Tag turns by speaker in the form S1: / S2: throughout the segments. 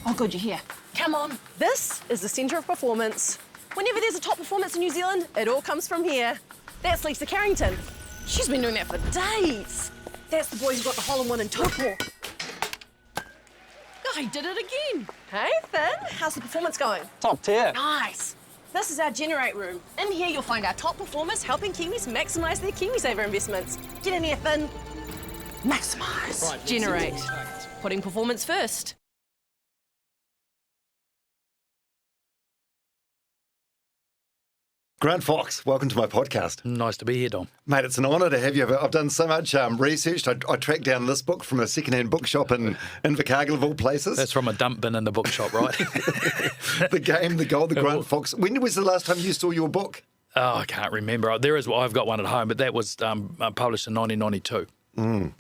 S1: Oh, good, you're here. Come on. This is the centre of performance. Whenever there's a top performance in New Zealand, it all comes from here. That's Lisa Carrington. She's been doing that for days. That's the boy who got the hole-in-one in Tokyo. Oh, he did it again. Hey, Finn, how's the performance going?
S2: Top tier.
S1: Nice. This is our Generate room. In here, you'll find our top performers helping Kiwis maximise their KiwiSaver investments. Get in here, Finn. Maximise.
S2: Right,
S1: Generate. Putting performance first.
S3: Grant Fox, welcome to my podcast.
S4: Nice to be here, Dom.
S3: Mate, it's an honour to have you. I've done so much research. I tracked down this book from a second-hand bookshop in Invercargill, of all places.
S4: That's from a dump bin in the bookshop, right?
S3: The Game, the Goal, the Grant Fox. When was the last time you saw your book?
S4: Oh, I can't remember. I've got one at home, but that was published in 1992.
S3: And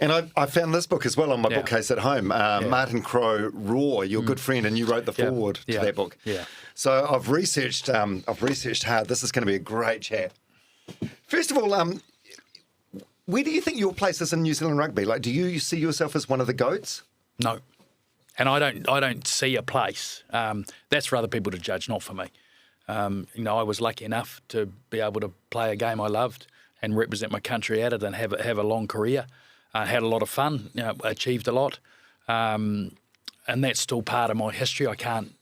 S3: I found this book as well on my bookcase at home. Martin Crowe Raw, your good friend, and you wrote the foreword to that book.
S4: Yeah.
S3: So I've researched hard. This is going to be a great chat. First of all, where do you think your place is in New Zealand rugby? Like, do you see yourself as one of the GOATs?
S4: No, and I don't see a place. That's for other people to judge, not for me. I was lucky enough to be able to play a game I loved and represent my country at it and have a long career. Had a lot of fun, achieved a lot, and that's still part of my history.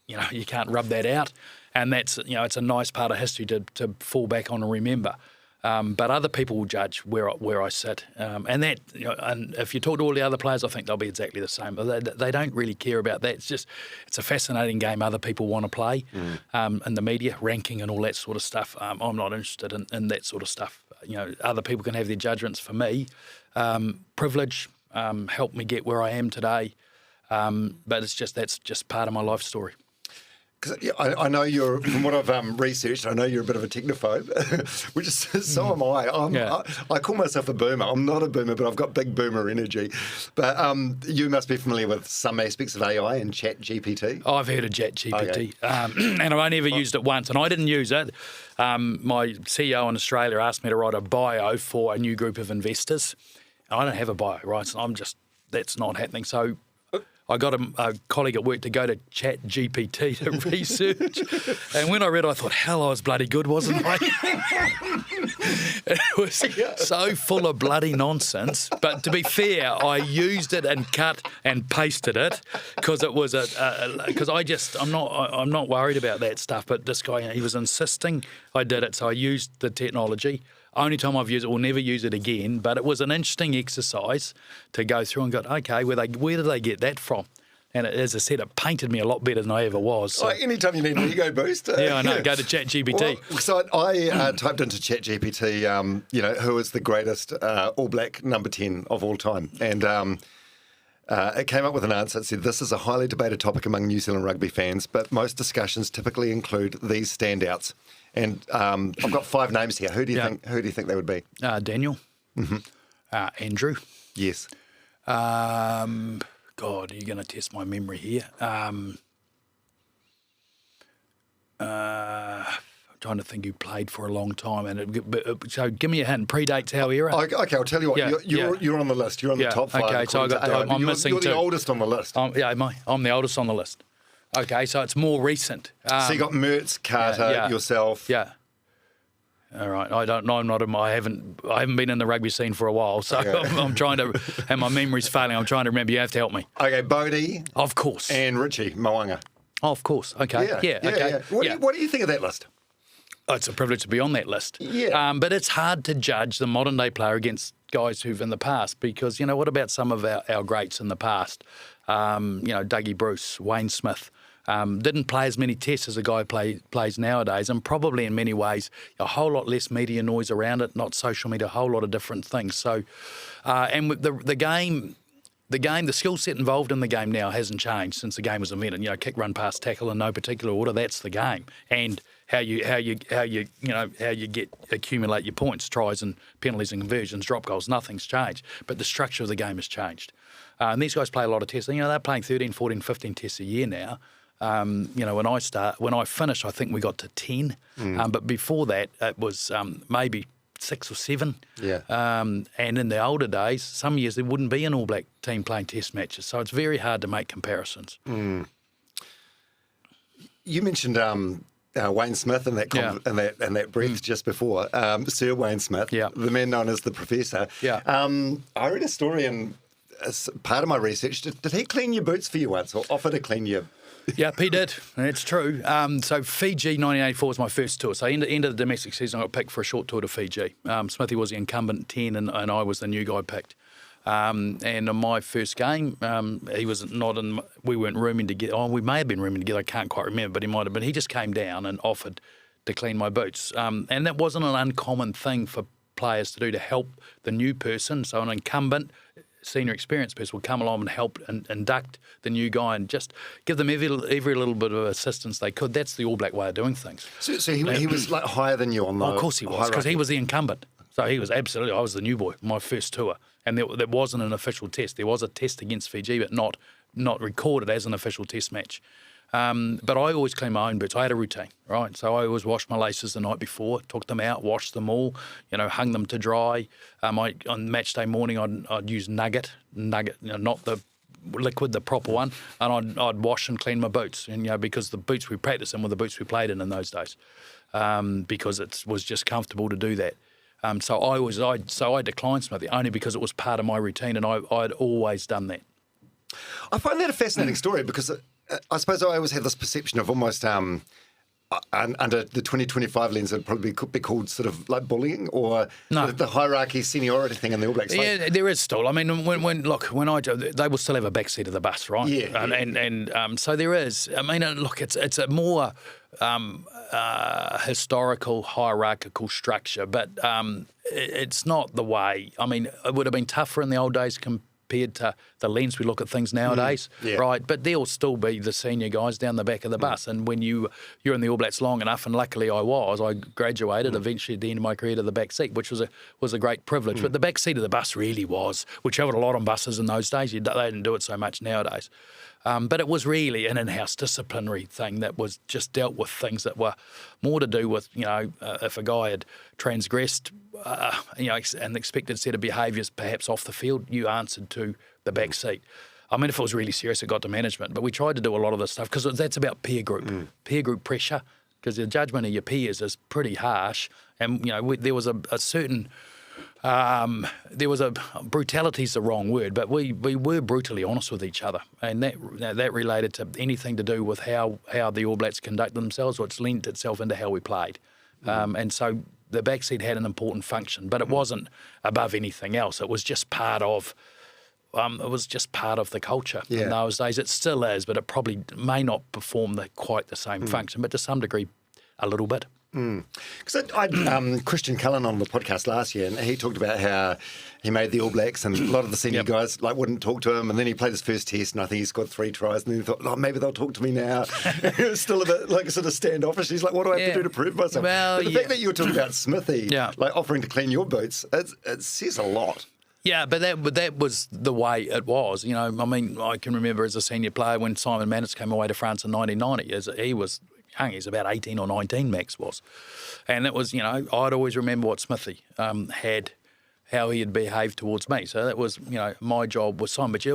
S4: You can't rub that out, and that's it's a nice part of history to fall back on and remember. But other people will judge where I sit, and that and if you talk to all the other players, I think they'll be exactly the same. But they don't really care about that. It's a fascinating game. Other people want to play, in the media, ranking and all that sort of stuff. I'm not interested in that sort of stuff. Other people can have their judgments. For me, privilege helped me get where I am today, but that's just part of my life story.
S3: Because I know from what I've researched, I know you're a bit of a technophobe, which is so am I. I call myself a boomer. I'm not a boomer, but I've got big boomer energy. But you must be familiar with some aspects of AI and Chat GPT.
S4: Oh, I've heard of Chat GPT, and I've only ever used it once, and I didn't use it. My CEO in Australia asked me to write a bio for a new group of investors. I don't have a bio, right? So that's not happening. So I got a colleague at work to go to Chat GPT to research. And when I read it, I thought, hell, I was bloody good, wasn't I? It was so full of bloody nonsense. But to be fair, I used it and cut and pasted it because it was I'm not worried about that stuff. But this guy, he was insisting I did it. So I used the technology. Only time I've used it, we'll never use it again. But it was an interesting exercise to go through and go, okay, where did they get that from? And as I said, it painted me a lot better than I ever was. So.
S3: Anytime you need an ego boost.
S4: Yeah, I know. Go to ChatGPT.
S3: Well, so I typed into ChatGPT, who is the greatest All Black number 10 of all time. And it came up with an answer that said, this is a highly debated topic among New Zealand rugby fans, but most discussions typically include these standouts. And I've got 5 names here. Who do you think they would be?
S4: Daniel. Mm-hmm. Andrew.
S3: Yes.
S4: God, are you going to test my memory here? I'm trying to think who played for a long time. So give me a hint. Predates our era.
S3: Okay, I'll tell you what. You're on the list. You're on the top 5.
S4: Okay, so I'm missing 2.
S3: You're the oldest on the list.
S4: I'm the oldest on the list. Okay, so it's more recent.
S3: So you got Mertz, Carter, yourself.
S4: Yeah. All right. I don't know. I haven't been in the rugby scene for a while, so I'm trying to, and my memory's failing. I'm trying to remember. You have to help me.
S3: Okay, Bodie.
S4: Of course.
S3: And Richie Moanga.
S4: Oh, of course. Okay. Okay.
S3: What do you think of that list?
S4: Oh, it's a privilege to be on that list.
S3: Yeah.
S4: But it's hard to judge the modern day player against guys who've in the past because, what about some of our greats in the past? Dougie Bruce, Wayne Smith. Didn't play as many tests as a guy plays nowadays, and probably in many ways a whole lot less media noise around it, not social media, a whole lot of different things. So, and with the game, the skill set involved in the game now hasn't changed since the game was invented. Kick, run, pass, tackle in no particular order. That's the game, and how you accumulate your points, tries and penalties and conversions, drop goals. Nothing's changed, but the structure of the game has changed. And these guys play a lot of tests. They're playing 13, 14, 15 tests a year now. When I finished, I think we got to 10. But before that, it was maybe 6 or 7.
S3: Yeah.
S4: And in the older days, some years there wouldn't be an All Black team playing Test matches, so it's very hard to make comparisons.
S3: You mentioned Wayne Smith and that brief just before, Sir Wayne Smith,
S4: Yeah.
S3: the man known as the Professor.
S4: Yeah.
S3: I read a story in part of my research. Did he clean your boots for you once, or offer to clean your?
S4: Yep, he did. That's true. So Fiji 1984 was my first tour. So end of the domestic season, I got picked for a short tour to Fiji. Smithy was the incumbent 10 and I was the new guy picked. And in my first game, he was not in. We weren't rooming together. Oh, we may have been rooming together. I can't quite remember, but he might have been. He just came down and offered to clean my boots. And that wasn't an uncommon thing for players to do, to help the new person. So an incumbent, senior experienced person would come along and help and induct the new guy and just give them every little bit of assistance they could. That's the All Black way of doing things.
S3: So he was like higher than you on the.
S4: Of course he was, because he was the incumbent. So he was absolutely. I was the new boy, my first tour, and there wasn't an official test. There was a test against Fiji, but not recorded as an official test match. But I always clean my own boots. I had a routine, right? So I always washed my laces the night before, took them out, washed them all, hung them to dry. On match day morning, I'd use nugget, not the liquid, the proper one, and I'd wash and clean my boots. And because the boots we practiced in were the boots we played in those days, because it was just comfortable to do that. So I declined Smithy only because it was part of my routine, and I'd always done that.
S3: I find that a fascinating story because I suppose I always have this perception of almost under the 2025 lens, it'd probably could be called sort of like bullying or the hierarchy, seniority thing in the All Blacks.
S4: Yeah, there is still. I mean, when I do, they will still have a back seat of the bus, right?
S3: Yeah.
S4: And so there is. I mean, look, it's a more historical, hierarchical structure, but it's not the way. I mean, it would have been tougher in the old days compared to the lens we look at things nowadays, right? But there'll still be the senior guys down the back of the bus. And when you're in the All Blacks long enough, and luckily I graduated eventually at the end of my career to the back seat, which was a great privilege. But the back seat of the bus really was. We travelled a lot on buses in those days. They didn't do it so much nowadays. But it was really an in-house disciplinary thing that was just dealt with things that were more to do with, if a guy had transgressed, an expected set of behaviours perhaps off the field, you answered to the back seat. I mean, if it was really serious, it got to management. But we tried to do a lot of this stuff because that's about peer group pressure, because the judgment of your peers is pretty harsh. And, there was a certain... brutality is the wrong word, but we were brutally honest with each other, and that related to anything to do with how the All Blacks conducted themselves, which lent itself into how we played. And so the backseat had an important function, but it wasn't above anything else. It was just part of the culture in those days. It still is, but it probably may not perform quite the same function, but to some degree, a little bit.
S3: Because I had Christian Cullen on the podcast last year, and he talked about how he made the All Blacks, and a lot of the senior guys wouldn't talk to him, and then he played his first test, and I think he scored 3 tries, and then he thought, maybe they'll talk to me now. It was still a bit sort of standoffish. He's like, what do I have to do to prove myself?
S4: Well,
S3: but the fact that you were talking about Smithy, offering to clean your boots, it says a lot. Yeah,
S4: but that was the way it was. I mean, I can remember as a senior player when Simon Mannix came away to France in 1990, he was young, he's about 18 or 19, Max was. And it was, I'd always remember what Smithy had, how he had behaved towards me. So that was, my job was Simon. But you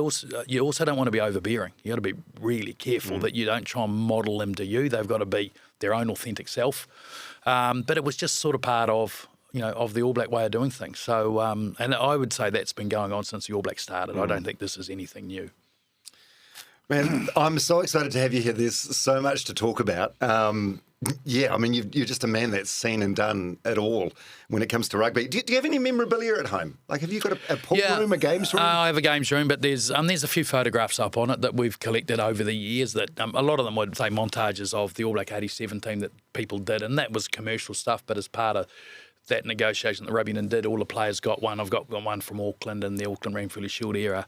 S4: also don't want to be overbearing. You got to be really careful that you don't try and model them to you. They've got to be their own authentic self. But it was just sort of part of, of the All Black way of doing things. So, and I would say that's been going on since the All Blacks started. I don't think this is anything new.
S3: Man, I'm so excited to have you here. There's so much to talk about. I mean, you're just a man that's seen and done it all when it comes to rugby. Do you have any memorabilia at home? Like, have you got a pool room, a games room?
S4: I have a games room, but there's a few photographs up on it that we've collected over the years that a lot of them would say montages of the All Black 87 team that people did, and that was commercial stuff, but as part of that negotiation that Rugby Now did, all the players got one. I've got one from Auckland in the Auckland Ranfurly Shield era,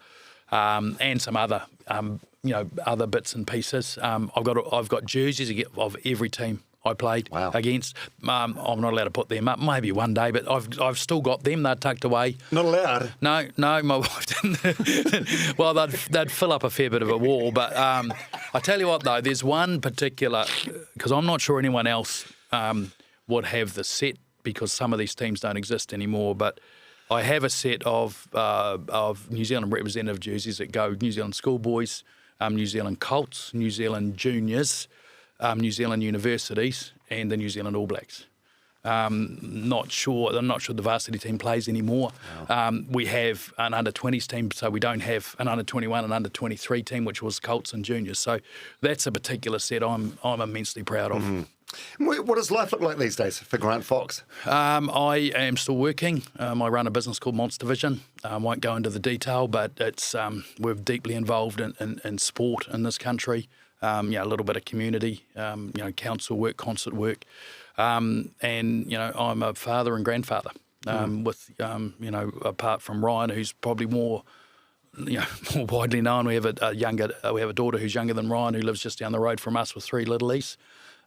S4: and some other other bits and pieces. I've got jerseys of every team I played against. I'm not allowed to put them up, maybe one day, but I've still got them. They're tucked away.
S3: Not allowed?
S4: No, my wife didn't. Well, they'd fill up a fair bit of a wall. But I tell you what, though, there's one particular, because I'm not sure anyone else would have the set because some of these teams don't exist anymore. But I have a set of New Zealand representative jerseys that go New Zealand schoolboys, New Zealand Colts, New Zealand juniors, New Zealand universities, and the New Zealand All Blacks. I'm not sure the varsity team plays anymore. Wow. We have an under-20s team, so we don't have an under-21 and under-23 team, which was Colts and juniors. So that's a particular set I'm immensely proud of.
S3: Mm-hmm. What does life look like these days for Grant Fox?
S4: I am still working. I run a business called Monster Vision. I won't go into the detail, but it's we're deeply involved in sport in this country. A little bit of community, council work, concert work. And, I'm a father and grandfather with, apart from Ryan, who's probably more widely known. We have a daughter who's younger than Ryan, who lives just down the road from us with 3 little E's.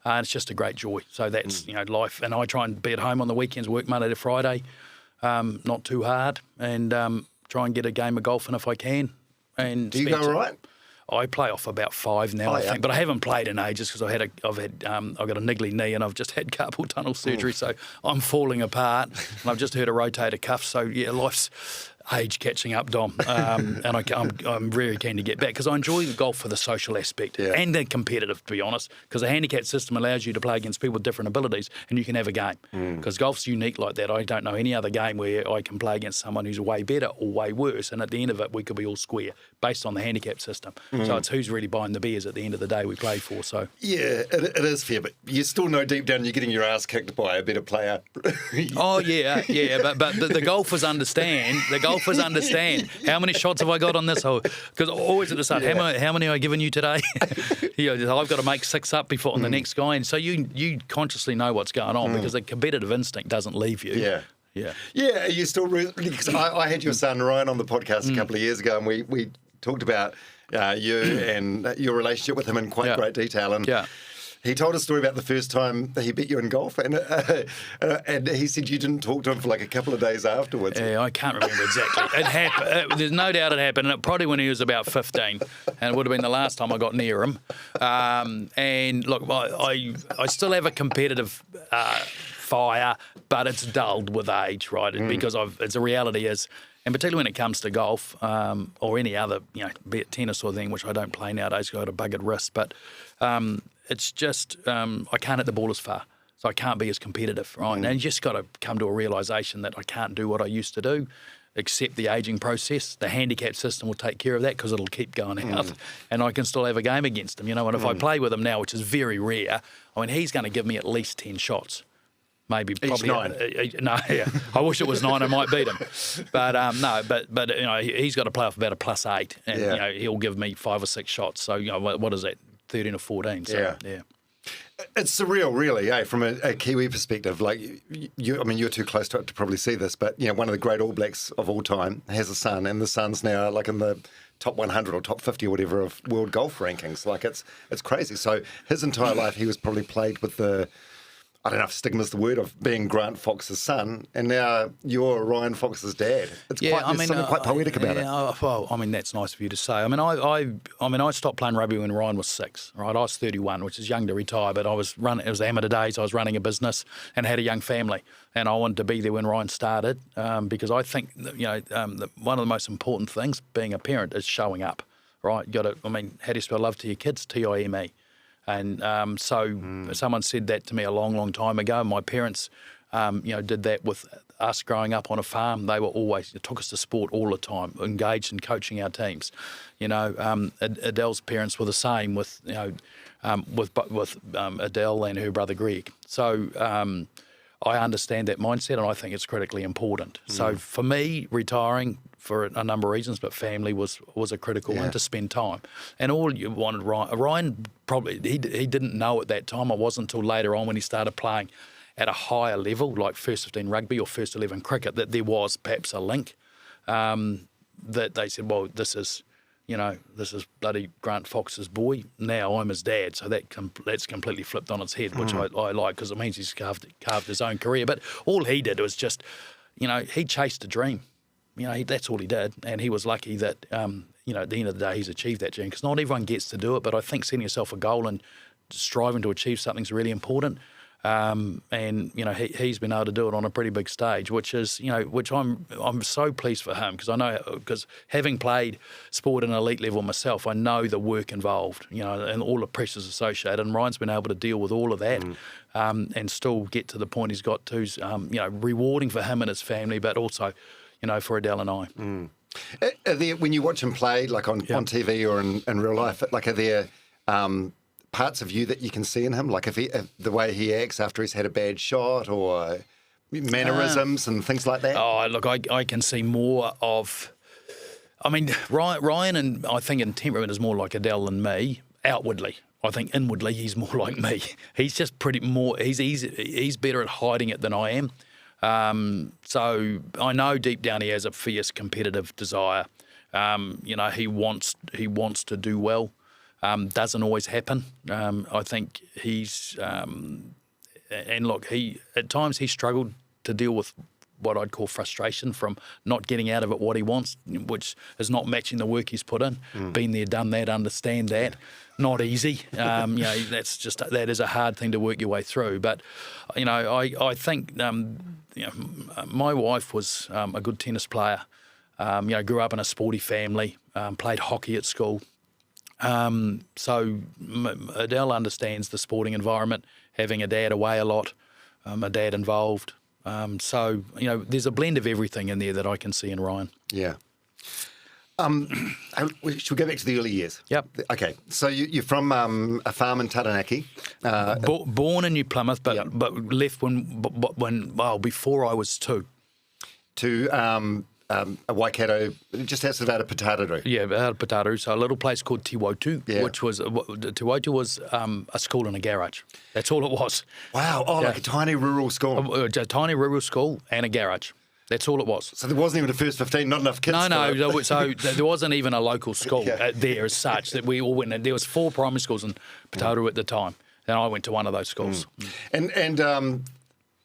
S4: And it's just a great joy. So that's, life. And I try and be at home on the weekends, work Monday to Friday, not too hard, and try and get a game of golf in if I can. And
S3: do you go right?
S4: I play off about 5 now, I think, but I haven't played in ages because I've got a niggly knee and I've just had carpal tunnel surgery, so I'm falling apart. And I've just heard a rotator cuff, so yeah, life's age catching up, Dom. And I'm very keen to get back because I enjoy the golf for the social aspect and the competitive, to be honest, because the handicap system allows you to play against people with different abilities and you can have a game. Because golf's unique like that. I don't know any other game where I can play against someone who's way better or way worse, and at the end of it, we could be all square based on the handicap system. So it's who's really buying the beers at the end of the day we play for. So
S3: yeah, it is fair, but you still know deep down you're getting your ass kicked by a better player.
S4: Oh yeah, but the golfers understand. The golfers understand how many shots have I got on this hole, because always at the start, how many have I given you today? I've got to make 6 up before on the next guy, and so you consciously know what's going on because the competitive instinct doesn't leave you. Yeah. Are
S3: you still because I had your son Ryan on the podcast a couple of years ago, and we talked about you and your relationship with him in quite great detail, and he told a story about the first time that he beat you in golf, and he said you didn't talk to him for like a couple of days afterwards.
S4: Yeah, I can't remember exactly. It happened. There's no doubt it happened. And probably when he was about 15, and it would have been the last time I got near him. And look, I still have a competitive fire, but it's dulled with age, right? Because it's a reality is. And particularly when it comes to golf or any other, be it tennis or thing, which I don't play nowadays because I've got a buggered wrist, but it's just I can't hit the ball as far, so I can't be as competitive, right? And you just got to come to a realisation that I can't do what I used to do, accept the ageing process. The handicap system will take care of that because it'll keep going out, and I can still have a game against him, And if I play with him now, which is very rare, he's going to give me at least 10 shots. Maybe probably 9. I wish it was 9. I might beat him, but no. But he's got to play off about a +8, and he'll give me 5 or 6 shots. So what is that? 13 or 14. So, yeah.
S3: It's surreal, really, from a Kiwi perspective. Like you're too close to it to probably see this, but one of the great All Blacks of all time has a son, and the son's now like in the top 100 or top 50 or whatever of world golf rankings. Like it's crazy. So his entire life, he was probably plagued with the, I don't know if stigma's the word, of being Grant Fox's son, and now you're Ryan Fox's dad. It's something quite poetic about it.
S4: Well, that's nice of you to say. I stopped playing rugby when Ryan was 6. Right, I was 31, which is young to retire, but I was running. It was the amateur days. I was running a business and had a young family, and I wanted to be there when Ryan started because I think one of the most important things being a parent is showing up. Right, you got to. How do you spell love to your kids? Time. And someone said that to me a long, long time ago. My parents, did that with us growing up on a farm. They were always, took us to sport all the time, engaged in coaching our teams. Adele's parents were the same with Adele and her brother Greg. So I understand that mindset, and I think it's critically important. So for me, retiring for a number of reasons, but family was a critical one to spend time. And all you wanted, Ryan probably, he didn't know at that time. It wasn't until later on when he started playing at a higher level, like first 15 rugby or first 11 cricket, that there was perhaps a link that they said, well, this is bloody Grant Fox's boy. Now I'm his dad, so that's completely flipped on its head, which I like because it means he's carved his own career. But all he did was just, he chased a dream. That's all he did, and he was lucky that at the end of the day he's achieved that dream. Because not everyone gets to do it, but I think setting yourself a goal and striving to achieve something's really important. And he's been able to do it on a pretty big stage, which I'm so pleased for him, because having played sport at an elite level myself, I know the work involved, and all the pressures associated. And Ryan's been able to deal with all of that, and still get to the point he's got to. Rewarding for him and his family, but also, for Adele and I.
S3: Are there, when you watch him play, like on TV or in real life, like are there parts of you that you can see in him, like if the way he acts after he's had a bad shot, or mannerisms and things like that?
S4: Oh, look, I can see more of. I mean, Ryan, and I think in temperament is more like Adele than me. Outwardly, I think inwardly he's more like me. He's just pretty more. He's better at hiding it than I am. So I know deep down he has a fierce competitive desire. He wants to do well. Doesn't always happen. I think he's and look, at times he struggled to deal with what I'd call frustration from not getting out of it what he wants, which is not matching the work he's put in. Been there, done that, understand that. Not easy. That is a hard thing to work your way through. But I think my wife was a good tennis player. Grew up in a sporty family. Played hockey at school. So Adele understands the sporting environment, having a dad away a lot, a dad involved. So there's a blend of everything in there that I can see in Ryan.
S3: Yeah. Should we go back to the early years?
S4: Yep.
S3: Okay. So you're from a farm in Taranaki.
S4: Born in New Plymouth, but left before I was 2.
S3: To a Waikato, just outside of Potato.
S4: Yeah, out of Potato. So a little place called Tiwotu, which was a school and a garage. That's all it was.
S3: Wow. Oh, like a tiny rural school.
S4: A tiny rural school and a garage. That's all it was.
S3: So there wasn't even a first 15, not enough kids.
S4: No. So there wasn't even a local school there as such that we all went. And there was 4 primary schools in Potato at the time, and I went to one of those schools.
S3: And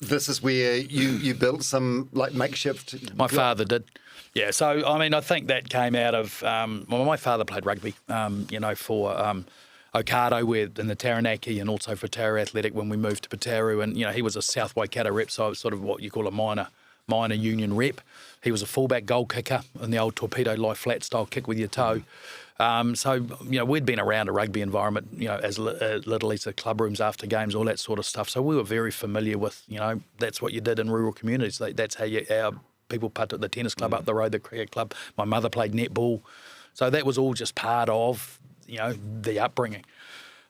S3: this is where you built some like makeshift.
S4: My father did. Yeah. So I think that came out of my father played rugby. For Okado in the Taranaki, and also for Taru Athletic when we moved to Potaru, and he was a South Waikato rep, so I was sort of what you call a minor union rep. He was a fullback goal kicker in the old torpedo lie flat style kick with your toe. So we'd been around a rugby environment, as little as the club rooms after games, all that sort of stuff. So we were very familiar with, that's what you did in rural communities. That's how our people put at the tennis club up the road, the cricket club. My mother played netball. So that was all just part of, the upbringing.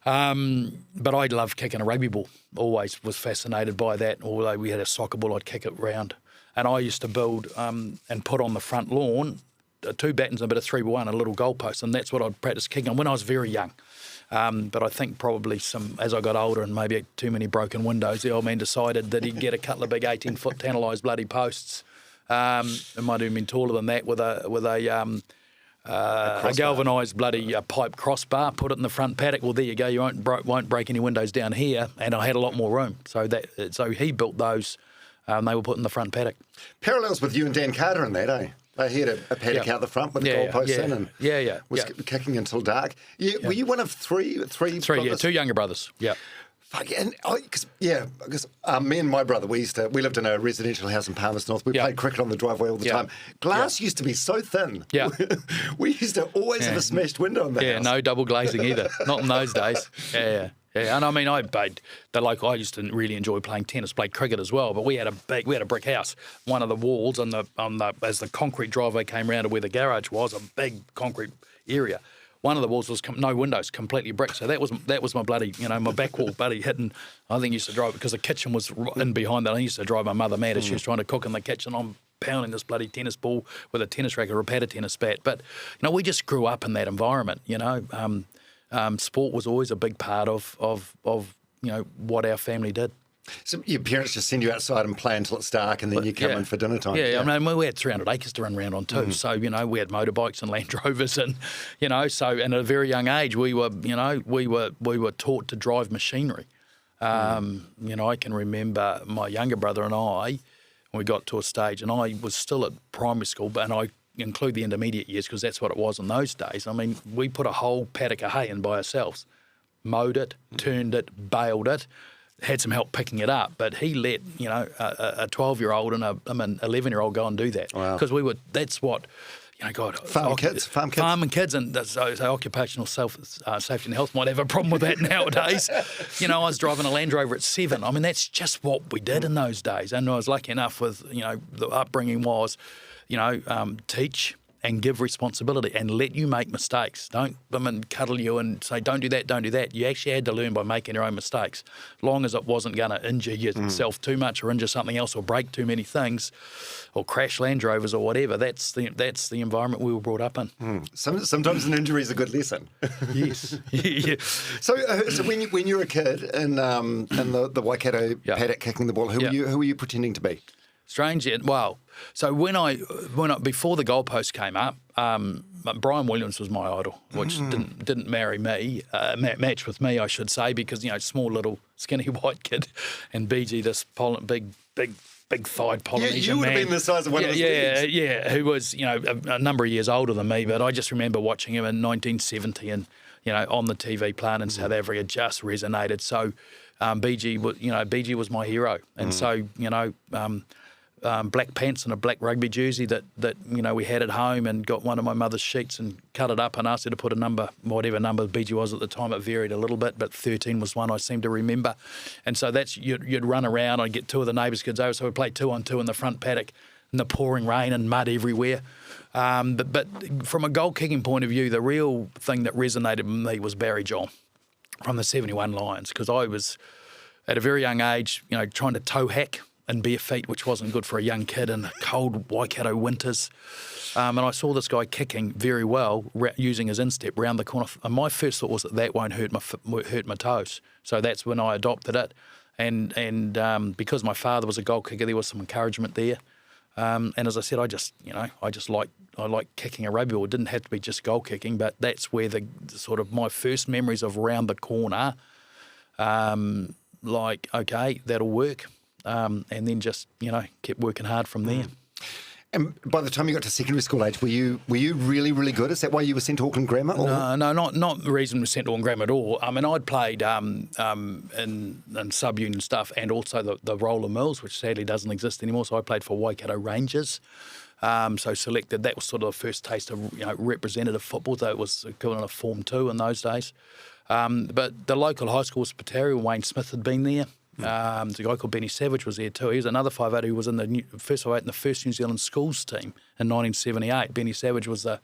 S4: But I loved kicking a rugby ball. Always was fascinated by that. Although we had a soccer ball, I'd kick it round. And I used to build and put on the front lawn 2 battens and a bit of 3x1, a little goalpost, and that's what I'd practice kicking on when I was very young. But I think probably as I got older and maybe too many broken windows, the old man decided that he'd get a couple of big 18-foot tantalysed bloody posts. It might have been taller than that with a galvanised bloody pipe crossbar, put it in the front paddock. Well, there you go. You won't break any windows down here, and I had a lot more room. So he built those. They were put in the front paddock.
S3: Parallels with you and Dan Carter in that, eh? He had a paddock out the front with the goalposts in, and was kicking until dark. Were you one of three brothers?
S4: 2 younger brothers. Yeah.
S3: Fuck, and because me and my brother, we lived in a residential house in Palmerston North. We played cricket on the driveway all the time. Glass used to be so thin. Yeah. We used to always have a smashed window in the house.
S4: Yeah, no double glazing either. Not in those days. Yeah. And I mean, I used to really enjoy playing tennis, played cricket as well. But we had a brick house. One of the walls as the concrete driveway came round to where the garage was, a big concrete area. One of the walls was no windows, completely brick. So that was my bloody, my back wall bloody hitting. I think I used to drive, because the kitchen was in behind that. I used to drive my mother mad as she was trying to cook in the kitchen. I'm pounding this bloody tennis ball with a tennis racket or a padded tennis bat. But we just grew up in that environment. Sport was always a big part of what our family did.
S3: So your parents just send you outside and play until it's dark, and then you come in for dinner time.
S4: Yeah, I mean, we had 300 acres to run around on too. So we had motorbikes and Land Rovers, and and at a very young age we were taught to drive machinery. I can remember my younger brother and I, when we got to a stage, and I was still at primary school, and I include the intermediate years because that's what it was in those days. I mean, we put a whole paddock of hay in by ourselves, mowed it, turned it, baled it. had some help picking it up, but he let, you know, a 12-year-old and an 11-year-old go and do that.
S3: Wow.
S4: Because that's what, you know, God.
S3: Farm kids.
S4: Farm and kids, and so occupational safety and health might have a problem with that nowadays. You know, I was driving a Land Rover at 7. I mean, that's just what we did in those days. And I was lucky enough with, you know, the upbringing was, you know, teach and give responsibility and let you make mistakes. Don't cuddle you and say, don't do that, don't do that. You actually had to learn by making your own mistakes. Long as it wasn't going to injure yourself too much or injure something else or break too many things or crash Land Rovers or whatever, that's the environment we were brought up in.
S3: Sometimes an injury is a good lesson.
S4: Yes. Yeah.
S3: So when you were a kid in the Waikato paddock kicking the ball, who were you pretending to be?
S4: Strange, well, so when I before the goalpost came up, Brian Williams was my idol, which didn't marry me, match with me, I should say, because, you know, small little skinny white kid, and BG, this big thighed Polynesian
S3: you would
S4: man.
S3: have been the size of one of his legs.
S4: Yeah, who was, you know, a number of years older than me, but I just remember watching him in 1970 and, you know, on the TV playing in South Africa, just resonated. So BG was my hero, and so, you know. Black pants and a black rugby jersey that you know we had at home, and got one of my mother's sheets and cut it up and asked her to put a number, whatever number BG was at the time. It varied a little bit, but 13 was one I seem to remember. And so that's you'd run around. I'd get two of the neighbours' kids over, so we'd play 2-on-2 in the front paddock in the pouring rain and mud everywhere. But from a goal kicking point of view, the real thing that resonated with me was Barry John from the 71 Lions, because I was at a very young age, you know, trying to toe hack in bare feet, which wasn't good for a young kid in cold Waikato winters. And I saw this guy kicking very well, using his instep round the corner. And my first thought was that won't hurt my toes. So that's when I adopted it. And because my father was a goal kicker, there was some encouragement there. And as I said, I like kicking a rugby ball. It didn't have to be just goal kicking, but that's where the sort of my first memories of round the corner, like, okay, that'll work. And then just, you know, kept working hard from there.
S3: And by the time you got to secondary school age, were you really, really good? Is that why you were sent to Auckland Grammar? Or?
S4: No, not the reason we were sent to Auckland Grammar at all. I mean, I'd played in sub-union stuff, and also the Roller Mills, which sadly doesn't exist anymore. So I played for Waikato Rangers. So selected. That was sort of the first taste of, you know, representative football, though it was equivalent of Form 2 in those days. But the local high school was Spitaria. Wayne Smith had been there. There's a guy called Benny Savage was there too. He was another 5'8" who was in the first 5'8" in the first New Zealand schools team in 1978. Benny Savage was the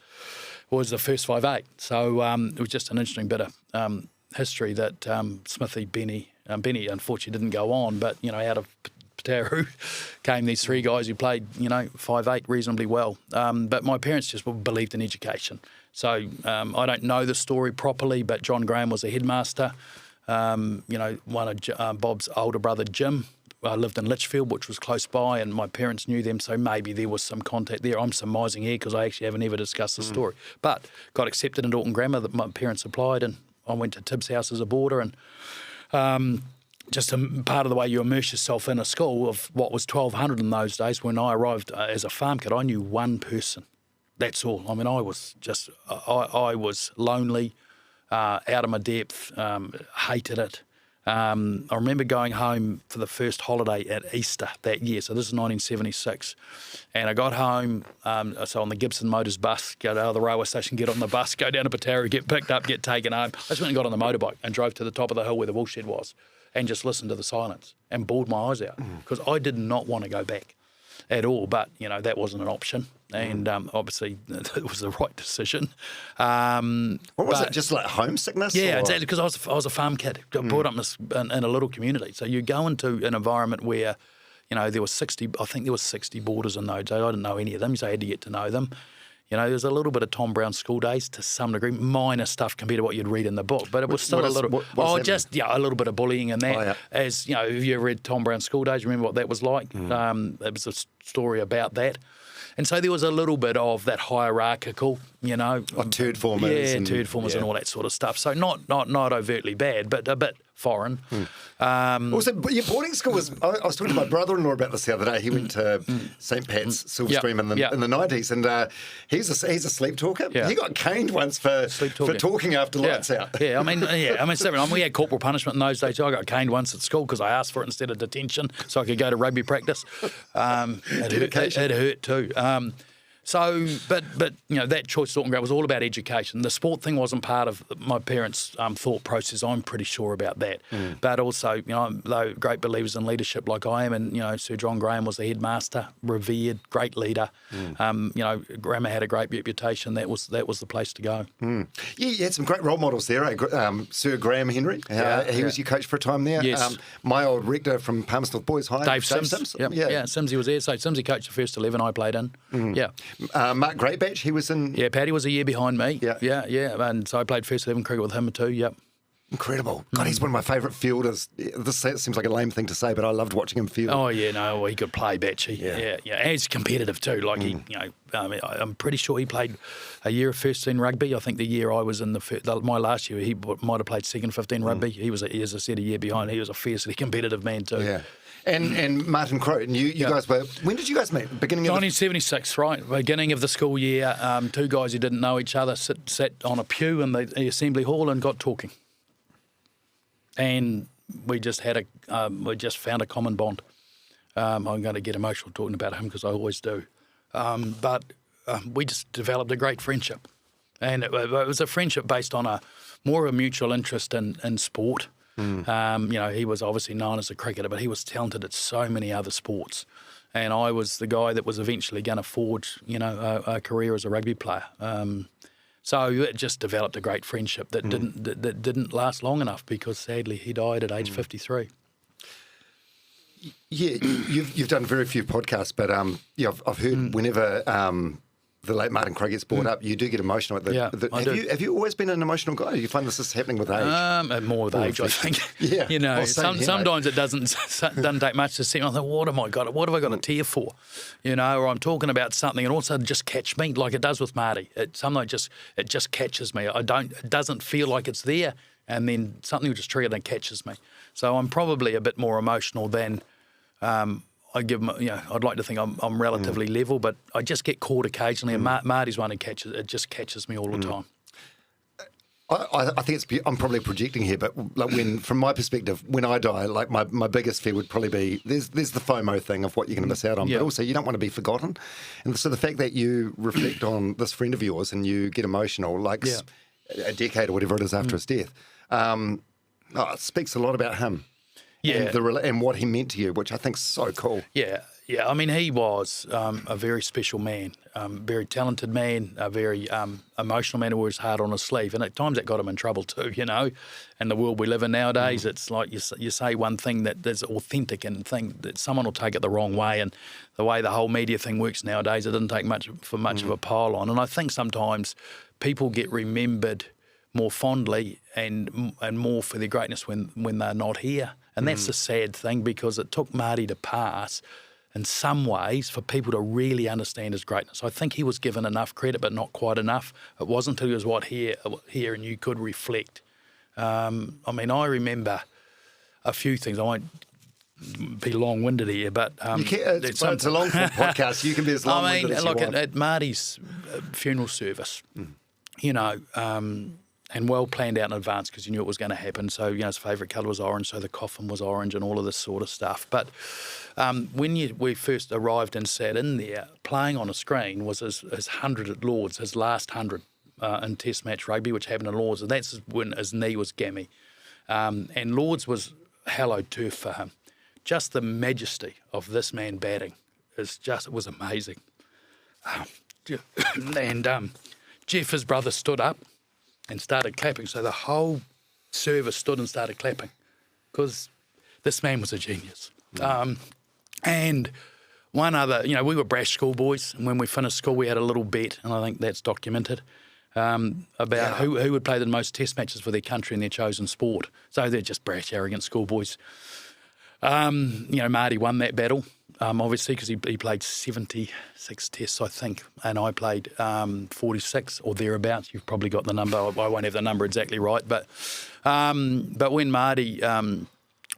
S4: first 5'8". So it was just an interesting bit of history that Smithy, Benny unfortunately didn't go on, but, you know, out of Pataru came these three guys who played, you know, 5'8" reasonably well. But my parents just believed in education. So I don't know the story properly, but John Graham was a headmaster. You know, one of Bob's older brother, Jim, lived in Litchfield, which was close by, and my parents knew them, so maybe there was some contact there. I'm surmising here because I actually haven't ever discussed the story. But got accepted into Auckland Grammar that my parents applied, and I went to Tibbs House as a boarder, and just part of the way you immerse yourself in a school of what was 1,200 in those days. When I arrived as a farm kid, I knew one person. That's all. I mean, I was just, I was lonely, out of my depth, hated it. I remember going home for the first holiday at Easter that year. So this is 1976. And I got home, so on the Gibson Motors bus, go to the railway station, get on the bus, go down to Pataru, get picked up, get taken home. I just went and got on the motorbike and drove to the top of the hill where the wool shed was and just listened to the silence and bawled my eyes out because I did not want to go back at all. But, you know, that wasn't an option. And obviously it was the right decision.
S3: What was it, just like homesickness?
S4: Yeah,
S3: or?
S4: exactly, because I was a farm kid, got brought up in a little community. So you go into an environment where, you know, there was 60 boarders in those days. I didn't know any of them, so I had to get to know them. You know, there's a little bit of Tom Brown school days to some degree, minor stuff compared to what you'd read in the book, but it was still a little, a little bit of bullying in that. Oh, yeah. As, you know, if you read Tom Brown school days, remember what that was like? There was a story about that. And so there was a little bit of that hierarchical, you know.
S3: Like turd formers.
S4: Yeah, turd formers and all that sort of stuff. So not overtly bad, but a bit foreign.
S3: Also, but your boarding school was. I was talking to my brother-in-law about this the other day. He went to St. Pat's Silverstream in the 90s, and he's a sleep talker.
S4: Yeah.
S3: He got caned once for talking after lights out.
S4: Yeah, I mean, we had corporal punishment in those days. I got caned once at school because I asked for it instead of detention, so I could go to rugby practice. It hurt too. But that choice Thornton Grove was all about education. The sport thing wasn't part of my parents' thought process. I'm pretty sure about that. But also, though great believers in leadership like I am, and Sir John Graham was the headmaster, revered, great leader. Grammar had a great reputation. That was the place to go.
S3: Yeah, you had some great role models there. Sir Graham Henry, he was your coach for a time there.
S4: Yes.
S3: My old rector from Palmerston Boys High,
S4: Dave Sims.
S3: Yeah,
S4: Simsy was there. So Simsy coached the first 11 I played in. Yeah.
S3: Mark Greatbatch, he was in.
S4: Yeah, Paddy was a year behind me.
S3: Yeah.
S4: And so I played first 11 cricket with him too. Yep.
S3: Incredible. God, he's one of my favourite fielders. This seems like a lame thing to say, but I loved watching him field.
S4: Oh yeah, no, he could play Batchy. Yeah. And he's competitive too. Like I'm pretty sure he played a year of first team rugby. I think the year I was in my last year, he might have played second 15 rugby. He was, as I said, a year behind. He was a fiercely competitive man too.
S3: Yeah. And Martin Crowe, and you guys were. When did you guys meet? Beginning of
S4: 1976, right? Beginning of the school year. Two guys who didn't know each other sat on a pew in the assembly hall and got talking. And we just found a common bond. I'm going to get emotional talking about him because I always do. But we just developed a great friendship, and it was a friendship based on more of a mutual interest in sport. He was obviously known as a cricketer, but he was talented at so many other sports. And I was the guy that was eventually going to forge, a career as a rugby player. So it just developed a great friendship that didn't last long enough because sadly he died at age 53. Yeah,
S3: you've done very few podcasts, but I've heard whenever the late Martin Crowe gets brought up, you do get emotional. Have you always been an emotional guy? Do you find this is happening with age?
S4: More with age, I think.
S3: Yeah.
S4: Sometimes it doesn't take much to see. I think, what have I got to tear for? Or I'm talking about something and also just catch me like it does with Marty. It just catches me. It doesn't feel like it's there, and then something will just trigger and catches me. So I'm probably a bit more emotional than. I'd like to think I'm relatively level, but I just get caught occasionally, and Marty's one who catches me all the time.
S3: I think I'm probably projecting here, but from my perspective, when I die, like my biggest fear would probably be there's the FOMO thing of what you're going to miss out on, but also you don't want to be forgotten. And so the fact that you reflect on this friend of yours and you get emotional, a decade or whatever it is after his death, it speaks a lot about him.
S4: Yeah.
S3: And what he meant to you, which I think is so cool.
S4: Yeah. I mean, he was a very special man, very talented man, a very emotional man who was hard on his sleeve. And at times that got him in trouble too, And the world we live in nowadays, it's like you say one thing that is authentic and think that someone will take it the wrong way. And the way the whole media thing works nowadays, it doesn't take much of a pile on. And I think sometimes people get remembered more fondly and more for their greatness when they're not here. And that's the sad thing because it took Marty to pass in some ways for people to really understand his greatness. I think he was given enough credit, but not quite enough. It wasn't until he was here and you could reflect. I remember a few things. I won't be long-winded here, but...
S3: it's a long podcast. You can be as long-winded as you want.
S4: At Marty's funeral service, and well planned out in advance because you knew it was going to happen. So, his favourite colour was orange, so the coffin was orange and all of this sort of stuff. But when we first arrived and sat in there, playing on a screen was his 100 at Lords, his last 100 in Test match rugby, which happened in Lords, and that's when his knee was gammy. And Lords was hallowed turf for him. Just the majesty of this man batting it was amazing. And Jeff, his brother, stood up and started clapping. So the whole service stood and started clapping because this man was a genius. And one other, we were brash schoolboys, and when we finished school, we had a little bet, and I think that's documented, about who would play the most test matches for their country in their chosen sport. So they're just brash, arrogant schoolboys. Marty won that battle, obviously, because he played 76 tests, I think, and I played 46 or thereabouts. You've probably got the number. I won't have the number exactly right, but But when Marty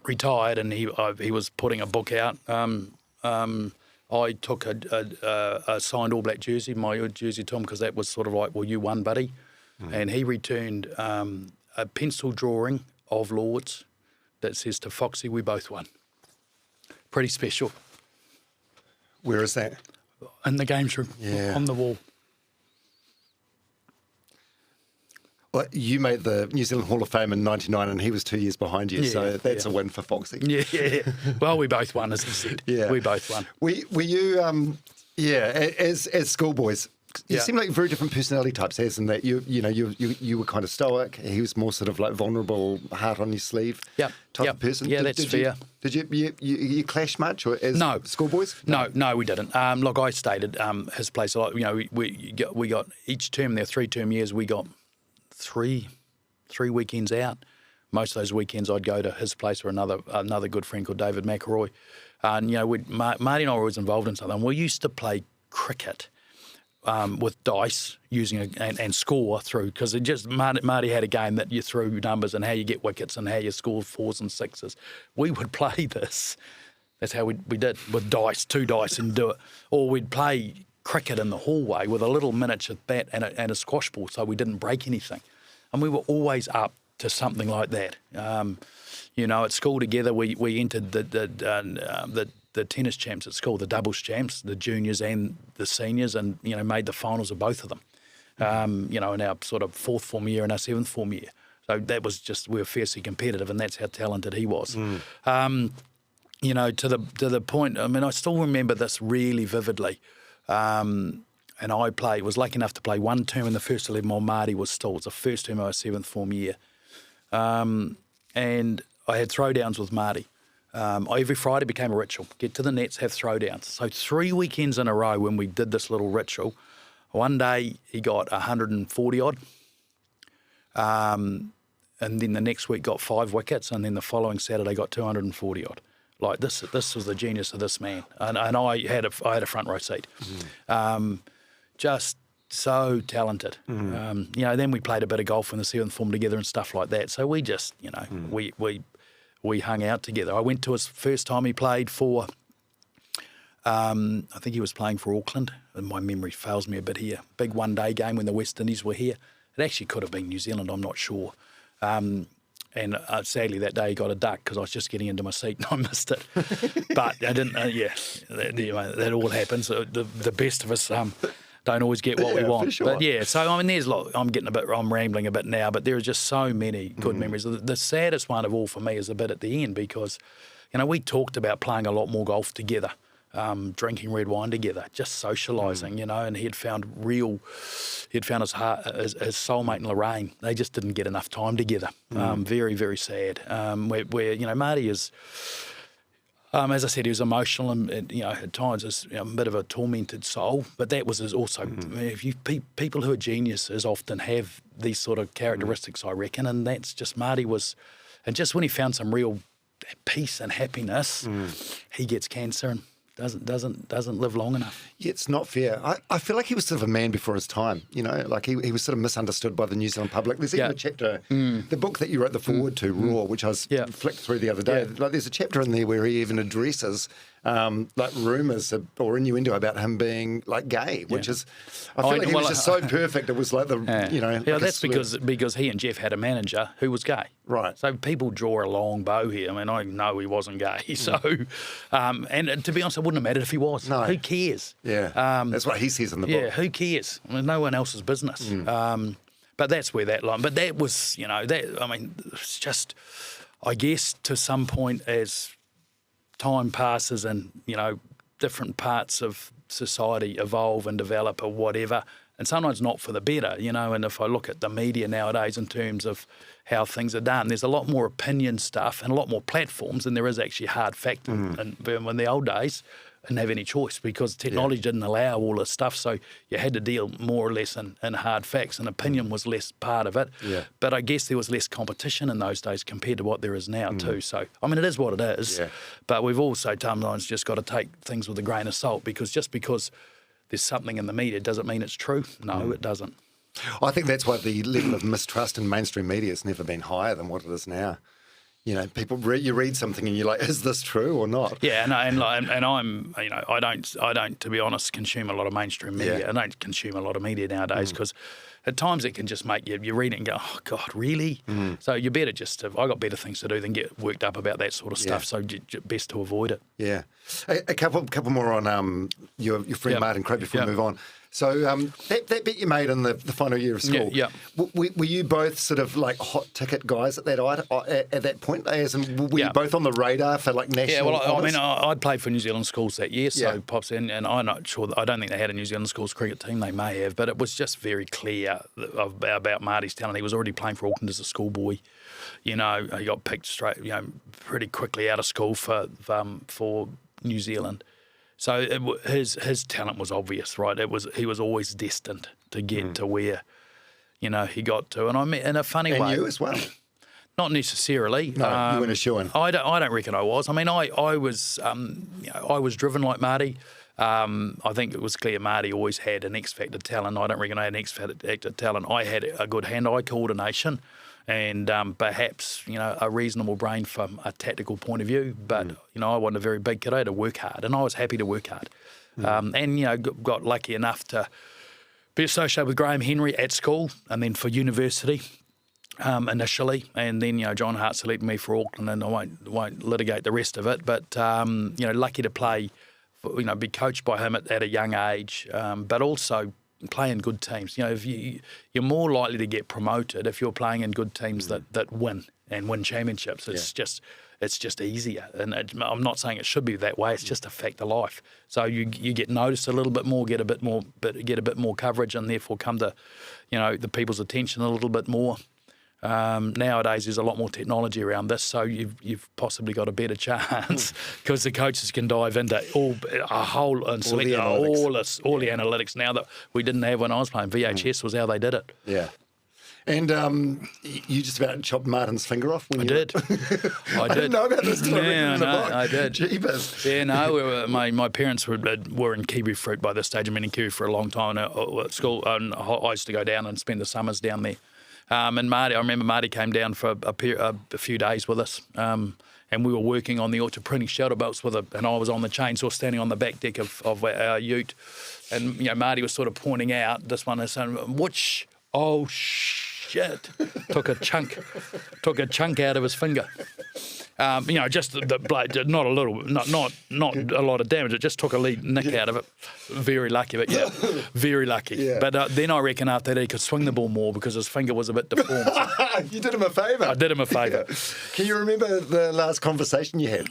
S4: retired and he was putting a book out, I took a signed All Black jersey, my jersey to him, because that was sort of like, well, you won, buddy. And he returned a pencil drawing of Lords that says to Foxy, we both won. Pretty special.
S3: Where is that?
S4: In the games room, on the wall.
S3: Well, you made the New Zealand Hall of Fame in '99, and he was 2 years behind you, so that's a win for Foxy.
S4: Yeah. Well, we both won, as he said.
S3: Yeah.
S4: We both won.
S3: Were you, as schoolboys, you seem like very different personality types, as in that you were kind of stoic. He was more sort of like vulnerable, heart on your sleeve type of person.
S4: Yeah, that's fair.
S3: Did you clash much as schoolboys?
S4: No, we didn't. Look, I stayed at his place a lot. We got each term, there 3-term years, we got three weekends out. Most of those weekends I'd go to his place or another good friend called David McElroy. And, Marty and I were always involved in something. We used to play cricket with dice and score through, because Marty had a game that you threw numbers and how you get wickets and how you score 4s and 6s. We would play this. That's how we did, with dice, 2 dice, and do it. Or we'd play cricket in the hallway with a little miniature bat and a squash ball, so we didn't break anything. And we were always up to something like that. At school together, we entered the tennis champs at school, the doubles champs, the juniors and the seniors, and made the finals of both of them. In our sort of 4th form year and our 7th form year. So that was just, we were fiercely competitive, and that's how talented he was. To the point. I mean, I still remember this really vividly. And I was lucky enough to play 1 term in the first 11 while Marty was still. It was the first term of our 7th form year. And I had throwdowns with Marty. Every Friday became a ritual. Get to the nets, have throwdowns. So 3 weekends in a row when we did this little ritual, one day he got 140 odd. And then the next week got 5 wickets, and then the following Saturday got 240 odd. Like this was the genius of this man, and I had a front row seat. Just so talented. Then we played a bit of golf in the 7th form together and stuff like that. So we just, we hung out together. I went to his first time he played for. I think he was playing for Auckland, and my memory fails me a bit here. Big one-day game when the West Indies were here. It actually could have been New Zealand. I'm not sure. And sadly, that day he got a duck because I was just getting into my seat and I missed it. But I didn't, that all happens. The best of us don't always get what we want.
S3: Sure.
S4: But so I mean, I'm rambling a bit now, but there are just so many good memories. The saddest one of all for me is the bit at the end, because, we talked about playing a lot more golf together. Drinking red wine together, just socialising, and he'd found his soulmate in Lorraine. They just didn't get enough time together. Very, very sad. Where Marty is, as I said, he was emotional and at times is a bit of a tormented soul. But that was also, people who are geniuses often have these sort of characteristics, I reckon, and that's just Marty was. And just when he found some real peace and happiness, he gets cancer and doesn't live long enough.
S3: Yeah, it's not fair. I feel like he was sort of a man before his time, like he was sort of misunderstood by the New Zealand public. There's even a chapter, the book that you wrote the foreword to, Raw, which I was flicked through the other day. Like there's a chapter in there where he even addresses like rumours or innuendo about him being like gay, which is, I feel like he was just so perfect. It was like the, like
S4: that's because he and Jeff had a manager who was gay.
S3: Right.
S4: So people draw a long bow here. I mean, I know he wasn't gay. So, and to be honest, it wouldn't have mattered if he was. No. Who cares?
S3: Yeah. That's what he says in the book.
S4: Yeah, who cares? I mean, no one else's business. But that's where that line, but that was, it's just, I guess to some point as time passes and, different parts of society evolve and develop or whatever, and sometimes not for the better, and if I look at the media nowadays in terms of how things are done, there's a lot more opinion stuff and a lot more platforms than there is actually hard fact. And in the old days, I didn't have any choice because technology didn't allow all this stuff, so you had to deal more or less in hard facts, and opinion was less part of it. Yeah. But I guess there was less competition in those days compared to what there is now too. So, I mean, it is what it is, but we've also sometimes just got to take things with a grain of salt, because just because there's something in the media doesn't mean it's true. No, it doesn't.
S3: I think that's why the level of mistrust in mainstream media has never been higher than what it is now. You know, you read something and you're like, is this true or not?
S4: Yeah, no, and I'm, you know, I don't, to be honest, consume a lot of mainstream media.
S3: Yeah.
S4: I don't consume a lot of media nowadays because at times it can just make you read it and go, oh God, really? So you better just. I got better things to do than get worked up about that sort of stuff. So best to avoid it.
S3: Yeah, a couple more on your friend Martin Craig before we move on. So that bet you made in the final year of school.
S4: Yeah.
S3: Were you both sort of like hot ticket guys at that point? As in, were you both on the radar for like national?
S4: Yeah, well, I
S3: honours?
S4: mean, I'd played for New Zealand schools that year, so Pops, and I'm not sure. I don't think they had a New Zealand schools cricket team. They may have, but it was just very clear about Marty's talent. He was already playing for Auckland as a schoolboy. You know, he got picked straight, pretty quickly out of school for New Zealand. So his talent was obvious, right? He was always destined to get to where, he got to. And I mean, in a funny way.
S3: And you as well.
S4: Not necessarily.
S3: No, you weren't a shoo-in.
S4: I don't reckon I was. I mean, I was driven like Marty. I think it was clear Marty always had an X factor talent. I don't reckon I had an X factor talent. I had a good hand-eye coordination. And perhaps, a reasonable brain from a tactical point of view. But, I wasn't a very big kid. I had to work hard, and I was happy to work hard. And, got lucky enough to be associated with Graham Henry at school and then for university initially. And then, John Hart selected me for Auckland, and I won't litigate the rest of it. But, lucky to play, be coached by him at a young age, but also play in good teams. If you're more likely to get promoted if you're playing in good teams that win and win championships. It's just easier. And I'm not saying it should be that way. It's just a fact of life. So you get noticed a little bit more, get a bit more coverage, and therefore come to the people's attention a little bit more. Nowadays there's a lot more technology around this, so you've possibly got a better chance because the coaches can dive into all the analytics now that we didn't have when I was playing. VHS was how they did it.
S3: Yeah. And you just about chopped Martin's finger off when
S4: I
S3: you
S4: did.
S3: I didn't know about this.
S4: I did.
S3: Jeepers.
S4: Yeah, no, my parents were in kiwi fruit by this stage. I've been in kiwi for a long time at school, and I used to go down and spend the summers down there. And Marty, I remember Marty came down for a few days with us, and we were working on the orchard printing shelter belts and I was on the chainsaw standing on the back deck of our ute, and Marty was sort of pointing out this one and saying, "Which shit!" took a chunk out of his finger. Just the blade, not a little, not a lot of damage. It just took a nick out of it. Very lucky, but very lucky. Yeah. But then I reckon after that he could swing the ball more because his finger was a bit deformed.
S3: You did him a favour.
S4: I did him a favour.
S3: Yeah. Can you remember the last conversation you had?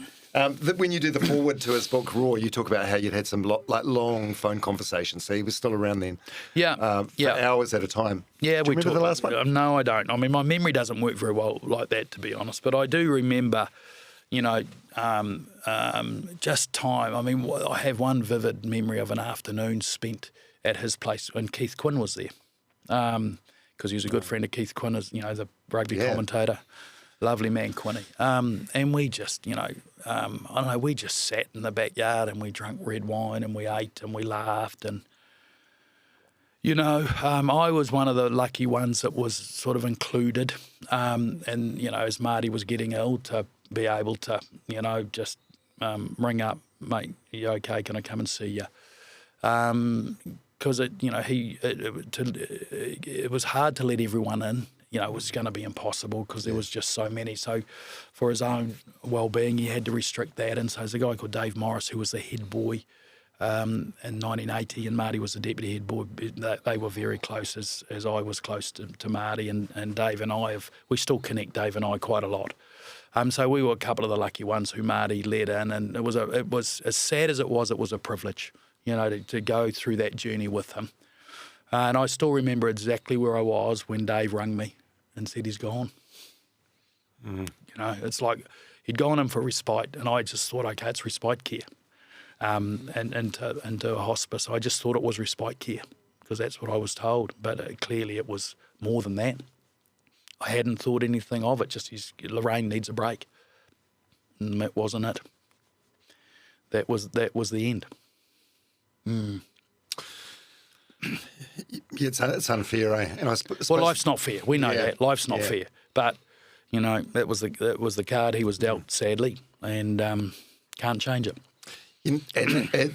S3: When you do the foreword to his book Raw, you talk about how you'd had some long phone conversations. So he was still around then.
S4: Yeah.
S3: For hours at a time.
S4: Yeah,
S3: do you remember the last one?
S4: No, I don't. I mean, my memory doesn't work very well like that, to be honest. But I do remember, just time. I mean, I have one vivid memory of an afternoon spent at his place when Keith Quinn was there, because he was a good friend of Keith Quinn, as the rugby commentator. Lovely man, Quinny. And we just, I don't know, we just sat in the backyard and we drank red wine and we ate and we laughed. And, I was one of the lucky ones that was sort of included. And, as Marty was getting ill, to be able to, just ring up, "Mate, are you okay? Can I come and see you?" Because, it was hard to let everyone in. It was going to be impossible because there was just so many. So for his own well-being, he had to restrict that. And so there's a guy called Dave Morris who was the head boy in 1980, and Marty was the deputy head boy. They were very close, as I was close to Marty, and Dave and I we still connect, Dave and I, quite a lot. So we were a couple of the lucky ones who Marty led in, and it was as sad as it was a privilege, to go through that journey with him. And I still remember exactly where I was when Dave rang me and said he's gone. It's like he'd gone in for respite, and I just thought, okay, it's respite care, and into a hospice. I just thought it was respite care because that's what I was told. But clearly it was more than that. I hadn't thought anything of it. Just Lorraine needs a break, and that wasn't it. That was the end.
S3: Yeah, it's unfair, eh? And I suppose,
S4: Well, life's not fair. We know
S3: Yeah,
S4: that. Life's not
S3: yeah.
S4: fair. But, you know, that was the card he was dealt, sadly, and can't change it.
S3: And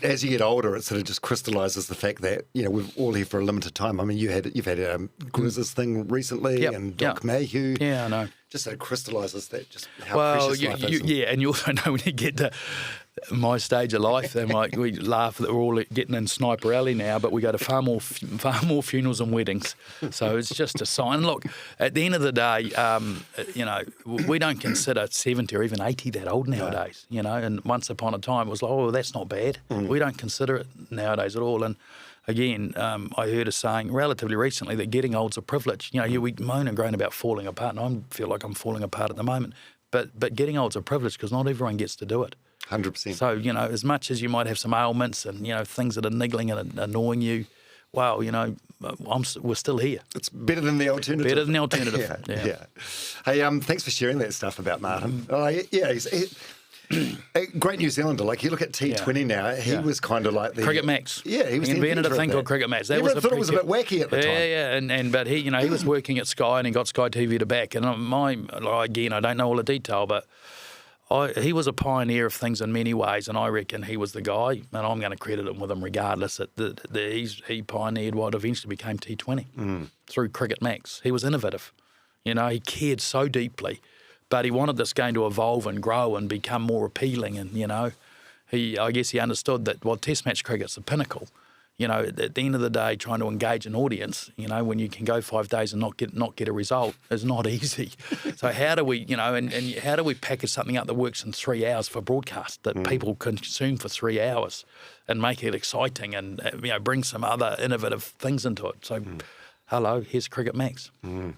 S3: as you get older, it sort of just crystallises the fact that, you know, we're all here for a limited time. I mean, you've had Grizz's thing recently,
S4: Yep,
S3: and Doc Mayhew.
S4: Yeah, I know.
S3: Just sort of crystallises that just how precious life is.
S4: Yeah, and you also know when you get to my stage of life, then like we laugh that we're all getting in Sniper Alley now, but we go to far more funerals and weddings. So it's just a sign. Look, at the end of the day, you know, we don't consider 70 or even 80 that old nowadays. You know, and once upon a time it was like, oh, that's not bad. We don't consider it nowadays at all. And again, I heard a saying relatively recently that getting old's a privilege. You know, we moan and groan about falling apart, and I feel like I'm falling apart at the moment. But getting old's a privilege because not everyone gets to do it.
S3: 100%.
S4: So, you know, as much as you might have some ailments and, you know, things that are niggling and annoying you, well, you know, we're still here.
S3: It's better than the alternative.
S4: Better than the alternative.
S3: Yeah. Hey, thanks for sharing that stuff about Martin. He's a great New Zealander. Like, you look at T20 now, he was kind of like the...
S4: Cricket Max.
S3: Yeah, he was
S4: He
S3: the
S4: invented a
S3: inventor
S4: thing
S3: of
S4: called
S3: that.
S4: Cricket Max.
S3: Everyone thought it was a bit wacky at the time.
S4: Yeah. But he, you know, he was working at Sky and he got Sky TV to back. And again, I don't know all the detail, but he was a pioneer of things in many ways, and I reckon he was the guy, and I'm going to credit him with him regardless. He pioneered what eventually became T20 through Cricket Max. He was innovative. You know, he cared so deeply, but he wanted this game to evolve and grow and become more appealing. And, you know, I guess he understood that, well, Test match cricket's the pinnacle. You know, at the end of the day, trying to engage an audience, you know, when you can go 5 days and not get a result is not easy. So how do we, you know, and how do we package something up that works in 3 hours for broadcast that people consume for 3 hours and make it exciting and, you know, bring some other innovative things into it? So, hello, here's Cricket Max.
S3: Can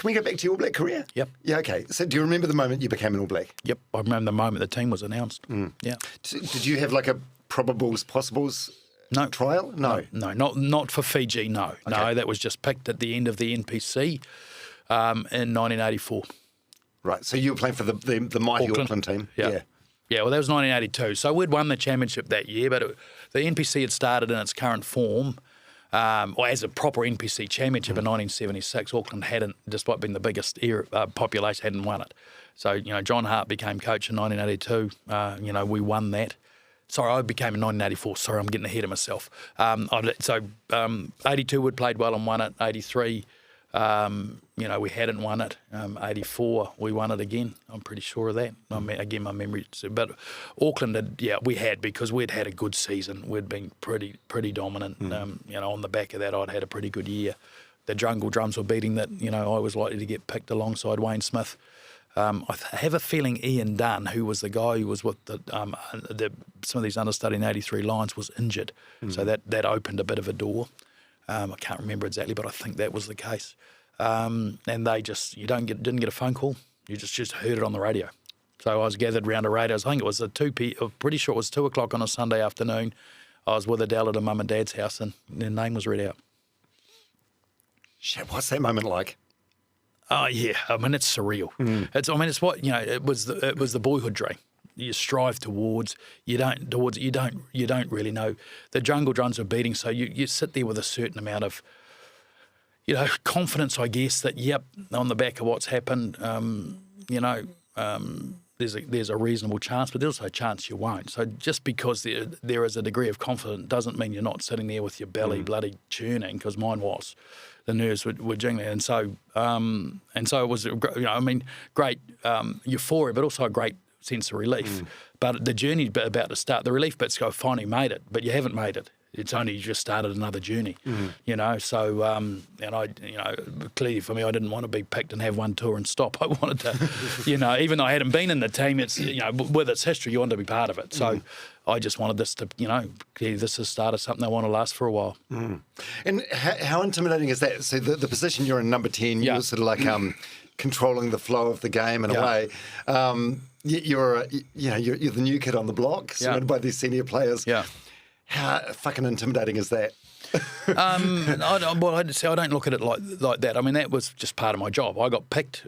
S3: we go back to your All Black career?
S4: Yep.
S3: Yeah, okay. So do you remember the moment you became an All Black?
S4: Yep, I remember the moment the team was announced. Yeah.
S3: Did you have like a probables, possibles trial? No,
S4: not for Fiji, no. Okay. No, that was just picked at the end of the NPC in 1984.
S3: Right, so you were playing for the mighty Auckland team?
S4: Yeah, well, that was 1982. So we'd won the championship that year, but the NPC had started in its current form, or as a proper NPC championship in 1976. Auckland hadn't, despite being the biggest population, hadn't won it. So, you know, John Hart became coach in 1982. You know, we won that. Sorry, I became in 1984. Sorry, I'm getting ahead of myself. 82 we'd played well and won it. 83, you know, we hadn't won it. 84, we won it again. I'm pretty sure of that. Again, my memory. But Auckland, we had, because we'd had a good season. We'd been pretty dominant. You know, on the back of that, I'd had a pretty good year. The Jungle Drums were beating that. You know, I was likely to get picked alongside Wayne Smith. I have a feeling Ian Dunn, who was the guy who was with some of these understudy in 83 Lions, was injured. So that opened a bit of a door. I can't remember exactly, but I think that was the case. And they just, didn't get a phone call. You just heard it on the radio. So I was gathered round a radio. I think it was I'm pretty sure it was 2 o'clock on a Sunday afternoon. I was with Adele at a mum and dad's house, and their name was read out.
S3: Shit, what's that moment like?
S4: Oh yeah, I mean, it's surreal. It's what, you know. It was the boyhood dream. You strive towards. You don't really know. The Jungle Drums are beating, so you sit there with a certain amount of, you know, confidence, I guess, that on the back of what's happened, you know, there's a reasonable chance, but there's also a chance you won't. So just because there is a degree of confidence doesn't mean you're not sitting there with your belly bloody churning, because mine was. The nerves were jingling, and so it was, you know, I mean, great euphoria, but also a great sense of relief. But the journey about to start, the relief bit's I finally made it, but you haven't made it. It's only just started another journey, you know. So, and I, you know, clearly for me, I didn't want to be picked and have one tour and stop. I wanted to, you know, even though I hadn't been in the team, it's, you know, with its history, you want to be part of it. So, I just wanted this to, you know, this has started something I want to last for a while.
S3: And how intimidating is that? So the position you're in, number 10, you're sort of like controlling the flow of the game in a way. You're the new kid on the block, surrounded by these senior players. Yeah. How fucking intimidating is that?
S4: I'd say I don't look at it like that. I mean, that was just part of my job. I got picked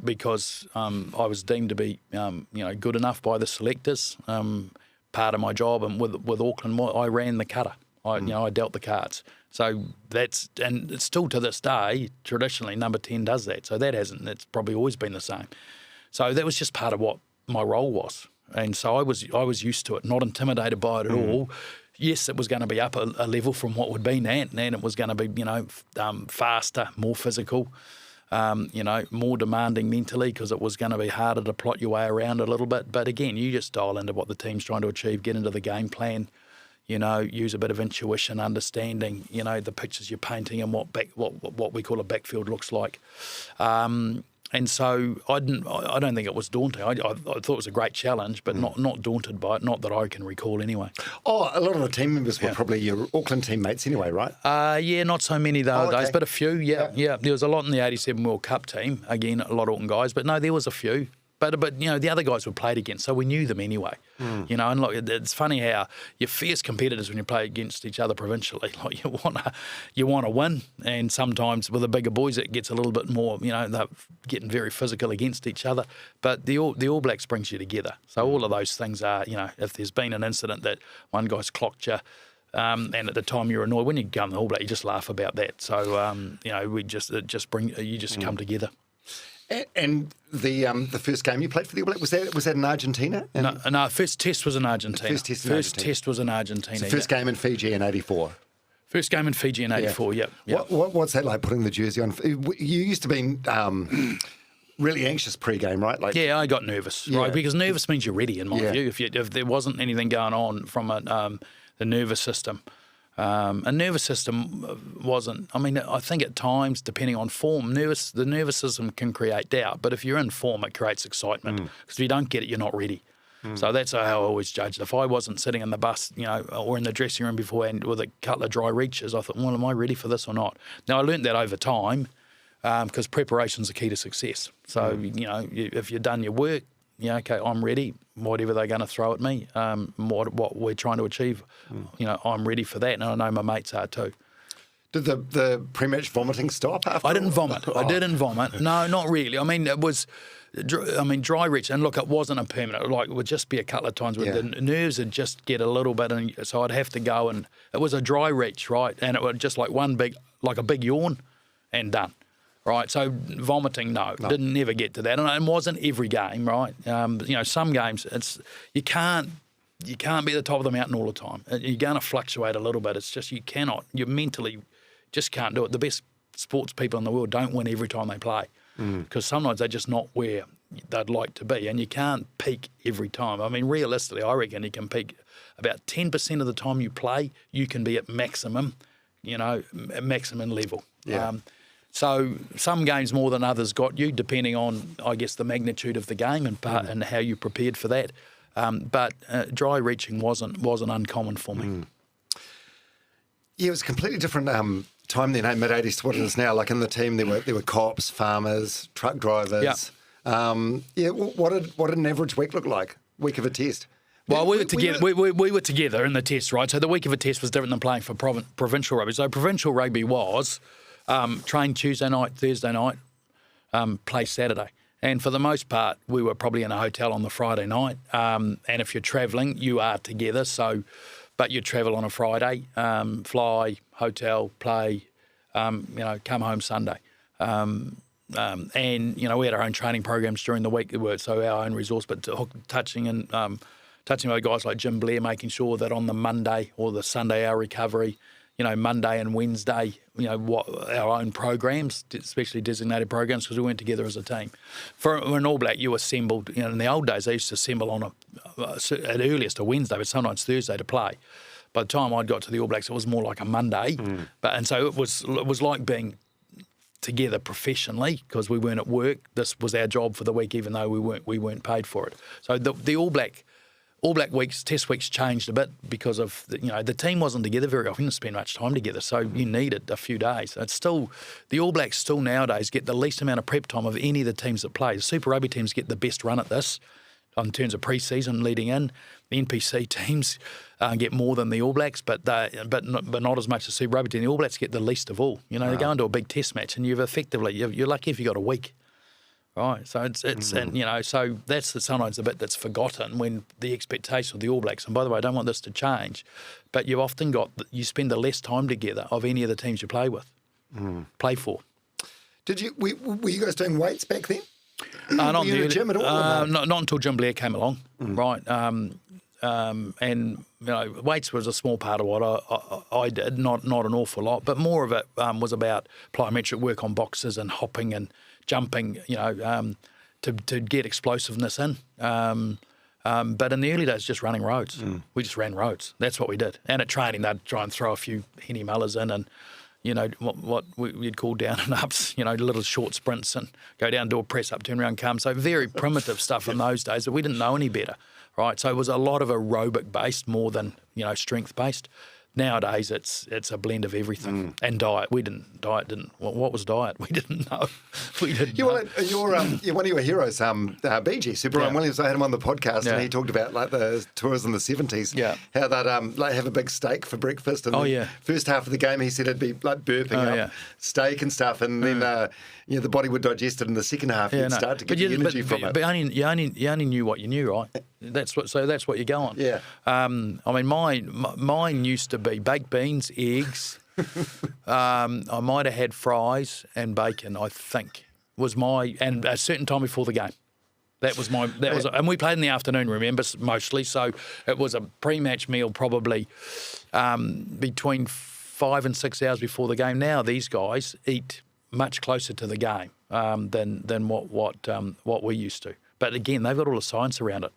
S4: because I was deemed to be, you know, good enough by the selectors. Part of my job, and with Auckland, I ran the cutter. I dealt the cards. So and it's still to this day, traditionally, number 10 does that. So it's probably always been the same. So that was just part of what my role was. And so I was used to it, not intimidated by it at all. Yes, it was going to be up a level from what would be that, and it was going to be, faster, more physical, more demanding mentally, because it was going to be harder to plot your way around a little bit. But again, you just dial into what the team's trying to achieve, get into the game plan, use a bit of intuition, understanding, the pictures you're painting and what we call a backfield looks like. And so I don't think it was daunting. I thought it was a great challenge, but not daunted by it, not that I can recall anyway.
S3: Oh, a lot of the team members were probably your Auckland teammates anyway, right?
S4: Yeah, not so many those days, but a few, yeah. There was a lot in the 87 World Cup team. Again, a lot of Auckland guys, but no, there was a few. But the other guys we played against, so we knew them anyway. And look, it's funny how you're fierce competitors when you play against each other provincially. Like you want to win, and sometimes with the bigger boys it gets a little bit more. They're getting very physical against each other. But the All Blacks brings you together. So all of those things are, if there's been an incident that one guy's clocked you. And at the time you're annoyed, when you go in the All Black, you just laugh about that. So you just come together.
S3: And the first game you played for the All Black, was that in Argentina?
S4: No, first test was in Argentina.
S3: First test
S4: was in Argentina.
S3: So first game in Fiji in '84.
S4: First game in Fiji in '84. Yep.
S3: What's that like, putting the jersey on? You used to be really anxious pre-game, right?
S4: Yeah, I got nervous, right? Because nervous means you're ready, in my view. If there wasn't anything going on from the nervous system. A nervous system wasn't. I mean, I think at times, depending on form, the nervous system can create doubt. But if you're in form, it creates excitement. Because if you don't get it, you're not ready. So that's how I always judged. If I wasn't sitting in the bus, or in the dressing room beforehand with a couple of dry reaches, I thought, well, am I ready for this or not? Now I learnt that over time, because preparation's the key to success. So if you've done your work. Okay, I'm ready. Whatever they're going to throw at me, what we're trying to achieve, I'm ready for that, and I know my mates are too.
S3: Did the pre-match vomiting stop after?
S4: I didn't vomit. I didn't vomit. No, not really. I mean, it was, dry reach, and look, it wasn't a permanent. Like, it would just be a couple of times where the nerves would just get a little bit, and so I'd have to go, and it was a dry reach, right? And it was just like a big yawn, and done. Right, so vomiting, no, didn't never get to that, and it wasn't every game, right? Some games you can't be at the top of the mountain all the time. You're going to fluctuate a little bit. It's just you mentally just can't do it. The best sports people in the world don't win every time they play, because sometimes they're just not where they'd like to be, and you can't peak every time. I mean, realistically, I reckon you can peak about 10% of the time you play. You can be at maximum, maximum level.
S3: Yeah.
S4: So some games more than others got you, depending on, I guess, the magnitude of the game and how you prepared for that. But dry reaching wasn't uncommon for me.
S3: Yeah, it was a completely different time then, mid-'80s to what it is now. Like in the team, there were cops, farmers, truck drivers. What did an average week look like? Week of a test?
S4: Well, we were together. We were together in the test, right? So the week of a test was different than playing for provincial rugby. So provincial rugby was train Tuesday night, Thursday night, play Saturday. And for the most part, we were probably in a hotel on the Friday night. And if you're travelling, you are together. But you travel on a Friday, fly, hotel, play, come home Sunday. And, we had our own training programs during the week, so our own resource, but touching with guys like Jim Blair, making sure that on the Monday or the Sunday, our recovery, Monday and Wednesday, what our own programs, especially designated programs, because we weren't together as a team. For an All Black, you assembled, in the old days, they used to assemble on at earliest a Wednesday, but sometimes Thursday to play. By the time I'd got to the All Blacks, it was more like a Monday. And so it was like being together professionally, because we weren't at work. This was our job for the week, even though we weren't paid for it. So the All Black weeks, test weeks changed a bit because of the team wasn't together very often. Didn't spend much time together, so you needed a few days. It's still the All Blacks still nowadays get the least amount of prep time of any of the teams that play. The Super Rugby teams get the best run at this in terms of pre-season leading in. The NPC teams get more than the All Blacks, but not as much as Super Rugby team. The All Blacks get the least of all. They go into a big test match, and you're lucky if you got a week. right? So it's and so that's sometimes the bit that's forgotten when the expectation of the All Blacks. And by the way, I don't want this to change, but you've often you spend the less time together of any of the teams you play with, play for.
S3: Did you? Were you guys doing weights back then?
S4: Not
S3: were you in the gym at all?
S4: Not until Jim Blair came along, right? And weights was a small part of what I did, not an awful lot, but more of it was about plyometric work on boxes and hopping and jumping, to get explosiveness in. But in the early days, just running roads. We just ran roads. That's what we did. And at training, they'd try and throw a few Henny Mullers in and, what we'd call down and ups, little short sprints and go down, do a press up, turn around, come. So very primitive stuff in those days, but we didn't know any better, right? So it was a lot of aerobic based more than, strength based. Nowadays, it's a blend of everything. And diet. What was diet? We didn't know.
S3: You're one of your heroes, BG, Super Ryan Williams. I had him on the podcast and he talked about like the tours in the 70s.
S4: Yeah.
S3: How they'd have a big steak for breakfast. And the first half of the game, he said it'd be like burping up steak and stuff. And then the body would digest it in the second half. You'd start to get the energy from it.
S4: But you only knew what you knew, right? That's what you're going.
S3: Yeah.
S4: Mine used to be baked beans, eggs. I might have had fries and bacon, I think, and a certain time before the game. And we played in the afternoon, remember, mostly. So it was a pre-match meal probably between 5 and 6 hours before the game. Now these guys eat much closer to the game than what we used to. But again, they've got all the science around it.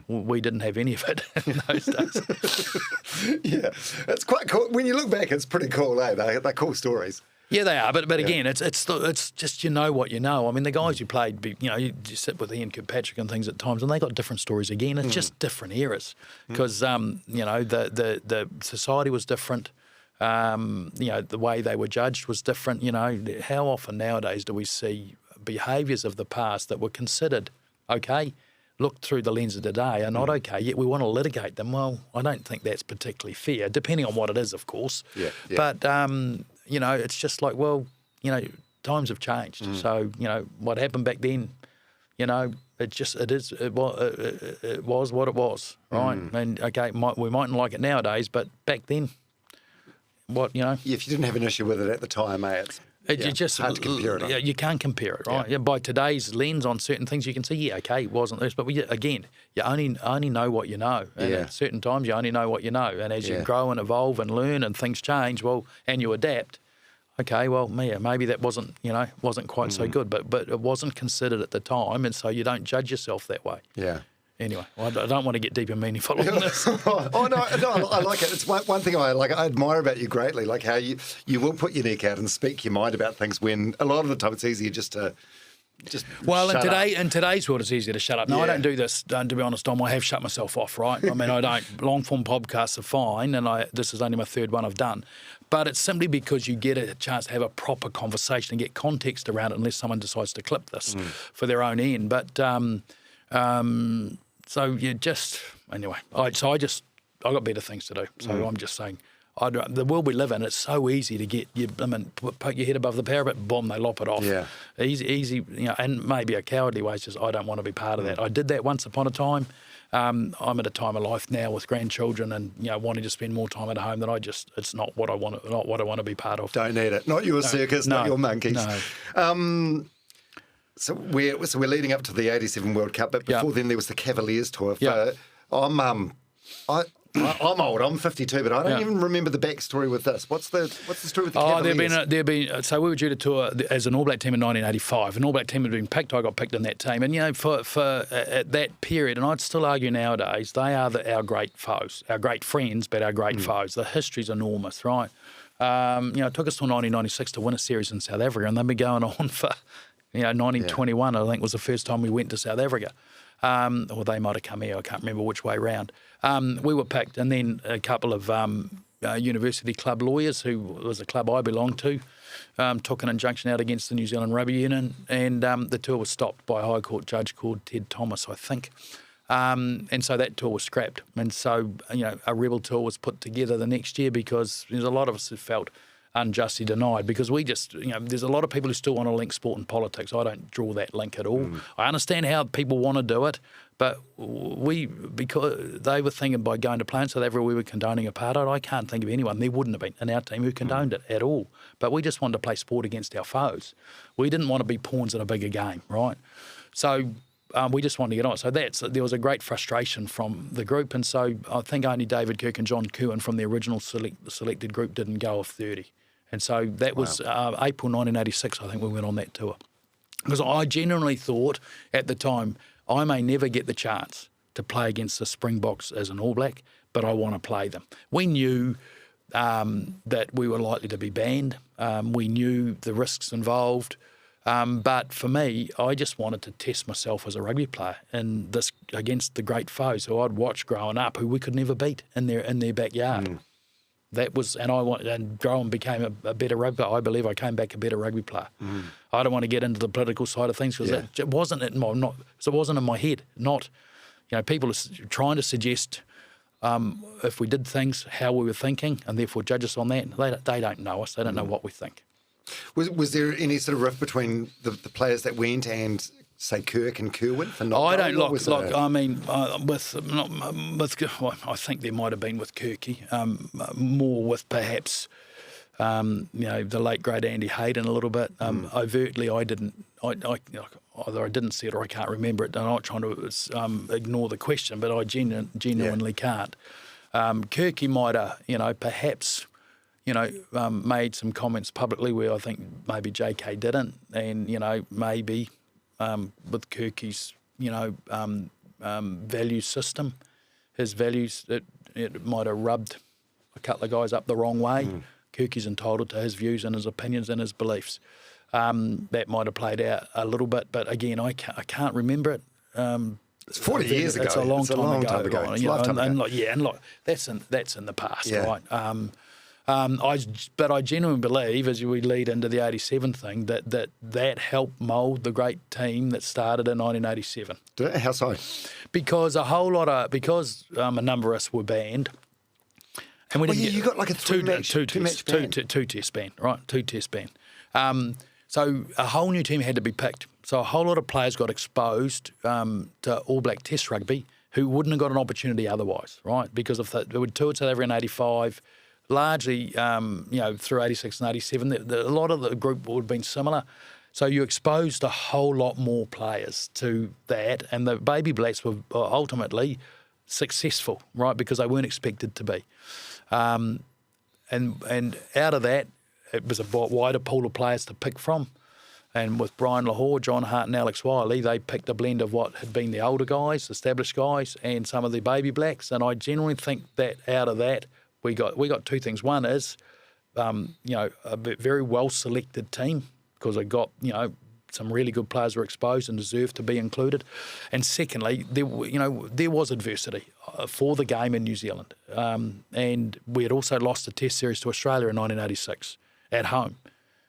S4: We didn't have any of it in those days.
S3: Yeah, it's quite cool. When you look back, it's pretty cool, eh? They're cool stories.
S4: Yeah, they are. But again, it's just what you know. I mean, the guys who played, you sit with Ian Kirkpatrick and things at times, and they got different stories again. It's just different eras because the society was different. The way they were judged was different. How often nowadays do we see behaviours of the past that were considered okay, looked through the lens of today are not okay, yet we want to litigate them? Well, I don't think that's particularly fair, depending on what it is, of course.
S3: Yeah.
S4: But, it's just like, times have changed. So, what happened back then, it was what it was, right? And, okay, we mightn't like it nowadays, but back then, if you
S3: didn't have an issue with it at the time, it's hard to compare it.
S4: Yeah, you can't compare it, right? Yeah. By today's lens on certain things, you can see, it wasn't this, but you only know what you know, and at certain times you only know what you know, and as you grow and evolve and learn and things change, and you adapt. Okay, maybe that wasn't quite so good, but it wasn't considered at the time, and so you don't judge yourself that way.
S3: Yeah.
S4: Anyway, I don't want to get deep and meaningful on this.
S3: No, I like it. It's one thing I admire about you greatly, like how you will put your neck out and speak your mind about things when a lot of the time it's easier just to in today's world it's easier to shut up. No, I don't do this, to be honest, Dom. I have shut myself off, right? I mean, I don't. Long-form podcasts are fine, and this is only my third one I've done. But it's simply because you get a chance to have a proper conversation and get context around it unless someone decides to clip this for their own end. But... So you I got better things to do. So I'm just saying, the world we live in, it's so easy to get poke your head above the parapet, boom, they lop it off. Yeah. Easy, and maybe a cowardly way is just I don't want to be part of that. I did that once upon a time. I'm at a time of life now with grandchildren and wanting to spend more time at home that it's not what I want to be part of. Don't need it. Not your circus, not your monkeys.
S4: No.
S3: So we're leading up to the '87 World Cup, but before then there was the Cavaliers tour. I'm old. I'm 52, but I don't even remember the backstory with this. What's the story with the Cavaliers?
S4: So we were due to tour as an All Black team in 1985. An All Black team had been picked. I got picked in that team, and for at that period, and I'd still argue nowadays, they are our great foes, our great friends, but our great foes. The history's enormous, right? It took us till 1996 to win a series in South Africa, and they've been going on for. 1921, I think, was the first time we went to South Africa. Or they might have come here, I can't remember which way round. We were picked, and then a couple of university club lawyers, who was a club I belonged to, took an injunction out against the New Zealand Rugby Union, and the tour was stopped by a High Court judge called Ted Thomas, I think. And so that tour was scrapped. And so, a rebel tour was put together the next year because there's a lot of us who felt unjustly denied, because we just, there's a lot of people who still want to link sport and politics. I don't draw that link at all. I understand how people want to do it, but because they were thinking by going to play in South Africa we were condoning apartheid. I can't think of anyone, there wouldn't have been in our team who condoned it at all. But we just wanted to play sport against our foes. We didn't want to be pawns in a bigger game, right? So we just wanted to get on. So there was a great frustration from the group, and so I think only David Kirk and John Curran from the original selected group didn't go of 30. And so that was April 1986, I think we went on that tour. Because I genuinely thought at the time, I may never get the chance to play against the Springboks as an All Black, but I want to play them. We knew that we were likely to be banned. We knew the risks involved. But for me, I just wanted to test myself as a rugby player in this against the great foes who I'd watched growing up, who we could never beat in their backyard. That was, and growing became a better rugby. I believe I came back a better rugby player. I don't want to get into the political side of things because it wasn't in my it wasn't in my head. Not, people are trying to suggest if we did things how we were thinking, and therefore judge us on that. They don't know us. They don't know what we think.
S3: Was there any sort of rift between the players that went and, say, Kirk and Kerwin for not
S4: I
S3: going,
S4: don't like. I mean, I think there might have been with Kirky, more with perhaps, the late great Andy Hayden a little bit. Overtly, I didn't. Either I didn't see it or I can't remember it. I'm not trying to ignore the question, but I genuinely can't. Kirky might have, perhaps. Made some comments publicly where I think maybe JK didn't, and maybe with Kirky's value system, his values, it might have rubbed a couple of guys up the wrong way. Kirky's entitled to his views and his opinions and his beliefs. That might have played out a little bit, but again, I can't remember it.
S3: It's 40 years ago.
S4: It's a long time ago.
S3: It's a lifetime ago.
S4: And that's in the past,
S3: Yeah.
S4: right? But I genuinely believe, as we lead into the 87 thing, that helped mould the great team that started in 1987.
S3: Did it? How so?
S4: Because a number of us were banned. And we didn't
S3: you got like a two
S4: test ban, right? 2 test ban. So a whole new team had to be picked. So a whole lot of players got exposed to All Black Test rugby who wouldn't have got an opportunity otherwise, right? Because there were toured South Africa in 85. Largely, through 86 and 87, a lot of the group would have been similar. So you exposed a whole lot more players to that, and the Baby Blacks were ultimately successful, right, because they weren't expected to be. And out of that, it was a wider pool of players to pick from. And with Brian Lahore, John Hart and Alex Wiley, they picked a blend of what had been the older guys, established guys, and some of the Baby Blacks. And I genuinely think that out of that, we got 2 things. One is, a very well-selected team because I got, some really good players were exposed and deserved to be included. And secondly, there was adversity for the game in New Zealand. And we had also lost the Test series to Australia in 1986 at home.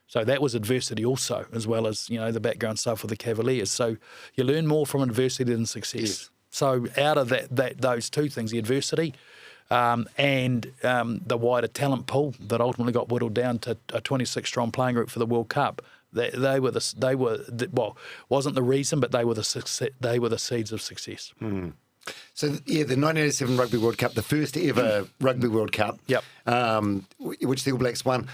S4: So that was adversity also, as well as, the background stuff with the Cavaliers. So you learn more from adversity than success. Yes. So out of those 2 things, the adversity and the wider talent pool that ultimately got whittled down to a 26-strong playing group for the World Cup. They wasn't the reason, but they were the seeds of success.
S3: So the 1987 Rugby World Cup, the first ever Rugby World Cup, which the All Blacks won.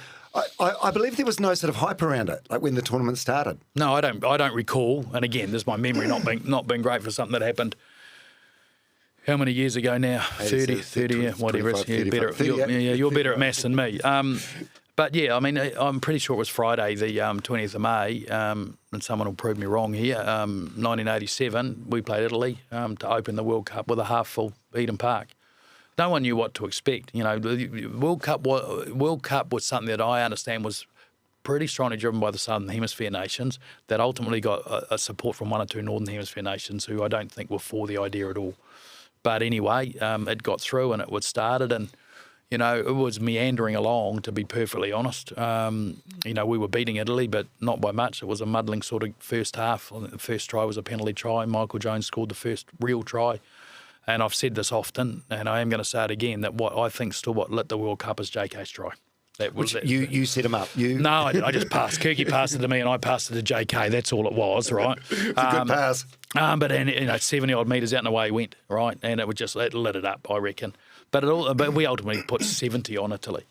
S3: I believe there was no sort of hype around it, like when the tournament started.
S4: No, I don't recall. And again, there's my memory not being great for something that happened. How many years ago now? 30, whatever. You're better at maths than me. But yeah, I mean, I'm pretty sure it was Friday, the 20th of May, and someone will prove me wrong here. 1987, we played Italy to open the World Cup with a half-full Eden Park. No one knew what to expect. The World Cup was something that I understand was pretty strongly driven by the Southern Hemisphere nations that ultimately got a support from 1 or 2 Northern Hemisphere nations who I don't think were for the idea at all. But anyway, it got through and it was started and, it was meandering along, to be perfectly honest. We were beating Italy, but not by much. It was a muddling sort of first half. The first try was a penalty try. Michael Jones scored the first real try. And I've said this often, and I am going to say it again, that what I think still what lit the World Cup is JK's try.
S3: You set him up.
S4: No, I just passed. Kirky passed it to me, and I passed it to JK. That's all it was, right?
S3: It's a good pass.
S4: But then 70-odd metres out and away he went, right? And it lit it up, I reckon. But we ultimately put 70 on Italy.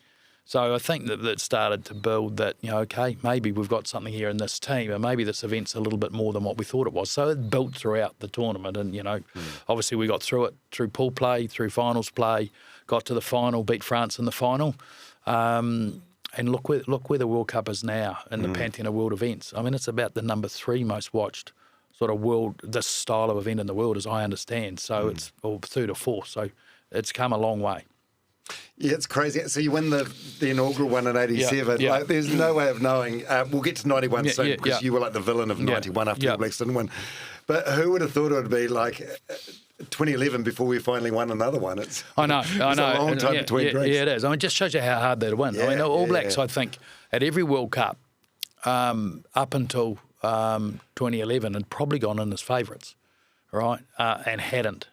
S4: So I think that started to build that, okay, maybe we've got something here in this team, and maybe this event's a little bit more than what we thought it was. So it built throughout the tournament, and obviously we got through it through pool play, through finals play, got to the final, beat France in the final. And look where the World Cup is now in the pantheon of world events. I mean, it's about the number 3 most watched sort of this style of event in the world, as I understand. So it's 3rd or 4th. So it's come a long way.
S3: Yeah, it's crazy. So you win the inaugural one in 87.
S4: Yeah.
S3: Like, there's no way of knowing. We'll get to 91 soon because you were like the villain of 91 after the Blacks didn't win. But who would have thought it would be like 2011 before we finally won another one?
S4: I know.
S3: A long time between drinks.
S4: Yeah, it is. I mean, it just shows you how hard they'd win. I mean, All Blacks, I think, at every World Cup up until 2011 had probably gone in as favourites, right? And hadn't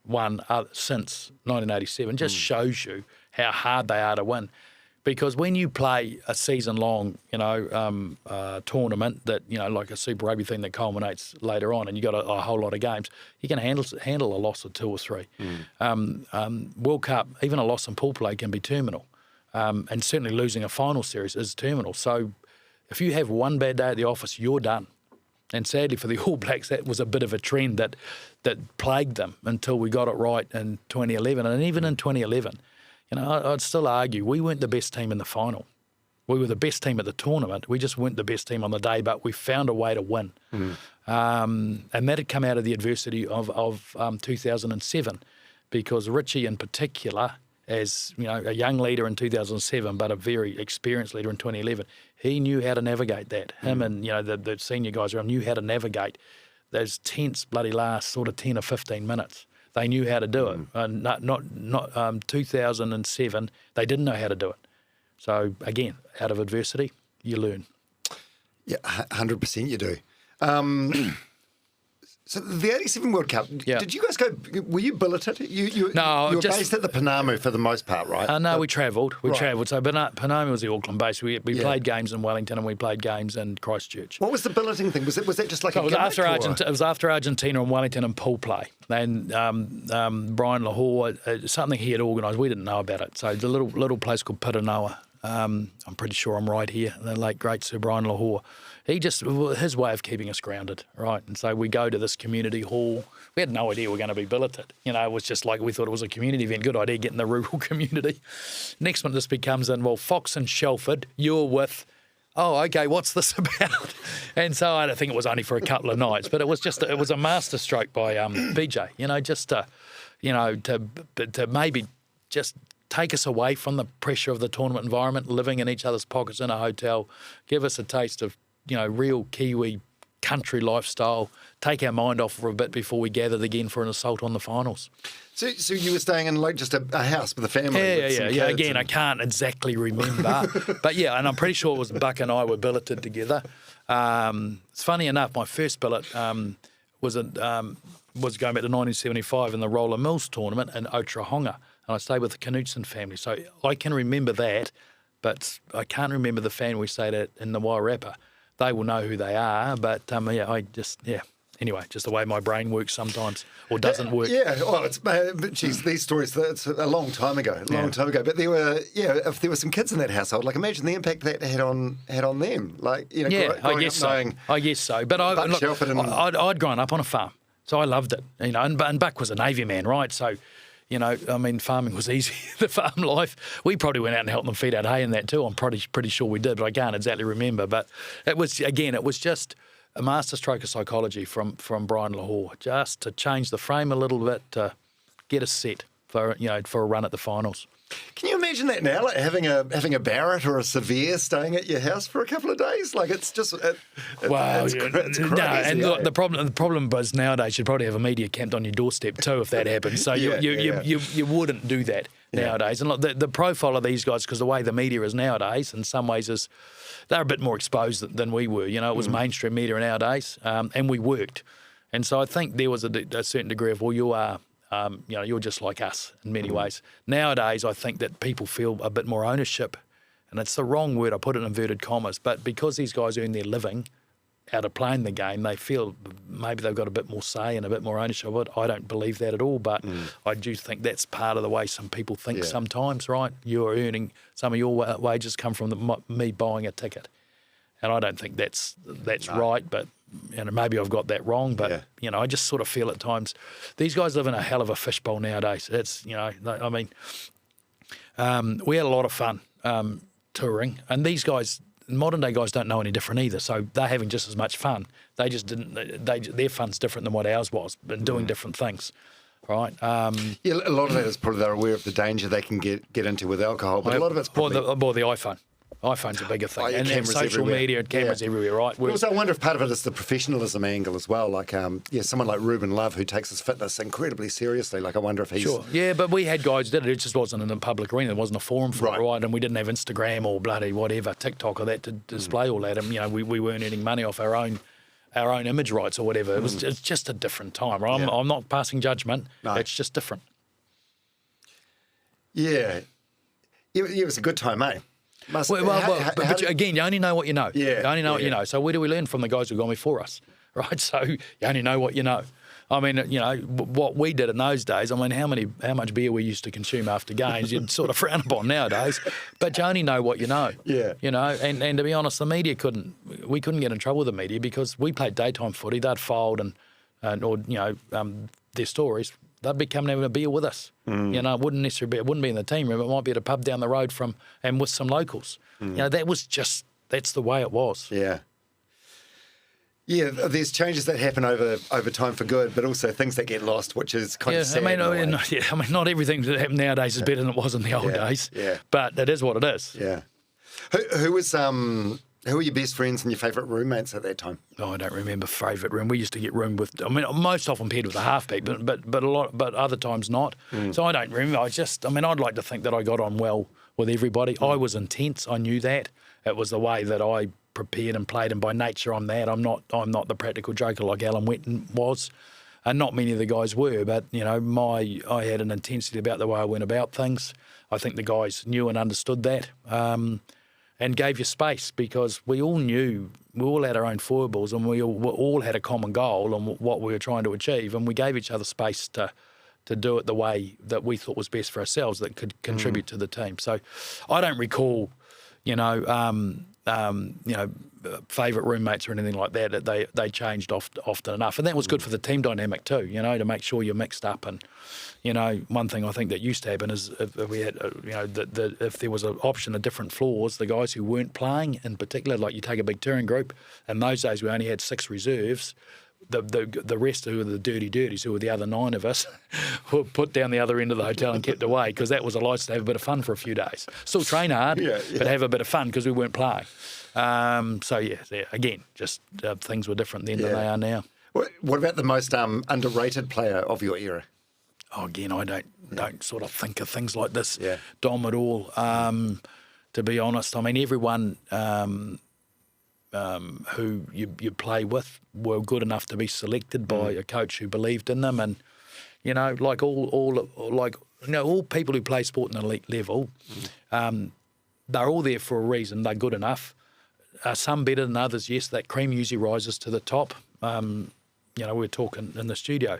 S4: won since 1987. Just shows you how hard they are to win. Because when you play a season-long, tournament that, like a Super Rugby thing that culminates later on, and you got a whole lot of games, you can handle a loss of 2 or 3. World Cup, even a loss in pool play can be terminal, and certainly losing a final series is terminal. So if you have one bad day at the office, you're done. And sadly for the All Blacks, that was a bit of a trend that plagued them until we got it right in 2011. And even in 2011, I'd still argue we weren't the best team in the final. We were the best team at the tournament. We just weren't the best team on the day, but we found a way to win. And that had come out of the adversity of 2007, because Richie in particular, as a young leader in 2007, but a very experienced leader in 2011, he knew how to navigate that. Him and the senior guys around knew how to navigate those tense bloody last sort of 10 or 15 minutes. They knew how to do it. Not 2007, they didn't know how to do it. So again, out of adversity, you learn.
S3: Yeah, 100% you do. So the 87 World Cup, did you guys go, were you billeted? You were based at the Panamu for the most part, right?
S4: No, we travelled. So Panamu was the Auckland base. We played games in Wellington and we played games in Christchurch.
S3: What was the billeting thing? Was that just like
S4: it was after Argentina and Wellington and pool play. And Brian Lahore, something he had organised, we didn't know about it. So the little place called Pitanoa, I'm pretty sure I'm right here, the late great Sir Brian Lahore. His way of keeping us grounded, right? And so we go to this community hall. We had no idea we were going to be billeted. It was just like we thought it was a community event. Good idea, getting the rural community. Next one, this becomes Fox and Shelford, you're with, okay, what's this about? And so I think it was only for a couple of nights, but it was a masterstroke by BJ, just to maybe just take us away from the pressure of the tournament environment, living in each other's pockets in a hotel, give us a taste of real Kiwi country lifestyle, take our mind off for a bit before we gathered again for an assault on the finals.
S3: So you were staying in like just a house with a family?
S4: Yeah. Again, I can't exactly remember. But yeah, and I'm pretty sure it was Buck and I were billeted together. It's funny enough, my first billet was going back to 1975 in the Roller Mills tournament in Otahonga. And I stayed with the Knutson family. So I can remember that, but I can't remember the family we stayed at in the Wairarapa. They will know who they are, but anyway, just the way my brain works sometimes, or doesn't work.
S3: Yeah, well, these stories, it's a long time ago, But there were, if there were some kids in that household, like imagine the impact that had on them. Like,
S4: I guess so. But I'd grown up on a farm, so I loved it. And Buck was a Navy man, right? So, farming was easy, the farm life. We probably went out and helped them feed out hay and that too. I'm pretty sure we did, but I can't exactly remember. But it was just a masterstroke of psychology from Brian Lahore, just to change the frame a little bit, to get us set for a run at the finals.
S3: Can you imagine that now, like having a Barrett or a Severe staying at your house for a couple of days? Like it's just it's crazy.
S4: No, and look, the problem is nowadays you'd probably have a media camped on your doorstep too if that happened. So you wouldn't do that nowadays. And look, the profile of these guys, because the way the media is nowadays, in some ways they're a bit more exposed than we were. It was mainstream media in our days, and we worked. And so I think there was a certain degree of, well, you are. You're just like us in many ways. Nowadays, I think that people feel a bit more ownership and it's the wrong word, I put it in inverted commas, but because these guys earn their living out of playing the game, they feel maybe they've got a bit more say and a bit more ownership of it. I don't believe that at all, but I do think that's part of the way some people think sometimes, right? You're earning, some of your wages come from me buying a ticket. And I don't think that's right, but maybe I've got that wrong. But, I just sort of feel at times, these guys live in a hell of a fishbowl nowadays. It's, we had a lot of fun touring, and these guys, modern day guys don't know any different either, so they're having just as much fun. They just didn't. Their fun's different than what ours was, and doing different things, right?
S3: A lot of that is probably they're aware of the danger they can get into with alcohol, but a lot of it's probably
S4: the iPhone. iPhone's a bigger thing, and
S3: cameras
S4: social
S3: everywhere.
S4: media and cameras everywhere, right?
S3: Also, I wonder if part of it is the professionalism angle as well. Like, someone like Ruben Love who takes his fitness incredibly seriously. Like, I wonder if he's
S4: Yeah, but we had guys who did it. It just wasn't in the public arena. There wasn't a forum for it, right? And we didn't have Instagram or bloody whatever, TikTok or that to display all that. And we weren't earning money off our own image rights or whatever. It's just a different time, right? I'm not passing judgment. No. It's just different.
S3: Yeah, it was a good time, eh?
S4: But again, you only know what you know. Yeah, you only know what you know. So where do we learn from the guys who've gone before us, right? So you only know what you know. I mean, what we did in those days, how much beer we used to consume after games, you'd sort of frown upon nowadays. But you only know what you know. Yeah. And to be honest, the media we couldn't get in trouble with the media because we played daytime footy. They'd filed their stories. They'd be coming having a beer with us. It wouldn't necessarily it wouldn't be in the team room. It might be at a pub down the road and with some locals. That's the way it was.
S3: Yeah. Yeah, there's changes that happen over time for good, but also things that get lost, which is kind of sad.
S4: Not everything that happens nowadays is better than it was in the old days. Yeah. But it is what it is.
S3: Yeah. Who were your best friends and your favourite roommates at that time?
S4: Oh, I don't remember favourite room. We used to get room with. Most often paired with a halfback, but other times not. So I don't remember. I'd like to think that I got on well with everybody. I was intense. I knew that. It was the way that I prepared and played, and by nature I'm that. I'm not the practical joker like Alan Wetton was, and not many of the guys were. But I had an intensity about the way I went about things. I think the guys knew and understood that. And gave you space because we all knew, we all had our own foibles and we all had a common goal on what we were trying to achieve, and we gave each other space to do it the way that we thought was best for ourselves that could contribute to the team. So I don't recall, favourite roommates or anything like that. They changed often enough, and that was good for the team dynamic too. To make sure you're mixed up. And one thing I think that used to happen is if we had, if there was an option of different floors, the guys who weren't playing in particular, like you take a big touring group, in those days we only had 6 reserves. The rest who were the dirties, who were the other 9 of us, were put down the other end of the hotel and kept away because that was a license to have a bit of fun for a few days. Still train hard, but have a bit of fun because we weren't playing. Again, just things were different then than they are now.
S3: What about the most underrated player of your era?
S4: Oh, again, I don't sort of think of things like this, Dom, at all. To be honest, everyone who you play with were good enough to be selected by a coach who believed in them, and all people who play sport in an elite level, they're all there for a reason. They're good enough. Some better than others, yes. That cream usually rises to the top. We're talking in the studio.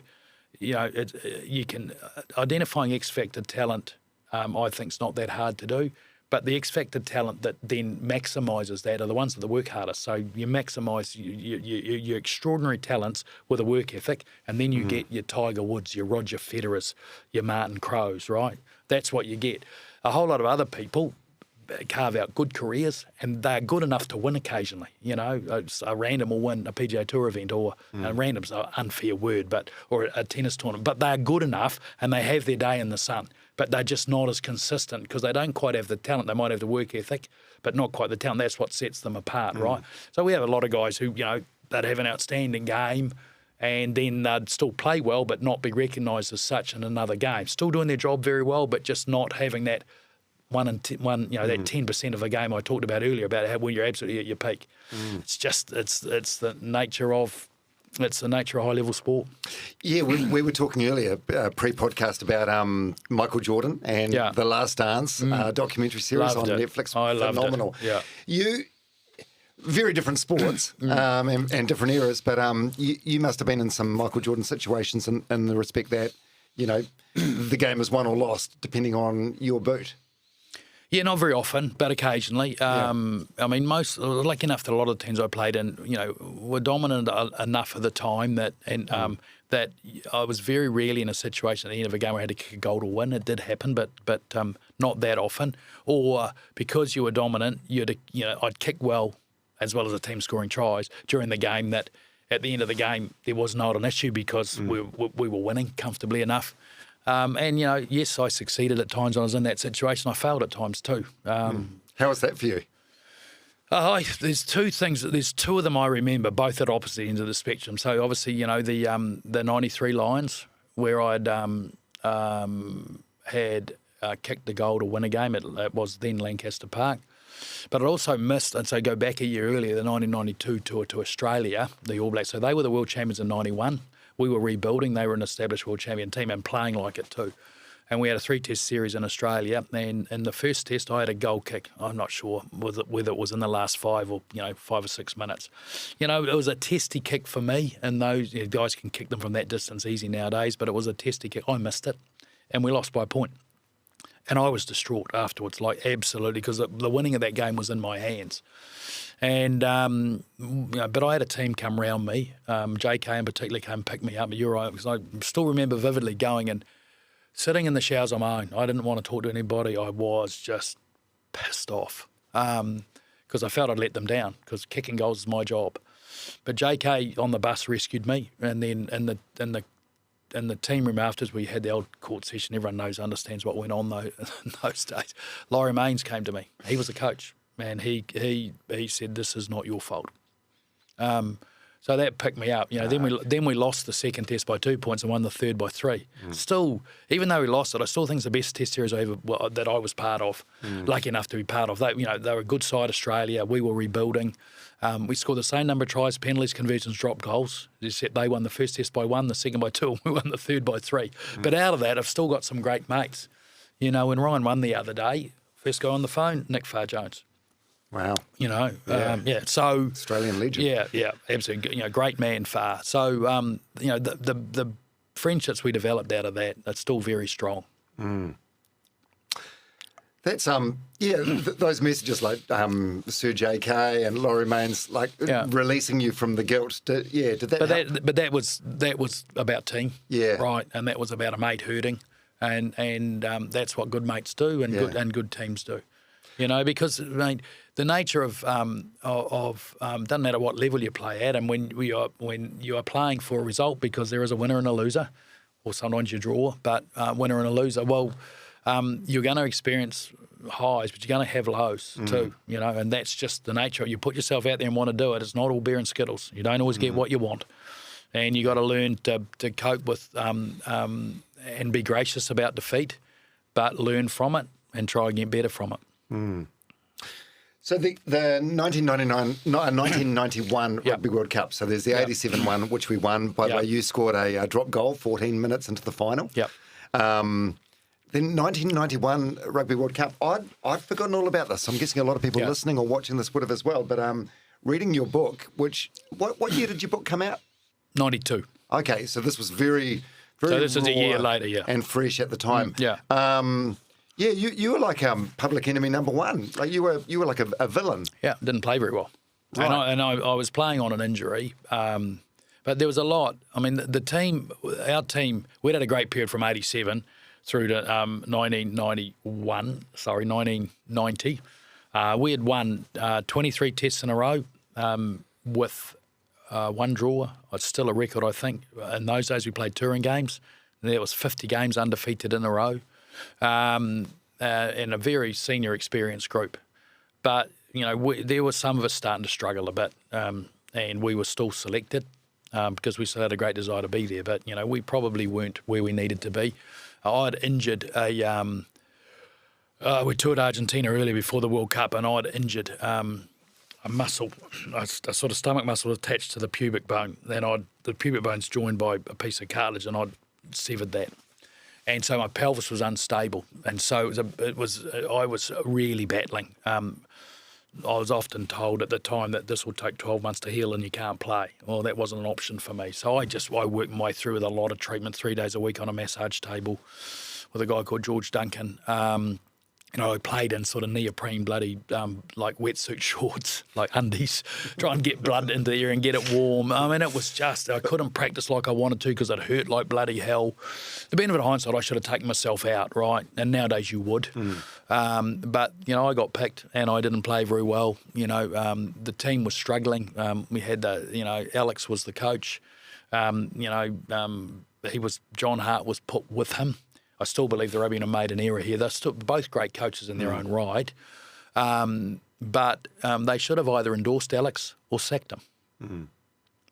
S4: You can identifying X factor talent. I think is not that hard to do. But the X factor talent that then maximises that are the ones that work hardest. So you maximise your extraordinary talents with a work ethic, and then you get your Tiger Woods, your Roger Federers, your Martin Crows, right? That's what you get. A whole lot of other people carve out good careers, and they're good enough to win occasionally. A random will win a PGA Tour event, or a random's an unfair word, or a tennis tournament. But they're good enough, and they have their day in the sun. But they're just not as consistent because they don't quite have the talent. They might have the work ethic, but not quite the talent. That's what sets them apart, right? So we have a lot of guys who, they'd have an outstanding game, and then they'd still play well, but not be recognised as such in another game. Still doing their job very well, but just not having that that 10% of a game I talked about earlier about when you're absolutely at your peak. It's just it's the nature of it's the nature of high-level sport.
S3: Yeah, we were talking earlier, pre-podcast, about Michael Jordan and The Last Dance documentary series
S4: Loved
S3: on
S4: it.
S3: Netflix.
S4: I loved
S3: Phenomenal.
S4: it. Yeah.
S3: Very different sports and different eras, but you must have been in some Michael Jordan situations in the respect that, the game is won or lost depending on your boot.
S4: Yeah, not very often, but occasionally. I mean, lucky enough that a lot of the teams I played in, were dominant enough at the time that I was very rarely in a situation at the end of a game where I had to kick a goal to win. It did happen, but not that often. Or because you were dominant, I'd kick well as the team scoring tries during the game. That at the end of the game there was not an issue because we were winning comfortably enough. Yes, I succeeded at times when I was in that situation. I failed at times too.
S3: How was that for you?
S4: There's two things. There's two of them I remember, both at opposite ends of the spectrum. So obviously, the '93 Lions, where I'd had kicked the goal to win a game. It was then Lancaster Park. But I also missed, and so go back a year earlier, the 1992 tour to Australia, the All Blacks. So they were the world champions in '91. We were rebuilding. They were an established world champion team and playing like it too. And we had a 3-test series in Australia. And in the first test, I had a goal kick. I'm not sure whether it was in the last 5 or 5 or 6 minutes. It was a testy kick for me. And those guys can kick them from that distance easy nowadays. But it was a testy kick. I missed it, and we lost by a point. And I was distraught afterwards, absolutely, because the winning of that game was in my hands. And but I had a team come round me. JK in particular came and picked me up. You're right, because I still remember vividly going and sitting in the showers on my own. I didn't want to talk to anybody. I was just pissed off because I felt I'd let them down because kicking goals is my job. But JK on the bus rescued me, and then in the team room afterwards, we had the old court session. Everyone understands what went on in those days. Laurie Mains came to me. He was the coach, and he said, "This is not your fault." So that picked me up. Then we lost the second test by 2 points and won the third by 3. Still, even though we lost it, I still think it's the best test series that I was part of. Lucky enough to be part of. They were a good side, Australia. We were rebuilding. We scored the same number of tries, penalties, conversions, dropped goals. Except they won the first test by 1, the second by 2, and we won the third by 3. But out of that, I've still got some great mates. When Ryan won the other day, first guy on the phone, Nick Farr-Jones.
S3: Wow.
S4: So
S3: Australian legend.
S4: Yeah, absolutely. Great man, Farr. So, the friendships we developed out of that are still very strong.
S3: That's those messages like Sir JK and Laurie Mains releasing you from the guilt. Did that help?
S4: But that was about team.
S3: Yeah.
S4: Right, and that was about a mate hurting, and that's what good mates do and good teams do. Because the nature of doesn't matter what level you play at, and when you are playing for a result, because there is a winner and a loser, or sometimes you draw, but winner and a loser. Well, you're going to experience highs, but you're going to have lows too. And that's just the nature. You put yourself out there and want to do it. It's not all beer and skittles. You don't always get what you want, and you got to learn to cope with and be gracious about defeat, but learn from it and try and get better from it.
S3: So the 1991 Rugby World Cup. So there's the 87 one, which we won. By the way, you scored a drop goal 14 minutes into the final.
S4: Yep.
S3: Then 1991 Rugby World Cup. I'd forgotten all about this. I'm guessing a lot of people listening or watching this would have as well. But reading your book, what year did your book come out?
S4: 92.
S3: Okay, so this was very, very
S4: So this is a year later,
S3: and fresh at the time. You were like public enemy number 1. Like you were like a villain.
S4: Yeah, didn't play very well. Right. And I was playing on an injury, but there was a lot. I mean, our team, we'd had a great period from 87 through to 1990. We had won 23 tests in a row with 1 draw. It's still a record, I think. In those days, we played touring games. There was 50 games undefeated in a row. In a very senior experienced group. But, there were some of us starting to struggle a bit, and we were still selected because we still had a great desire to be there. But, we probably weren't where we needed to be. I'd injured we toured Argentina earlier before the World Cup, and I'd injured a muscle, a sort of stomach muscle attached to the pubic bone. Then the pubic bone's joined by a piece of cartilage, and I'd severed that. And so my pelvis was unstable, and so I was really battling. I was often told at the time that this will take 12 months to heal and you can't play. Well, that wasn't an option for me. So I worked my way through with a lot of treatment, 3 days a week on a massage table with a guy called George Duncan. I played in sort of neoprene bloody like wetsuit shorts, like undies, try and get blood into the area and get it warm. I mean, it was just, I couldn't practice like I wanted to because it hurt like bloody hell. The benefit of hindsight, I should have taken myself out, right? And nowadays you would. But, I got picked and I didn't play very well. The team was struggling. We had Alex was the coach. John Hart was put with him. I still believe the Rugby Now made an error here. They're still both great coaches in their own right. But they should have either endorsed Alex or sacked him.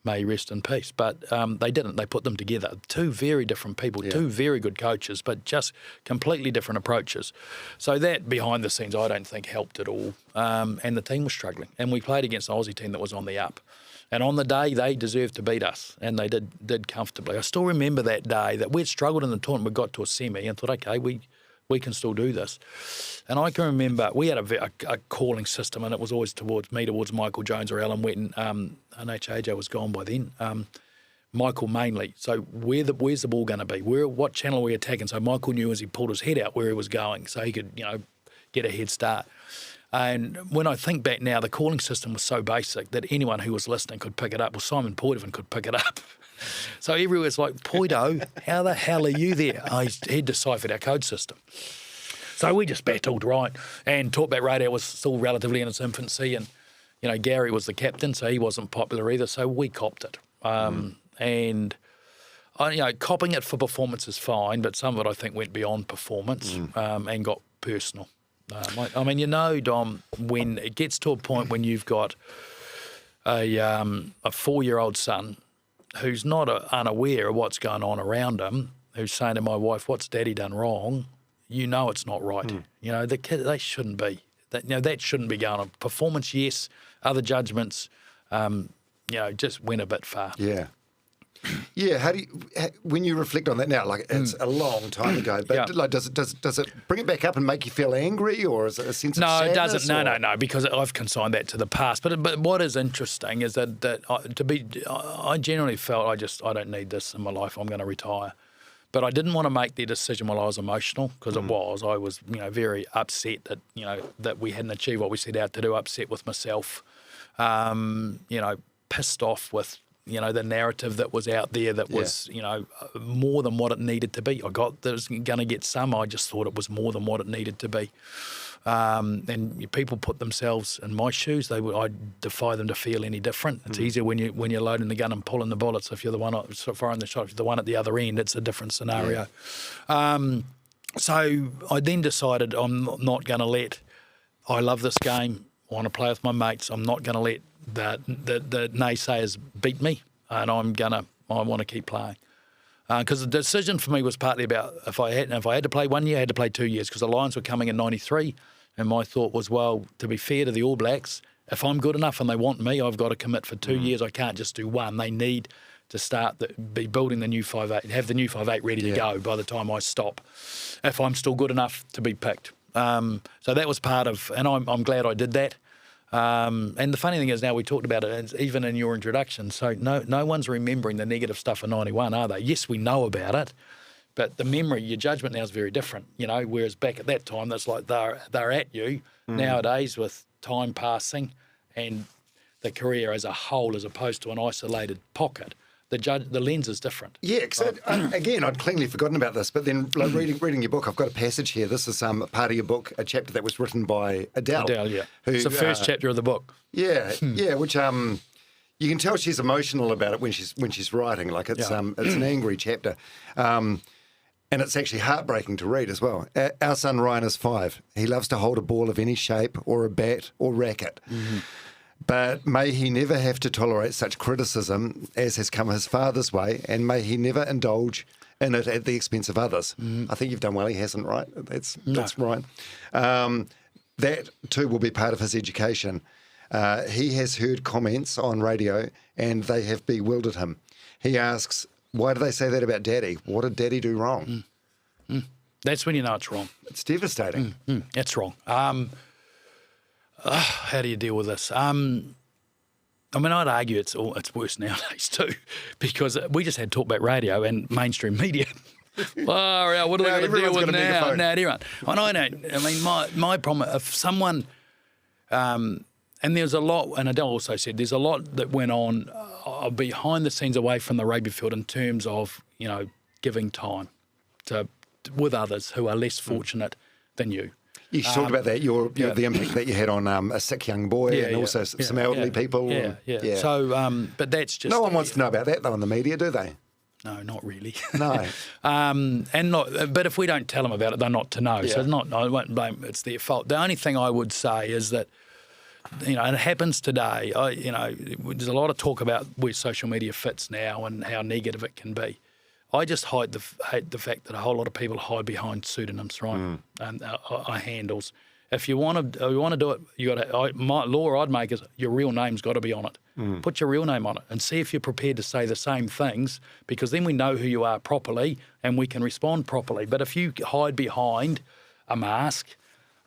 S4: May he rest in peace. But they didn't. They put them together. Two very different people, two very good coaches, but just completely different approaches. So that behind the scenes I don't think helped at all. And the team was struggling. And we played against an Aussie team that was on the up. And on the day, they deserved to beat us, and they did comfortably. I still remember that day that we'd struggled in the tournament. We got to a semi and thought, okay, we can still do this. And I can remember we had a calling system, and it was always towards Michael Jones or Alan Wetton. AJ was gone by then. Michael mainly. So where's the ball going to be? What channel are we attacking? So Michael knew as he pulled his head out where he was going, so he could get a head start. And when I think back now, the calling system was so basic that anyone who was listening could pick it up. Well, Simon Poitevin could pick it up. So everywhere's like, Poito, how the hell are you there? He deciphered our code system. So we just battled, right? And talkback radio was still relatively in its infancy. And, Gary was the captain, so he wasn't popular either. So we copped it. And, copping it for performance is fine, but some of it I think went beyond performance and got personal. Dom, when it gets to a point when you've got a 4-year-old son who's not unaware of what's going on around him, who's saying to my wife, "What's Daddy done wrong?" It's not right. The kid, they shouldn't be. That shouldn't be going on. Performance, yes. Other judgments, just went a bit far.
S3: Yeah. Yeah, when you reflect on that now, like it's a long time ago, but like, does it bring it back up and make you feel angry, or is it a sense of sadness?
S4: No, it doesn't. No, because I've consigned that to the past. But what is interesting is that I genuinely felt I don't need this in my life. I'm going to retire. But I didn't want to make the decision while I was emotional, because I was very upset that that we hadn't achieved what we set out to do. Upset with myself, pissed off with the narrative that was out there that was, more than what it needed to be. I got that it was going to get some. I just thought it was more than what it needed to be. And people put themselves in my shoes. I defy them to feel any different. It's easier when you're loading the gun and pulling the bullets. If you're the one firing the shot, if you're the one at the other end, it's a different scenario. So I then decided I'm not going to let. I love this game. I want to play with my mates. I'm not going to let the naysayers beat me, and I want to keep playing. Because the decision for me was partly about if I had to play 1 year, I had to play 2 years, because the Lions were coming in '93, and my thought was, well, to be fair to the All Blacks, if I'm good enough and they want me, I've got to commit for 2 years. I can't just do one. They need to be building the new 5'8", have the new 5'8" ready to go by the time I stop, if I'm still good enough to be picked. So that was part of, and I'm glad I did that. And the funny thing is now we talked about it, even in your introduction, so no one's remembering the negative stuff in 91, are they? Yes, we know about it, but the memory, your judgment now is very different, whereas back at that time, that's like they're at you. Nowadays, with time passing and the career as a whole as opposed to an isolated pocket, the lens is different.
S3: Yeah, because again, I'd cleanly forgotten about this, but then like, reading your book, I've got a passage here. This is part of your book, a chapter that was written by Adele.
S4: Yeah. It's the first chapter of the book.
S3: Yeah, which you can tell she's emotional about it when she's writing. Like it's an angry chapter. And it's actually heartbreaking to read as well. Our son Ryan is 5. He loves to hold a ball of any shape or a bat or racket. But may he never have to tolerate such criticism as has come his father's way, and may he never indulge in it at the expense of others. I think you've done well, he hasn't, right? That's right. That too will be part of his education. He has heard comments on radio and they have bewildered him. He asks, why do they say that about Daddy? What did Daddy do wrong?
S4: That's when you know it's wrong.
S3: It's devastating.
S4: That's wrong. How do you deal with this? I mean, I'd argue it's worse nowadays too, because we just had talkback radio and mainstream media. Far out. What are they going to deal with now? No, everyone. And I don't. I mean, my problem. If someone, and there's a lot, and Adele also said there's a lot that went on behind the scenes, away from the rugby field, in terms of giving time with others who are less fortunate than you.
S3: You talked about that, the impact that you had on a sick young boy and also some elderly people.
S4: Yeah. So, but that's just...
S3: No one wants to know about that, though, in the media, do they?
S4: No, not really.
S3: No.
S4: But if we don't tell them about it, they're not to know. So I won't blame it's their fault. The only thing I would say is that, and it happens today, there's a lot of talk about where social media fits now and how negative it can be. I just hate the fact that a whole lot of people hide behind pseudonyms, right? And handles. If you want to do it, you got to. My law I'd make is your real name's got to be on it. Put your real name on it and see if you're prepared to say the same things, because then we know who you are properly and we can respond properly. But if you hide behind a mask,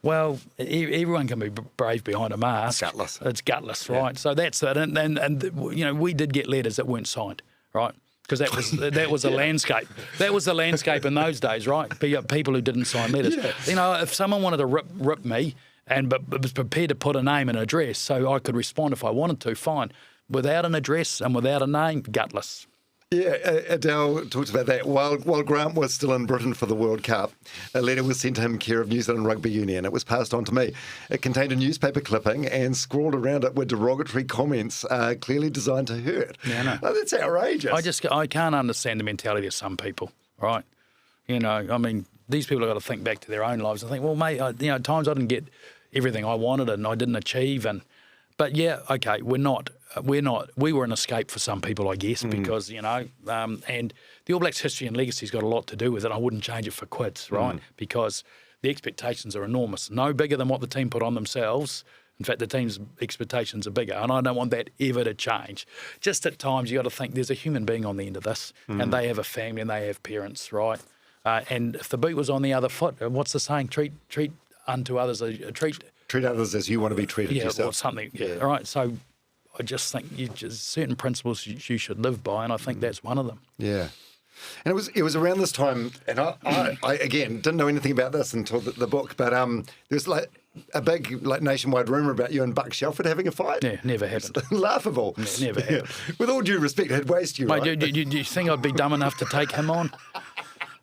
S4: well, everyone can be brave behind a mask. It's gutless, right? Yeah. So that's it. And we did get letters that weren't signed, right? Because that was a landscape. That was the landscape in those days, right? People who didn't sign letters. Yeah. If someone wanted to rip me but was prepared to put a name and address so I could respond if I wanted to, fine. Without an address and without a name, gutless.
S3: Yeah, Adele talks about that. While Grant was still in Britain for the World Cup, a letter was sent to him, care of New Zealand Rugby Union. It was passed on to me. It contained a newspaper clipping, and scrawled around it were derogatory comments, clearly designed to hurt.
S4: Yeah, no.
S3: Oh, that's outrageous.
S4: I can't understand the mentality of some people, right? I mean, these people have got to think back to their own lives and think, well, mate, at times I didn't get everything I wanted and I didn't achieve, but yeah, okay, we were an escape for some people, I guess, because, and the All Blacks' history and legacy's got a lot to do with it. I wouldn't change it for quids, right? Because the expectations are enormous, no bigger than what the team put on themselves. In fact, the team's expectations are bigger, and I don't want that ever to change. Just at times you got to think there's a human being on the end of this, and they have a family and they have parents, right? And if the boot was on the other foot, what's the saying? Treat unto others
S3: treat others as you want to be treated yourself.
S4: Or something. Yeah. All right. So I just think certain principles you should live by, and I think that's one of them.
S3: Yeah. And it was around this time, and I again didn't know anything about this until the book, but there's like a big nationwide rumour about you and Buck Shelford having a fight.
S4: Yeah, never happened.
S3: Laughable.
S4: Never happened.
S3: With all due respect, he'd waste you,
S4: mate,
S3: right?
S4: Do you think I'd be dumb enough to take him on?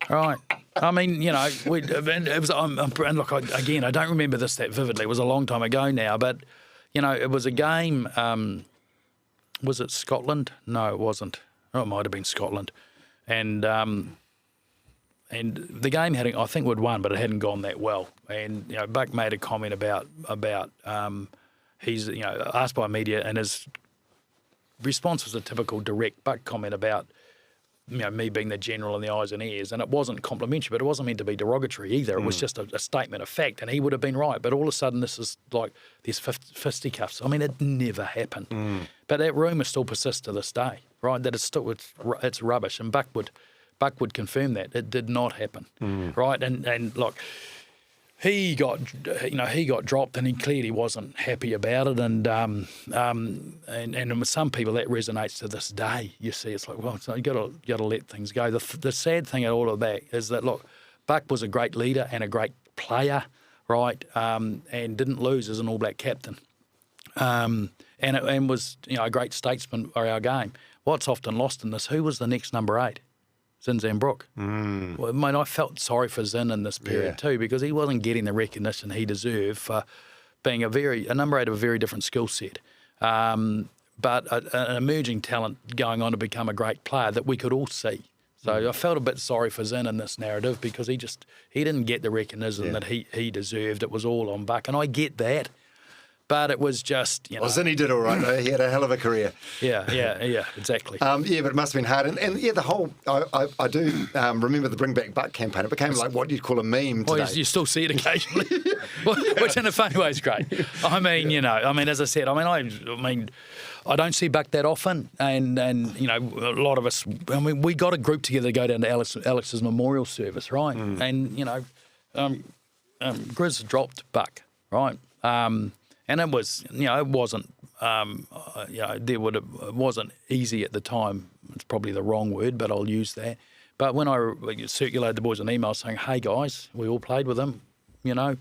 S4: Right. I mean, it was. And look, I don't remember this that vividly. It was a long time ago now, but it was a game. Was it Scotland? No, it wasn't. Oh, it might have been Scotland, and the game I think we'd won, but it hadn't gone that well. And Buck made a comment about he's asked by media, and his response was a typical direct Buck comment about me being the general in the eyes and ears, and it wasn't complimentary, but it wasn't meant to be derogatory either. It was just a statement of fact, and he would have been right. But all of a sudden, this is like these fisticuffs. I mean, it never happened. But that rumour still persists to this day, right? That it's rubbish, and Buck would confirm that it did not happen, right? And look, he got dropped, and he clearly wasn't happy about it, and with some people that resonates to this day. You see, it's like, well, so you got to let things go. The sad thing at all of that is that, look, Buck was a great leader and a great player, right, and didn't lose as an All Black captain, and was a great statesman for our game. What's often lost in this? Who was the next number 8? Zinzan Brook. Well, I felt sorry for Zin in this period too, because he wasn't getting the recognition he deserved for being a number 8 of a very different skill set, but an emerging talent going on to become a great player that we could all see. So I felt a bit sorry for Zin in this narrative, because he didn't get the recognition that he deserved. It was all on Buck, and I get that. But it was just,
S3: Well, Zinny did all right, though. He had a hell of a career.
S4: Yeah, exactly.
S3: But it must have been hard. And the whole, I do remember the Bring Back Buck campaign. It became like what you'd call a meme today.
S4: Well, you still see it occasionally, which in a funny way is great. I mean, as I said, I don't see Buck that often, and you know, a lot of us. I mean, we got a group together to go down to Alex's memorial service, right? And you know, Grizz dropped Buck, right? And it was, you know, it wasn't, you know, it wasn't easy at the time. It's probably the wrong word, but I'll use that. But when I circulated the boys an email saying, "Hey guys, we all played with him, you know."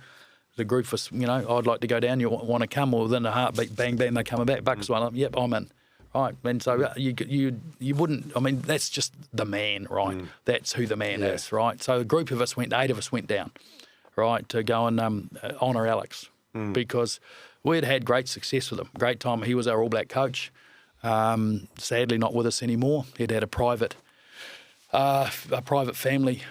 S4: The group was, you know, I'd like to go down. You want to come? Or within a heartbeat, bang, bang, they're coming back. Buck's one. Yep, I'm in. Right, and so you wouldn't. I mean, that's just the man, right? That's who the man is, right? So a group of us 8 of us went down, right, to go and honour Alex because we'd had great success with him. Great time. He was our All Black coach. Sadly, not with us anymore. He'd had a private family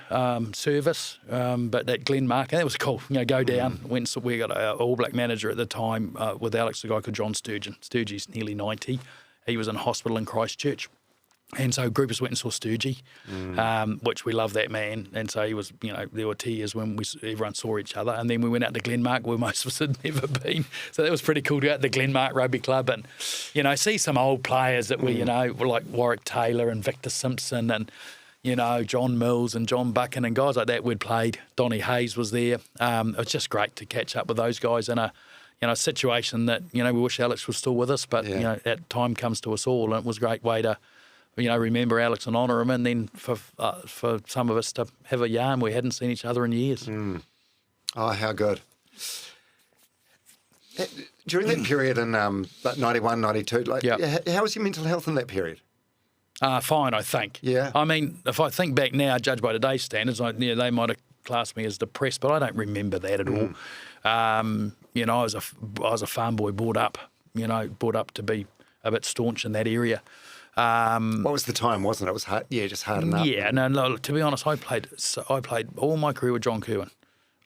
S4: service, but at Glenmark, and that was cool. You know, go down. We got an All Black manager at the time with Alex, a guy called John Sturgeon. Sturgey's nearly 90. He was in hospital in Christchurch. And so groupers went and saw Sturgey, which we love that man. And so he was, you know, there were tears when everyone saw each other. And then we went out to Glenmark where most of us had never been. So that was pretty cool to go out to Glenmark Rugby Club and, you know, see some old players that we, you know, were like Warwick Taylor and Victor Simpson and, you know, John Mills and John Buchan and guys like that we'd played. Donnie Hayes was there. It was just great to catch up with those guys in a, you know, situation that, you know, we wish Alex was still with us, but, you know, that time comes to us all. And it was a great way to, you know, remember Alex and honour him, and then for some of us to have a yarn. We hadn't seen each other in years.
S3: Oh, how good. During that period in like 91, 92, like, how was your mental health in that period?
S4: Fine, I think.
S3: Yeah.
S4: I mean, if I think back now, judged by today's standards, you know, they might have classed me as depressed, but I don't remember that at all. You know, I was a farm boy brought up to be a bit staunch in that area.
S3: What was the time, wasn't it? It was hard, just hard enough.
S4: Yeah, no, to be honest, I played all my career with John Kirwan.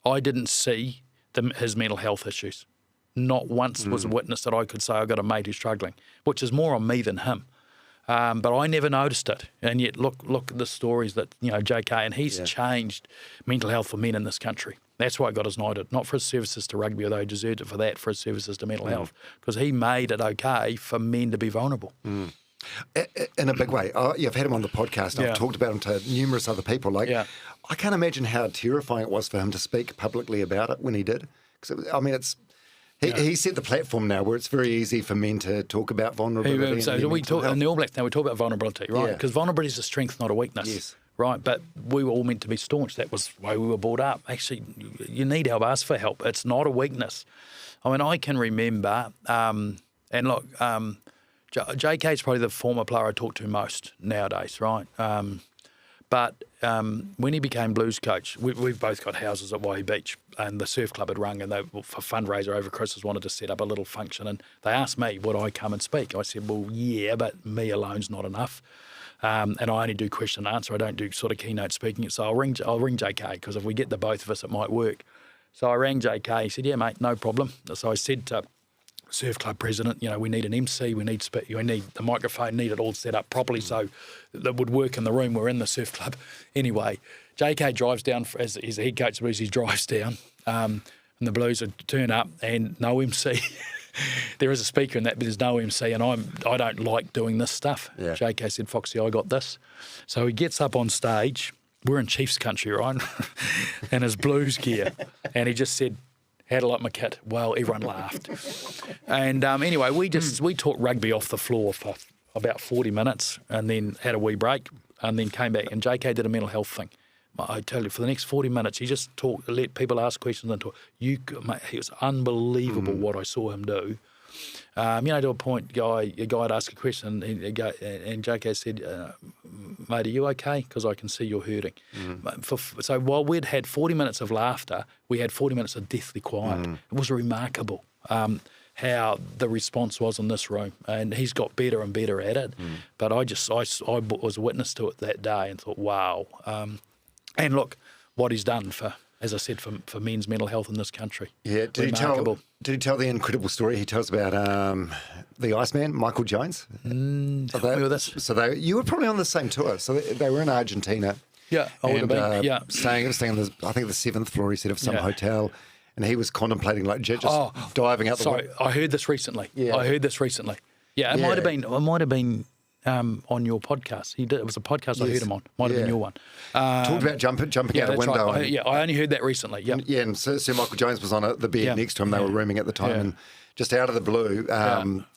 S4: I didn't see his mental health issues. Not once was a witness that I could say I got a mate who's struggling, which is more on me than him. But I never noticed it. And yet, look at the stories that, you know, JK, and he's changed mental health for men in this country. That's why he got us knighted, not for his services to rugby, although he deserved it for that, for his services to mental health, because he made it okay for men to be vulnerable.
S3: In a big way. I've had him on the podcast. I've talked about him to numerous other people. Like, I can't imagine how terrifying it was for him to speak publicly about it when he did. Because I mean, he set the platform now where it's very easy for men to talk about vulnerability.
S4: So we talk in the All Blacks now. We talk about vulnerability, right? Because vulnerability is a strength, not a weakness. Yes. Right, but we were all meant to be staunch. That was why we were brought up. Actually, you need help. Ask for help. It's not a weakness. I mean, I can remember, and look. JK's probably the former player I talk to most nowadays, right? But when he became Blues coach, we've both got houses at Waihi Beach, and the surf club had rung, and they, for fundraiser over Christmas, wanted to set up a little function, and they asked me, would I come and speak? I said, well, yeah, but me alone's not enough. And I only do question and answer. I don't do sort of keynote speaking. So I'll ring JK, because if we get the both of us, it might work. So I rang JK. He said, yeah, mate, no problem. So I said to surf club president, you know, we need an MC, we need the microphone, need it all set up properly so that would work in the room. We're in the surf club. Anyway, JK drives down, as the head coach of the Blues, he drives down, and the Blues would turn up and no MC. There is a speaker in that, but there's no MC, and I don't like doing this stuff. Yeah. JK said, Foxy, I got this. So he gets up on stage. We're in Chiefs country, right? And his Blues gear. And he just said, how do I like my kit? Well, everyone laughed. And anyway, we talked rugby off the floor for about 40 minutes and then had a wee break and then came back. And JK did a mental health thing. I tell you, for the next 40 minutes, he just talked, let people ask questions and talk. Mate, it was unbelievable what I saw him do. You know, to a point, a guy would ask a question and JK said, mate, are you okay? Because I can see you're hurting. So while we'd had 40 minutes of laughter, we had 40 minutes of deathly quiet. It was remarkable how the response was in this room. And he's got better and better at it. But I was a witness to it that day and thought, wow. And look, what he's done for, as I said, for men's mental health in this country. Yeah, did he tell the incredible story he tells about the Iceman, Michael Jones? Help me with this. So you were probably on the same tour. So they were in Argentina. Yeah, I would have been. Yeah, staying on the, I think the 7th floor, he said, of some hotel, and he was contemplating like just diving out the window. I heard this recently. Yeah. I heard this recently. Yeah, it might have been on your podcast. He did. It was a podcast I heard him on. Might have been your one.
S3: Talked about jumping out a window.
S4: Right. I only heard that recently. Yep.
S3: Yeah, and Sir Michael Jones was on the bed next to him. They were rooming at the time, and just out of the blue,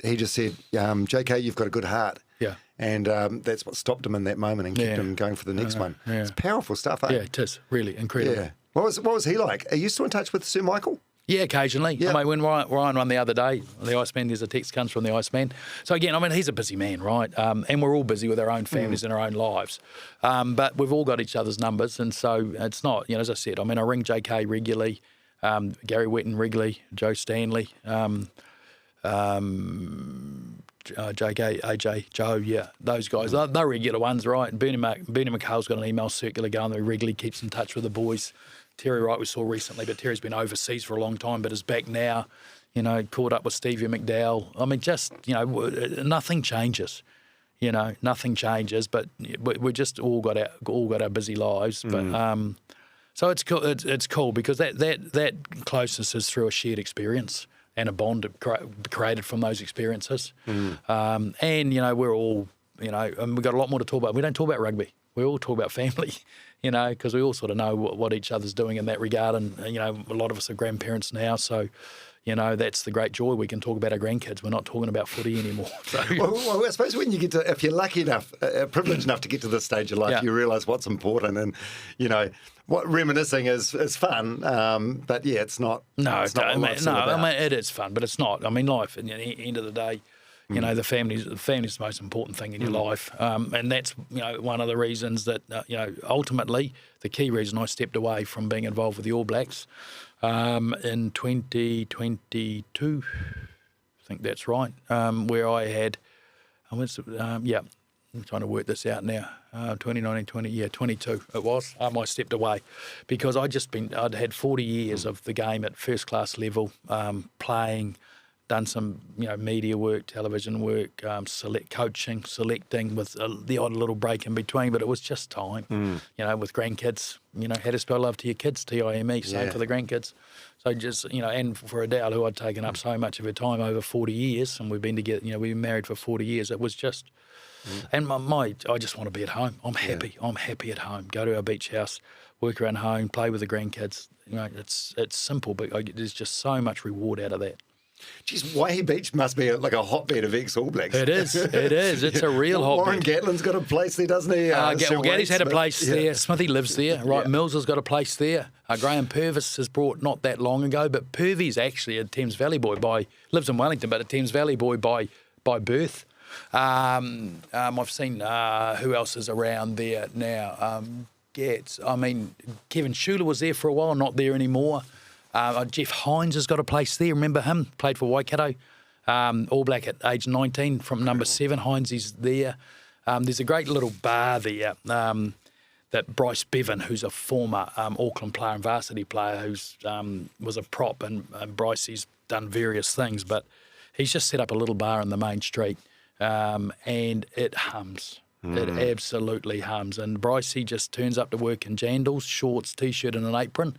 S3: he just said, "JK, you've got a good heart."
S4: Yeah.
S3: And that's what stopped him in that moment and kept him going for the next one. Yeah. It's powerful stuff, eh?
S4: Yeah, it is. Really incredible.
S3: Yeah. What was he like? Are you still in touch with Sir Michael?
S4: Yeah, occasionally. Yeah. I mean, when Ryan won the other day, the Iceman, there's a text comes from the Iceman. So again, I mean, he's a busy man, right? And we're all busy with our own families and our own lives. But we've all got each other's numbers. And so it's not, as I said, I mean, I ring JK regularly, Gary Wetton regularly, Joe Stanley, JK, AJ, Joe, those guys. They're regular ones, right? And Bernie McHale's got an email circular going that he regularly keeps in touch with the boys. Terry Wright we saw recently, but Terry's been overseas for a long time, but is back now, caught up with Stevie McDowell. I mean, just, nothing changes, nothing changes, but we just all got our busy lives. But so it's cool. It's cool because that closeness is through a shared experience and a bond created from those experiences. And, we're all, and we've got a lot more to talk about. We don't talk about rugby. We all talk about family, because we all sort of know what each other's doing in that regard. And, a lot of us are grandparents now. So, that's the great joy. We can talk about our grandkids. We're not talking about footy anymore. So.
S3: Well, I suppose when you get to, if you're lucky enough, privileged enough to get to this stage of life, you realise what's important. And, what reminiscing is fun. But, it's not. No, it's not
S4: I mean, it is fun, but it's not. I mean, life, at the end of the day, the family's the most important thing in your life, and that's one of the reasons that ultimately the key reason I stepped away from being involved with the All Blacks in 2022. I think that's right. Where I had, I'm trying to work this out now. 2019, 22 it was. I stepped away because I'd had 40 years of the game at first class level, playing. Done some, media work, television work, coaching, selecting with the odd little break in between, but it was just time, with grandkids, how to spell love to your kids, TIME, same for the grandkids. So just, and for Adele, who I'd taken up so much of her time over 40 years, and we've been together, we've been married for 40 years, it was just, and I just want to be at home. I'm happy. Yeah. I'm happy at home. Go to our beach house, work around home, play with the grandkids. It's simple, but there's just so much reward out of that.
S3: Geez, Waihi Beach must be like a hotbed of ex-All Blacks.
S4: It is. It's a real hotbed.
S3: Warren Gatlin's got a place there, doesn't he?
S4: Gatty's had a place there. Smithy lives there. Right,
S3: Yeah.
S4: Mills has got a place there. Graham Purvis has brought not that long ago, but Purvy's actually a Thames Valley boy lives in Wellington, but a Thames Valley boy by birth. I've seen who else is around there now. Kevin Schuler was there for a while, not there anymore. Jeff Hines has got a place there. Remember him? Played for Waikato. All Black at age 19 from number 7. Hines is there. There's a great little bar there that Bryce Bevan, who's a former Auckland player and varsity player, who's was a prop, and Brycey's done various things, but he's just set up a little bar in the main street, and it hums. It absolutely hums. And Brycey just turns up to work in jandals, shorts, T-shirt and an apron.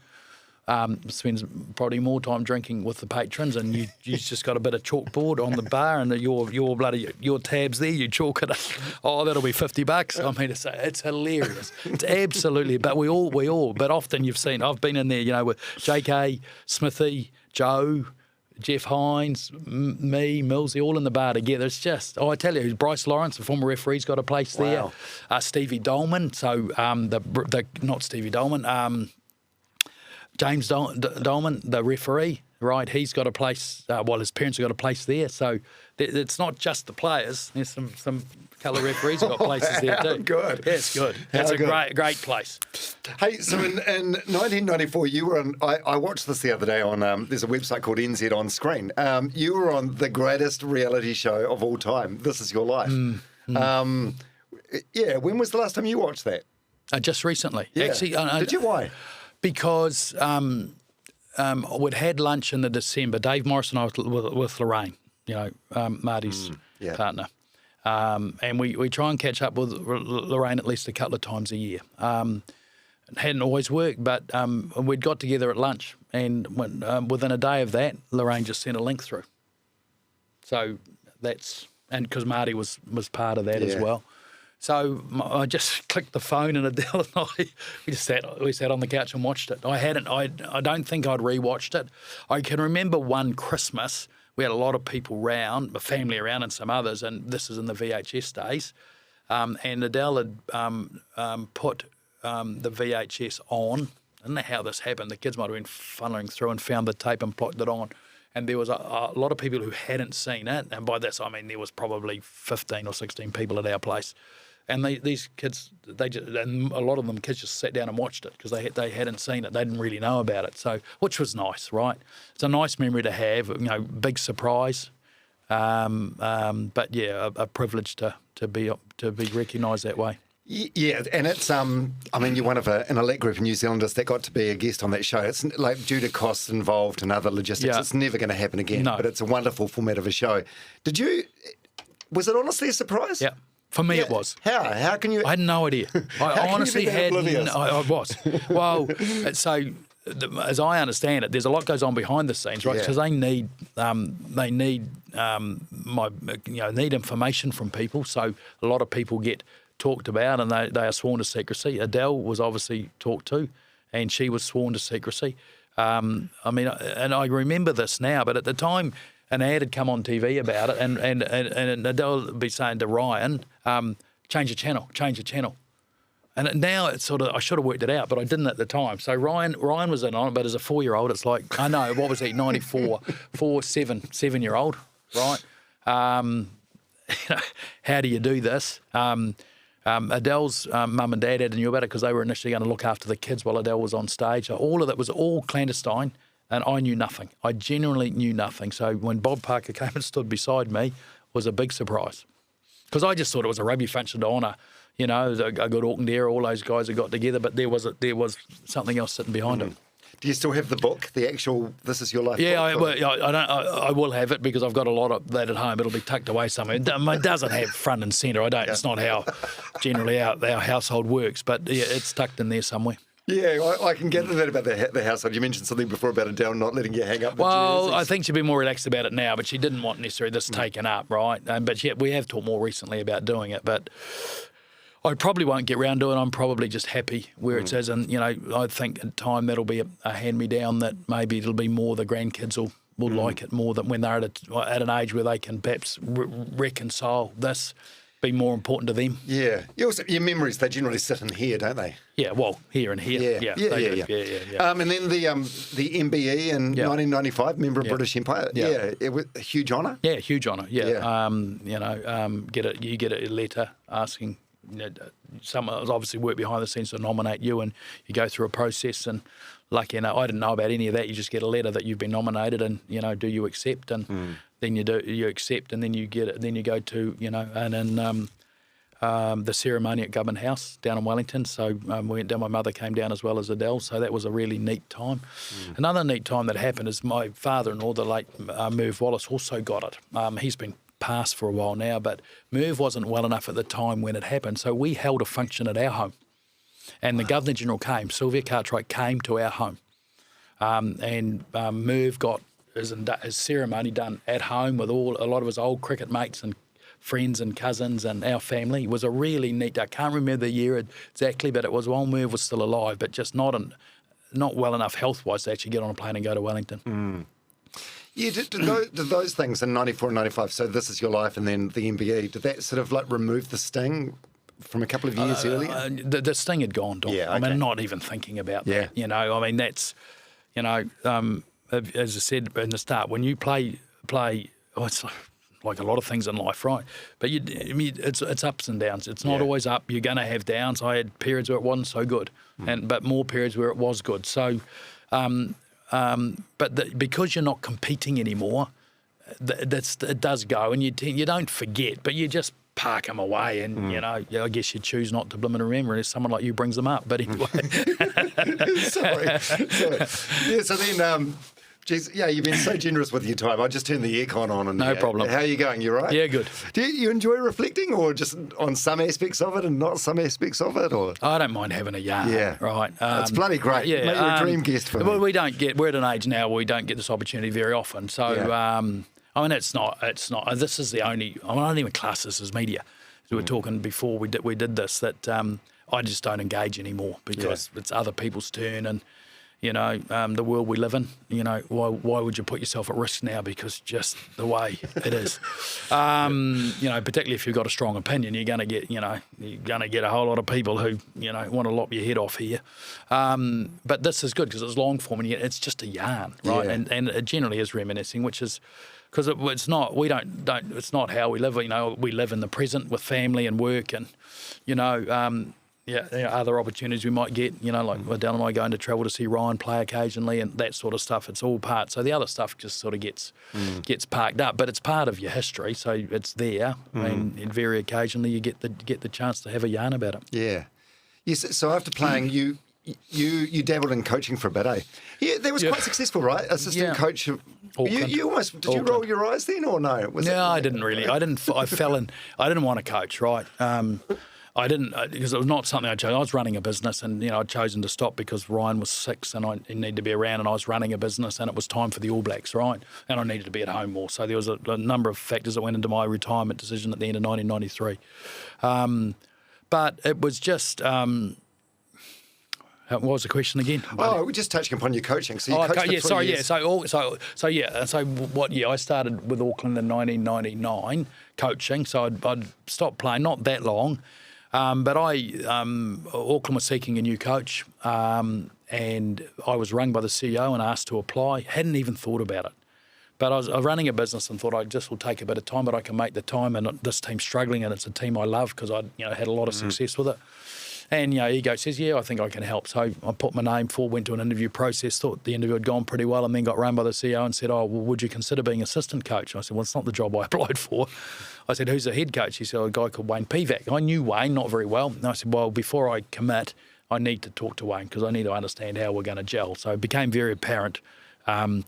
S4: Spends probably more time drinking with the patrons, and you just got a bit of chalkboard on the bar, and your tabs there, you chalk it up. Oh, that'll be $50. I mean, it's hilarious. It's absolutely. But we all. But often you've seen. I've been in there, with JK, Smithy, Joe, Jeff Hines, me, Millsy, all in the bar together. It's just, I tell you, Bryce Lawrence, the former referee's got a place there. Stevie Dolman. So not Stevie Dolman. James Dolman, the referee, right? He's got a place. His parents have got a place there. So it's not just the players. There's some colour referees have got places there too.
S3: Good.
S4: Yeah, it's good. It's a great place.
S3: Hey, so in 1994, you were on. I watched this the other day on. There's a website called NZ On Screen. You were on the greatest reality show of all time. This Is Your Life. When was the last time you watched that?
S4: Just recently.
S3: Yeah.
S4: Actually,
S3: did you? Why?
S4: Because we'd had lunch in the December. Dave Morris and I with Lorraine, Marty's partner. And we try and catch up with Lorraine at least a couple of times a year. It hadn't always worked, but we'd got together at lunch, and within a day of that, Lorraine just sent a link through. So that's and because Marty was part of that as well. So I just clicked the phone, and Adele and I we sat on the couch and watched it. I don't think I'd rewatched it. I can remember one Christmas we had a lot of people round, my family around, and some others, and this is in the VHS days. And Adele had put the VHS on. I don't know how this happened. The kids might have been funneling through and found the tape and plopped it on. And there was a lot of people who hadn't seen it. And by this, I mean there was probably 15 or 16 people at our place. And these kids, and a lot of them kids just sat down and watched it because they hadn't seen it. They didn't really know about it. So, which was nice, right? It's a nice memory to have. Big surprise. But yeah, a privilege to be recognised that way.
S3: Yeah, and it's I mean, you're one of an elite group of New Zealanders that got to be a guest on that show. It's like due to costs involved and other logistics, it's never going to happen again. No. But it's a wonderful format of a show. Was it honestly a surprise?
S4: Yeah. For me, it was.
S3: How can you?
S4: I had no idea. I honestly had. I was. Well, so as I understand it, there's a lot goes on behind the scenes, right? Because they need need information from people. So a lot of people get talked about, and they are sworn to secrecy. Adele was obviously talked to, and she was sworn to secrecy. I mean, and I remember this now, but at the time, an ad had come on TV about it, and Adele would be saying to Ryan, change the channel. And now it's sort of, I should have worked it out, but I didn't at the time. So Ryan was in on it, but as a 4-year-old, it's like, I know, what was he, 7-year-old, right? How do you do this? Adele's mum and dad knew about it because they were initially going to look after the kids while Adele was on stage. So all of that was all clandestine. And I knew nothing. I genuinely knew nothing. So when Bob Parker came and stood beside me, it was a big surprise. Because I just thought it was a rugby function to honour, a good Auckland all those guys that got together, but there was something else sitting behind it.
S3: Do you still have the book, the actual This Is Your Life book?
S4: I will have it because I've got a lot of that at home. It'll be tucked away somewhere. It doesn't have front and centre. It's not how generally our household works, but yeah, it's tucked in there somewhere.
S3: Yeah, I can gather that about the household. You mentioned something before about Adele not letting you hang up the jerseys.
S4: I think she'd be more relaxed about it now, but she didn't want necessarily this taken up, right? But yeah, we have talked more recently about doing it, but I probably won't get round to it. I'm probably just happy where it is, and I think in time that'll be a hand-me-down that maybe it'll be more the grandkids will like it more than when they're at an age where they can perhaps reconcile this. Be more important to them.
S3: Yeah. Your memories, they generally sit in here, don't they?
S4: Yeah, well, here and here. Yeah.
S3: And then the MBE in 1995, member of British Empire. Yeah. It was a huge honour.
S4: Yeah, huge honour. Yeah. You get a letter asking. Someone obviously work behind the scenes to nominate you, and you go through a process. And lucky enough, I didn't know about any of that. You just get a letter that you've been nominated, and do you accept? And then you accept, and then you get it. Then you go to and then the ceremony at Government House down in Wellington. So we went down. My mother came down as well as Adele. So that was a really neat time. Another neat time that happened is my father-in-law, the late Merv Wallace, also got it. He's been passed for a while now, but Merv wasn't well enough at the time when it happened. So we held a function at our home. And the Governor-General came, Sylvia Cartwright came to our home. And Merv got his ceremony done at home with a lot of his old cricket mates and friends and cousins and our family. It was a really neat, I can't remember the year exactly, but it was while Merv was still alive, but just not well enough health-wise to actually get on a plane and go to Wellington.
S3: Yeah, did those things in 94 and 95, so This Is Your Life and then the MBE, did that sort of like remove the sting from a couple of years earlier?
S4: The sting had gone, Dom.
S3: Yeah, okay.
S4: I mean, not even thinking about that. I mean, that's, as I said in the start, when you play, it's like a lot of things in life, right? But it's ups and downs. It's not always up. You're going to have downs. I had periods where it wasn't so good, but more periods where it was good. So, because you're not competing anymore, it does go, and you don't forget, but you just park them away, and I guess you choose not to bloom and remember unless someone like you brings them up. But anyway,
S3: sorry. Yeah. So then, you've been so generous with your time. I just turned the aircon on. And
S4: no problem.
S3: How are you going? You right?
S4: Yeah, good.
S3: Do you enjoy reflecting, or just on some aspects of it and not some aspects of it, or?
S4: I don't mind having a yarn.
S3: Yeah,
S4: right.
S3: It's bloody great. Yeah, mate, you're a dream guest for me.
S4: Well, we're at an age now where we don't get this opportunity very often. So. I mean, it's not. This is the only. I don't even class this as media. As we were talking before we did this, that I just don't engage anymore because it's other people's turn, and the world we live in. Why would you put yourself at risk now? Because just the way it is. Particularly if you've got a strong opinion, you're going to get a whole lot of people who want to lop your head off here. But this is good because it's long form and it's just a yarn, right?
S3: Yeah.
S4: And it generally is reminiscing, which is. Because it's not, it's not how we live. We live in the present with family and work, and other opportunities we might get. Like Adele and I going to travel to see Ryan play occasionally, and that sort of stuff. It's all part. So the other stuff just sort of gets parked up, but it's part of your history, so it's there. And very occasionally you get the chance to have a yarn about it.
S3: Yeah. Yes. So after playing, you dabbled in coaching for a bit, eh? Yeah, that was quite successful, right? Assistant coach. You almost did. You roll your eyes then, or no?
S4: I didn't really. I didn't. I fell in. I didn't want to coach, right? I didn't because it was not something I chose. I was running a business, and I'd chosen to stop because Ryan was 6 and he needed to be around, and I was running a business, and it was time for the All Blacks, right? And I needed to be at home more. So there was a number of factors that went into my retirement decision at the end of 1993. But it was just. What was the question again?
S3: We're just touching upon your coaching. So you coached for 3 years.
S4: I started with Auckland in 1999 coaching. So I'd stopped playing, not that long, but Auckland was seeking a new coach, and I was rung by the CEO and asked to apply. Hadn't even thought about it. But I was running a business and thought I just will take a bit of time, but I can make the time. And this team's struggling, and it's a team I love because I had a lot of success with it. And, Ego says, I think I can help. So I put my name forward, went to an interview process, thought the interview had gone pretty well, and then got run by the CEO and said, would you consider being assistant coach? I said, well, it's not the job I applied for. I said, who's the head coach? He said, a guy called Wayne Pivac. I knew Wayne not very well. And I said, well, before I commit, I need to talk to Wayne because I need to understand how we're going to gel. So it became very apparent that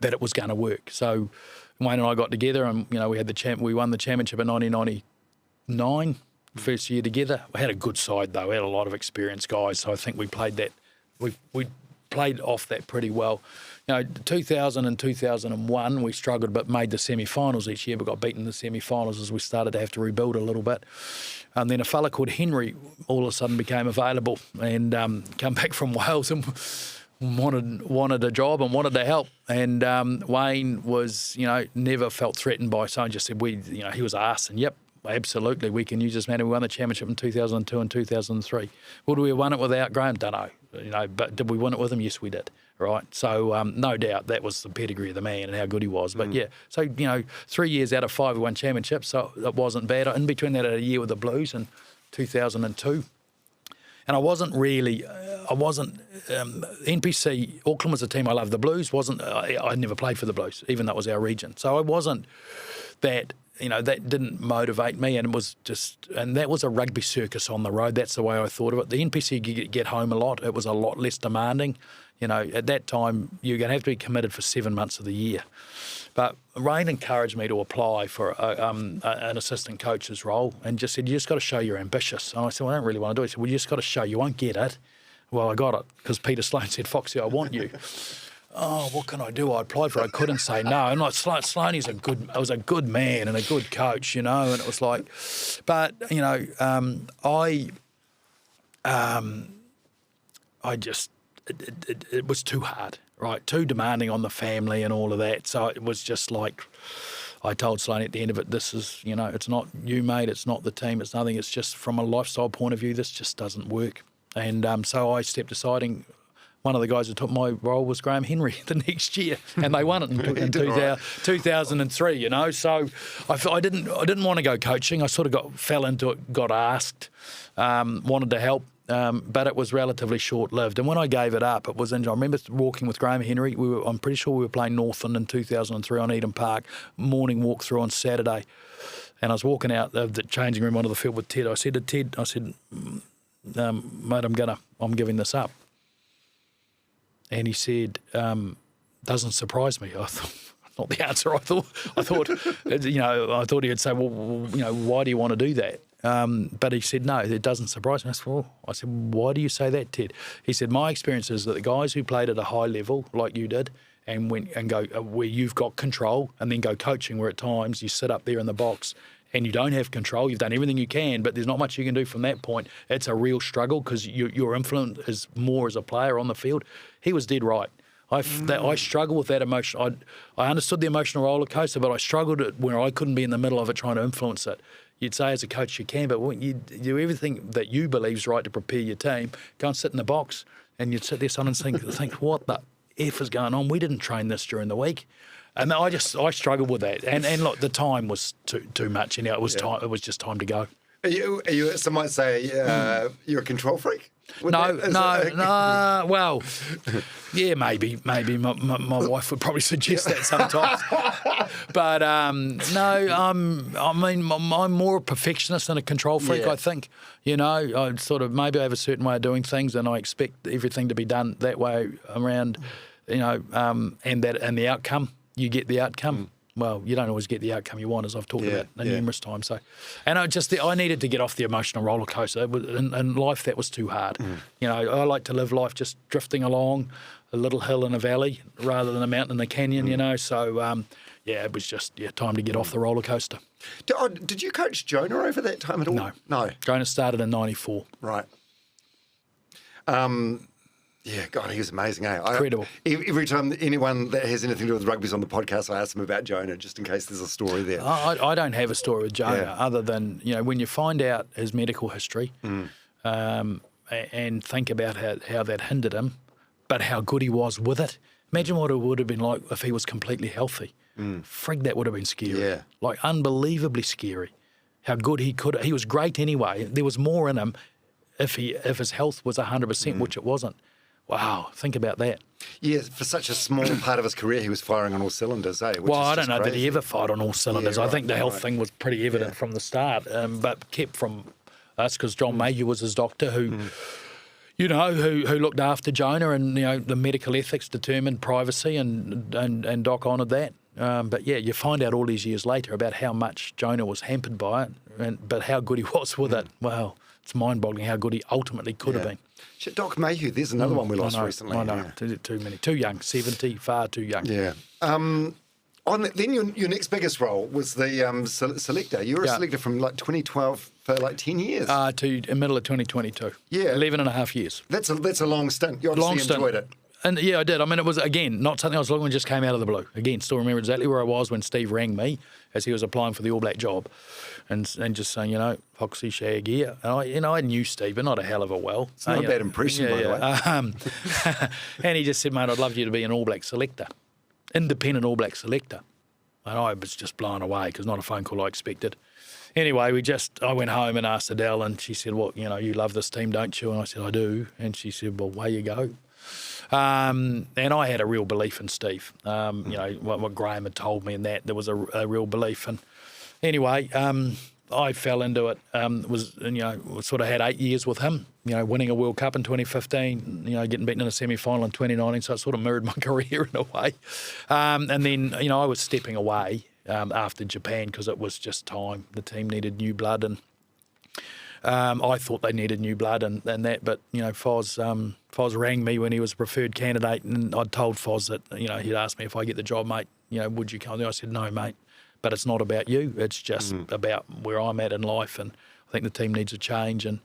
S4: it was going to work. So Wayne and I got together, and, we won the championship in 1999. First year together. We had a good side though. We had a lot of experienced guys, so I think we played that. We played off that pretty well. 2000 and 2001 we struggled, but made the semi-finals each year. We got beaten in the semi-finals as we started to have to rebuild a little bit. And then a fella called Henry all of a sudden became available and come back from Wales and wanted a job and wanted to help. And Wayne was, never felt threatened by someone. Just said he was asked, and yep. Absolutely, we can use this man. We won the championship in 2002 and 2003. Would we have won it without Graham? Don't know. But did we win it with him? Yes, we did. Right. So no doubt that was the pedigree of the man and how good he was. But so 3 years out of 5 we won championships, so it wasn't bad. In between that, I had a year with the Blues in 2002, and I wasn't NPC. Auckland was a team I loved. The Blues wasn't. I never played for the Blues, even though it was our region. So I wasn't that. That didn't motivate me, and it was and that was a rugby circus on the road. That's the way I thought of it. The NPC could get home a lot. It was a lot less demanding. At that time, you're going to have to be committed for 7 months of the year. But Rain encouraged me to apply for an assistant coach's role and just said, you just got to show you're ambitious. And I said, well, I don't really want to do it. He said, well, you just got to show you won't get it. Well, I got it because Peter Sloane said, Foxy, I want you. Oh, what can I do? I applied for it. I couldn't say no. And like Sloane was a good man and a good coach, and it was like, but it was too hard, right? Too demanding on the family and all of that. So it was just like, I told Sloane at the end of it, this is, it's not you, mate. It's not the team. It's nothing. It's just from a lifestyle point of view, this just doesn't work. And so I stepped aside, and one of the guys who took my role was Graham Henry the next year, and they won it in 2003. So I didn't want to go coaching. I sort of fell into it, got asked, wanted to help, but it was relatively short-lived. And when I gave it up, it was I remember walking with Graham Henry. I'm pretty sure we were playing Northland in 2003 on Eden Park, morning walk through on Saturday, and I was walking out of the changing room onto the field with Ted. I said to Ted, mate, I'm giving this up. And he said, doesn't surprise me. I thought, not the answer. I thought, I thought he would say, well, why do you want to do that? But he said, no, it doesn't surprise me. I said, why do you say that, Ted? He said, my experience is that the guys who played at a high level, like you did, and go where you've got control, and then go coaching where at times you sit up there in the box and you don't have control. You've done everything you can, but there's not much you can do from that point. It's a real struggle because your influence is more as a player on the field. He was dead right. I struggle with that emotion. I understood the emotional roller coaster, but I struggled where I couldn't be in the middle of it trying to influence it. You'd say as a coach you can, but when you do everything that you believe is right to prepare your team, go and sit in the box, and you'd sit there and think, what the F is going on? We didn't train this during the week. And I struggled with that. And look, the time was too much. It was time. It was just time to go.
S3: Are you? Some might say you're a control freak.
S4: No. Well, yeah, maybe. My wife would probably suggest that sometimes. But no, I'm more a perfectionist than a control freak. I think. I sort of maybe I have a certain way of doing things, and I expect everything to be done that way around. And the outcome. You get the outcome. Well, you don't always get the outcome you want, as I've talked about numerous times. So, and I needed to get off the emotional roller coaster. In life, that was too hard. I like to live life just drifting along a little hill in a valley rather than a mountain in a canyon. So, it was just time to get off the roller coaster.
S3: Did you coach Jonah over that time at all? No.
S4: Jonah started in '94.
S3: Right. Yeah, God, he was amazing, eh?
S4: Incredible.
S3: Every time anyone that has anything to do with rugby's on the podcast, I ask them about Jonah, just in case there's a story there.
S4: I don't have a story with Jonah other than, when you find out his medical history and think about how that hindered him, but how good he was with it. Imagine what it would have been like if he was completely healthy. Frig, that would have been scary.
S3: Yeah.
S4: Like, unbelievably scary. How good he could. He was great anyway. There was more in him if his health was 100%, which it wasn't. Wow, think about that.
S3: Yeah, for such a small part of his career, he was firing on all cylinders, eh?
S4: Well, I don't know that he ever fired on all cylinders.
S3: Yeah,
S4: I think the health thing was pretty evident from the start, but kept from us because John Mayhew was his doctor who looked after Jonah, and the medical ethics determined privacy, and Doc honoured that. But you find out all these years later about how much Jonah was hampered by it, but how good he was with it. Wow, it's mind-boggling how good he ultimately could have been.
S3: Shit, Doc Mayhew, there's another one we lost recently.
S4: I know, too many. Too young, 70, far too young.
S3: Yeah. Then your next biggest role was the selector. You were a selector from 2012 for 10 years.
S4: To the middle of 2022.
S3: Yeah.
S4: 11 and a half years.
S3: That's a long stint. You obviously enjoyed it.
S4: And I did. I mean, it was, again, not something I was looking at, just came out of the blue. Again, still remember exactly where I was when Steve rang me as he was applying for the All Black job and just saying, Foxy, shag here. And I knew Steve, but not a hell of a well.
S3: It's not a bad impression, by the way.
S4: And he just said, mate, I'd love you to be an All Black selector, independent All Black selector. And I was just blown away because not a phone call I expected. Anyway, I went home and asked Adele, and she said, well, you love this team, don't you? And I said, I do. And she said, well, away you go. And I had a real belief in Steve. What Graham had told me, and that there was a real belief. And anyway, I fell into it. Sort of had 8 years with him. Winning a World Cup in 2015. Getting beaten in a semi-final in 2019. So it sort of mirrored my career in a way. And then I was stepping away after Japan because it was just time. The team needed new blood, and I thought they needed new blood and that, but Foz rang me when he was a preferred candidate, and I'd told Foz that he'd asked me if I get the job, mate. Would you come there? I said no, mate. But it's not about you. It's just about where I'm at in life, and I think the team needs a change. And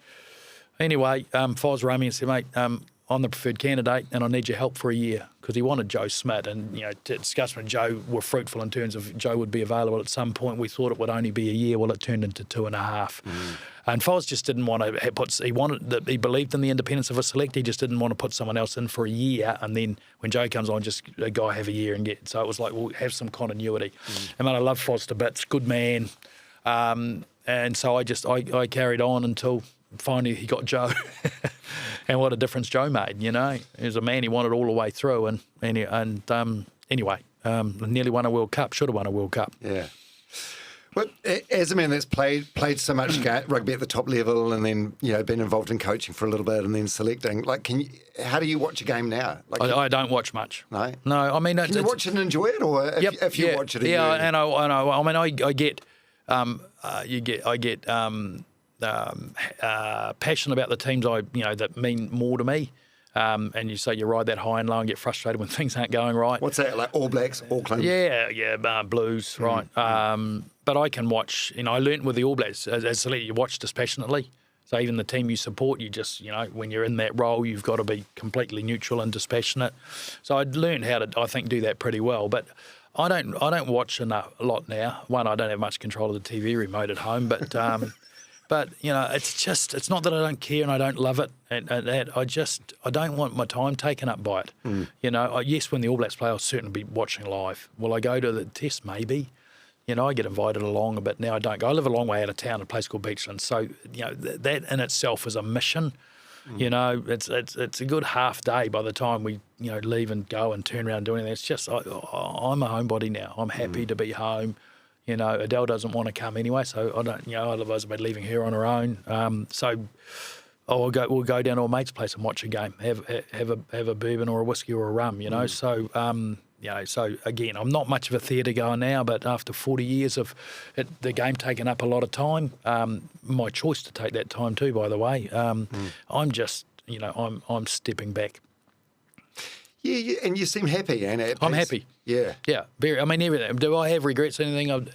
S4: anyway, Foz rang me and said, mate, I'm the preferred candidate, and I need your help for a year, because he wanted Joe Smith, and discussions with Joe were fruitful in terms of Joe would be available at some point. We thought it would only be a year. Well, it turned into 2.5. And Foz just didn't want to he believed in the independence of a select. He just didn't want to put someone else in for a year, and then when Joe comes on, just a guy have a year and get. So it was like, we'll have some continuity. And I love Foz to bits, good man. And so I carried on until finally he got Joe. And what a difference Joe made, He was a man he wanted all the way through. And anyway, nearly won a World Cup, should have won a World Cup.
S3: Yeah. Well, as a man that's played so much rugby at the top level, and then been involved in coaching for a little bit, and then selecting, how do you watch a game now?
S4: I don't watch much.
S3: No.
S4: I mean,
S3: can you watch it and enjoy it, or if you watch it?
S4: And I mean, I get passionate about the teams that mean more to me. And you ride that high and low and get frustrated when things aren't going right.
S3: What's that, like All Blacks, Auckland?
S4: Yeah, Blues, right. But I can watch, I learnt with the All Blacks, as selector, you watch dispassionately. So even the team you support, you just, when you're in that role, you've got to be completely neutral and dispassionate. So I'd learned how to, I think, do that pretty well. But I don't watch a lot now. One, I don't have much control of the TV remote at home, but it's not that I don't care and I don't love it. And I don't want my time taken up by it. Yes, when the All Blacks play, I'll certainly be watching live. Will I go to the test? Maybe. I get invited along a bit now. I don't go. I live a long way out of town, a place called Beachland. So, that in itself is a mission. It's a good half day by the time we, leave and go and turn around and do anything. It's just, I'm a homebody now. I'm happy to be home. Adele doesn't want to come anyway, so I don't, otherwise I'd be leaving her on her own. We'll go down to a mate's place and watch a game, have a bourbon or a whiskey or a rum, So again, I'm not much of a theatre goer now, but after 40 years of the game taking up a lot of time, my choice to take that time too, by the way, I'm just, I'm stepping back.
S3: Yeah, and you seem happy, and
S4: I'm happy.
S3: Yeah,
S4: very. I mean, everything. Do I have regrets? Anything?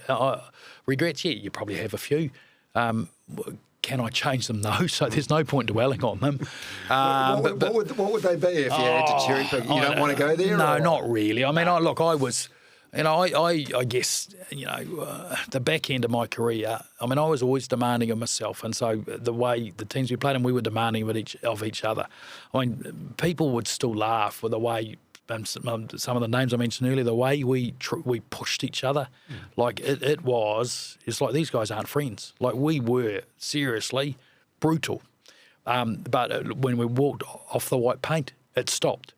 S4: Regrets? Yeah, you probably have a few. Can I change them? No. So there's no point dwelling on them.
S3: What would they be if you had to cherry pick? You don't want to go there?
S4: No, not really. I mean, I was. I guess, the back end of my career, I was always demanding of myself. And so the way the teams we played in, we were demanding of each other. People would still laugh with the way, some of the names I mentioned earlier, the way we pushed each other. Like it's like these guys aren't friends. Like we were seriously brutal. But when we walked off the white paint, it stopped.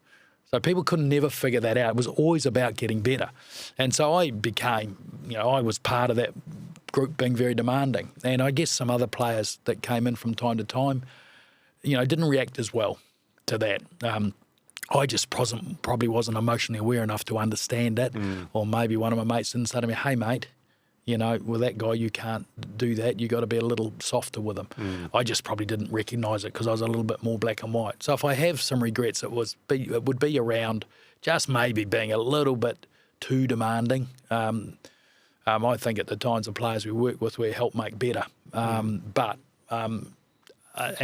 S4: So people could never figure that out. It was always about getting better. And so I became, I was part of that group being very demanding. And I guess some other players that came in from time to time, didn't react as well to that. I just probably wasn't emotionally aware enough to understand it. Or maybe one of my mates didn't say to me, hey, mate, with that guy, you can't do that. You got to be a little softer with him. I just probably didn't recognise it because I was a little bit more black and white. So if I have some regrets, it would be around just maybe being a little bit too demanding. I think at the times the players we work with, we help make better. And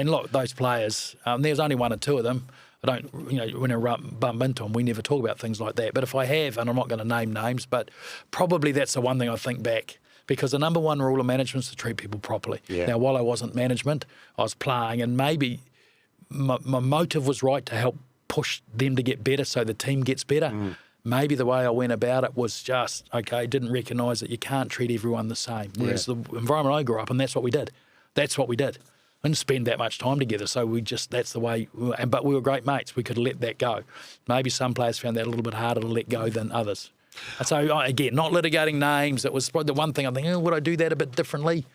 S4: look, those players, there's only one or two of them. I don't, when I bump into them, we never talk about things like that. But if I have, and I'm not going to name names, but probably that's the one thing I think back. Because the number one rule of management is to treat people properly. Yeah. Now, while I wasn't management, I was playing, and maybe my motive was right to help push them to get better so the team gets better. Maybe the way I went about it was just, didn't recognise that you can't treat everyone the same. Whereas the environment I grew up in, that's what we did. I didn't spend that much time together, so that's the way. But we were great mates. We could let that go. Maybe some players found that a little bit harder to let go than others. And so, again, not litigating names. It was probably the one thing I think, would I do that a bit differently?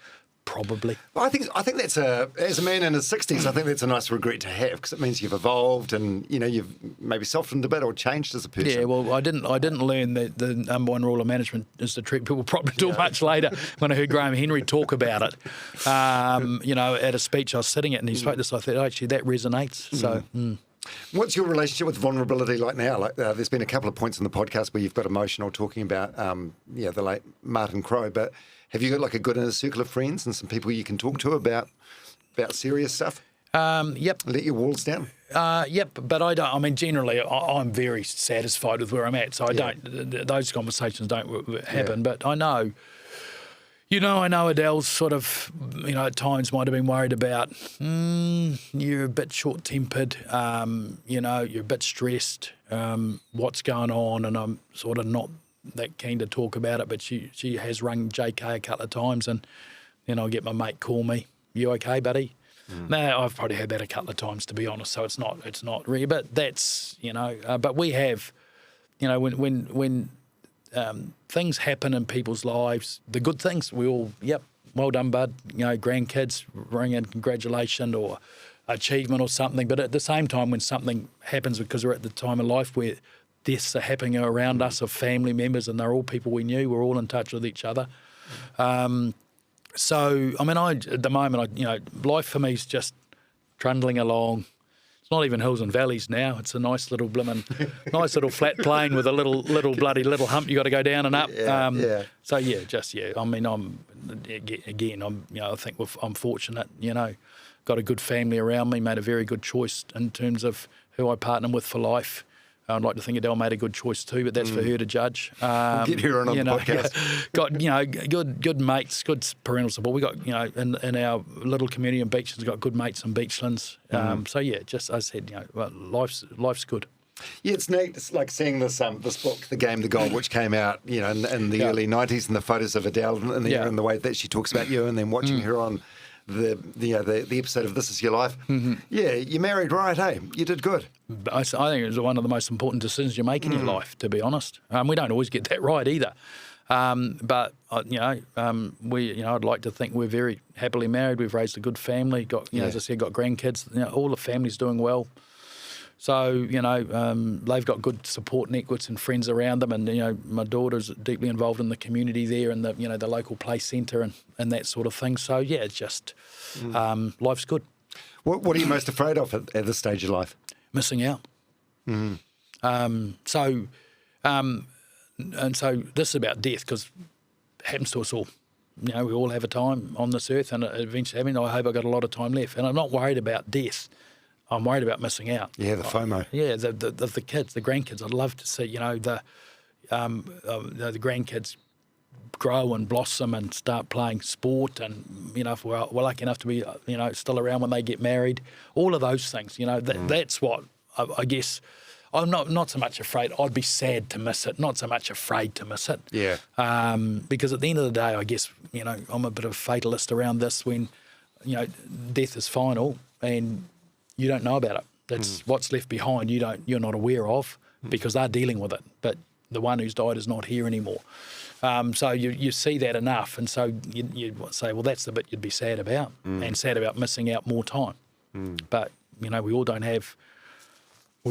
S4: Probably.
S3: Well, I think that's as a man in his 60s, I think that's a nice regret to have because it means you've evolved and you've maybe softened a bit or changed as a person. Yeah,
S4: well, I didn't learn that the number one rule of management is to treat people properly until much later when I heard Graham Henry talk about it. At a speech I was sitting at and he spoke this, I thought actually that resonates. So.
S3: What's your relationship with vulnerability like now? Like, there's been a couple of points in the podcast where you've got emotional talking about the late Martin Crowe, but have you got like a good inner circle of friends and some people you can talk to about serious stuff?
S4: Yep.
S3: Let your walls down?
S4: Yep, but I don't. I mean, generally, I'm very satisfied with where I'm at, so I don't. Those conversations don't happen. But I know. I know Adele's sort of, at times might have been worried about, you're a bit short-tempered, you're a bit stressed, what's going on, and I'm sort of not that keen to talk about it, but she has rung JK a couple of times, and then I'll get my mate call me, you okay, buddy? No, I've probably had that a couple of times, to be honest, so it's not really, but that's, but we have, when things happen in people's lives, the good things, we all, well done, bud, grandkids ring in congratulations or achievement or something. But at the same time, when something happens, because we're at the time of life where deaths are happening around us of family members and they're all people we knew, we're all in touch with each other. So, I mean, at the moment, life for me is just trundling along. It's not even hills and valleys now. It's a nice little nice little flat plain with a little bloody hump you got to go down and up. So I mean, I think I'm fortunate. Got a good family around me. Made a very good choice in terms of who I partner with for life. I'd like to think Adele made a good choice too, but that's for her to judge.
S3: Get her on the podcast.
S4: Got good mates, good parental support. We got in our little community in Beachlands, got good mates in Beachlands. Just as I said, life's good.
S3: Yeah, it's neat. It's like seeing this book, The Game, The Goal, which came out in the early 90s, and the photos of Adele and the way that she talks about you, and then watching her on the episode of This Is Your Life. Yeah, you married right, hey? You did good.
S4: I think it was one of the most important decisions you make in your life, to be honest. We don't always get that right either. But I'd like to think we're very happily married. We've raised a good family. Got, as I said, got grandkids. All the family's doing well. So, they've got good support networks and friends around them. And, my daughter's deeply involved in the community there and the local play centre and that sort of thing. So, yeah, it's just life's good.
S3: What are you most afraid of at this stage of life?
S4: Missing out. So this is about death because it happens to us all. We all have a time on this earth and eventually, I hope I've got a lot of time left. And I'm not worried about death. I'm worried about missing out.
S3: Yeah, the FOMO.
S4: Yeah, the kids, the grandkids. I'd love to see, the grandkids grow and blossom and start playing sport, and if we're lucky enough to be still around when they get married. All of those things. That's what I guess. I'm not so much afraid. I'd be sad to miss it. Not so much afraid to miss it. Yeah. Because at the end of the day, I guess I'm a bit of a fatalist around this. When death is final and you don't know about it. That's what's left behind. You're not aware of because they're dealing with it. But the one who's died is not here anymore. So you see that enough, and so you say, well, that's the bit you'd be sad about, and sad about missing out more time. But we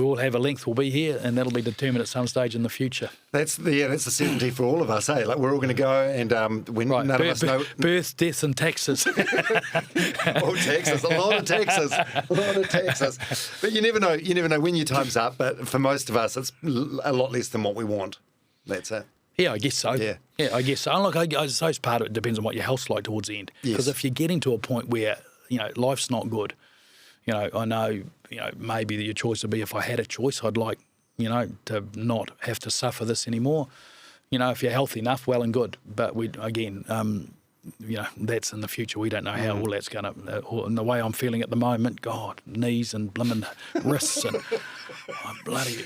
S4: all have a length. We'll be here, and that'll be determined at some stage in the future. That's the certainty for all of us, eh? Like we're all going to go, and when none of us know birth, death, and taxes.
S3: Oh, taxes! A lot of taxes. But you never know. You never know when your time's up. But for most of us, it's a lot less than what we want. That's it.
S4: Yeah, I guess so. Yeah, I guess so. And look, I suppose part of it depends on what your health's like towards the end. Because if you're getting to a point where life's not good, I know maybe your choice would be, if I had a choice, I'd like to not have to suffer this anymore. If you're healthy enough, well and good. But that's in the future. We don't know how all that's going to. And the way I'm feeling at the moment, God, knees and blimmin' wrists and bloody.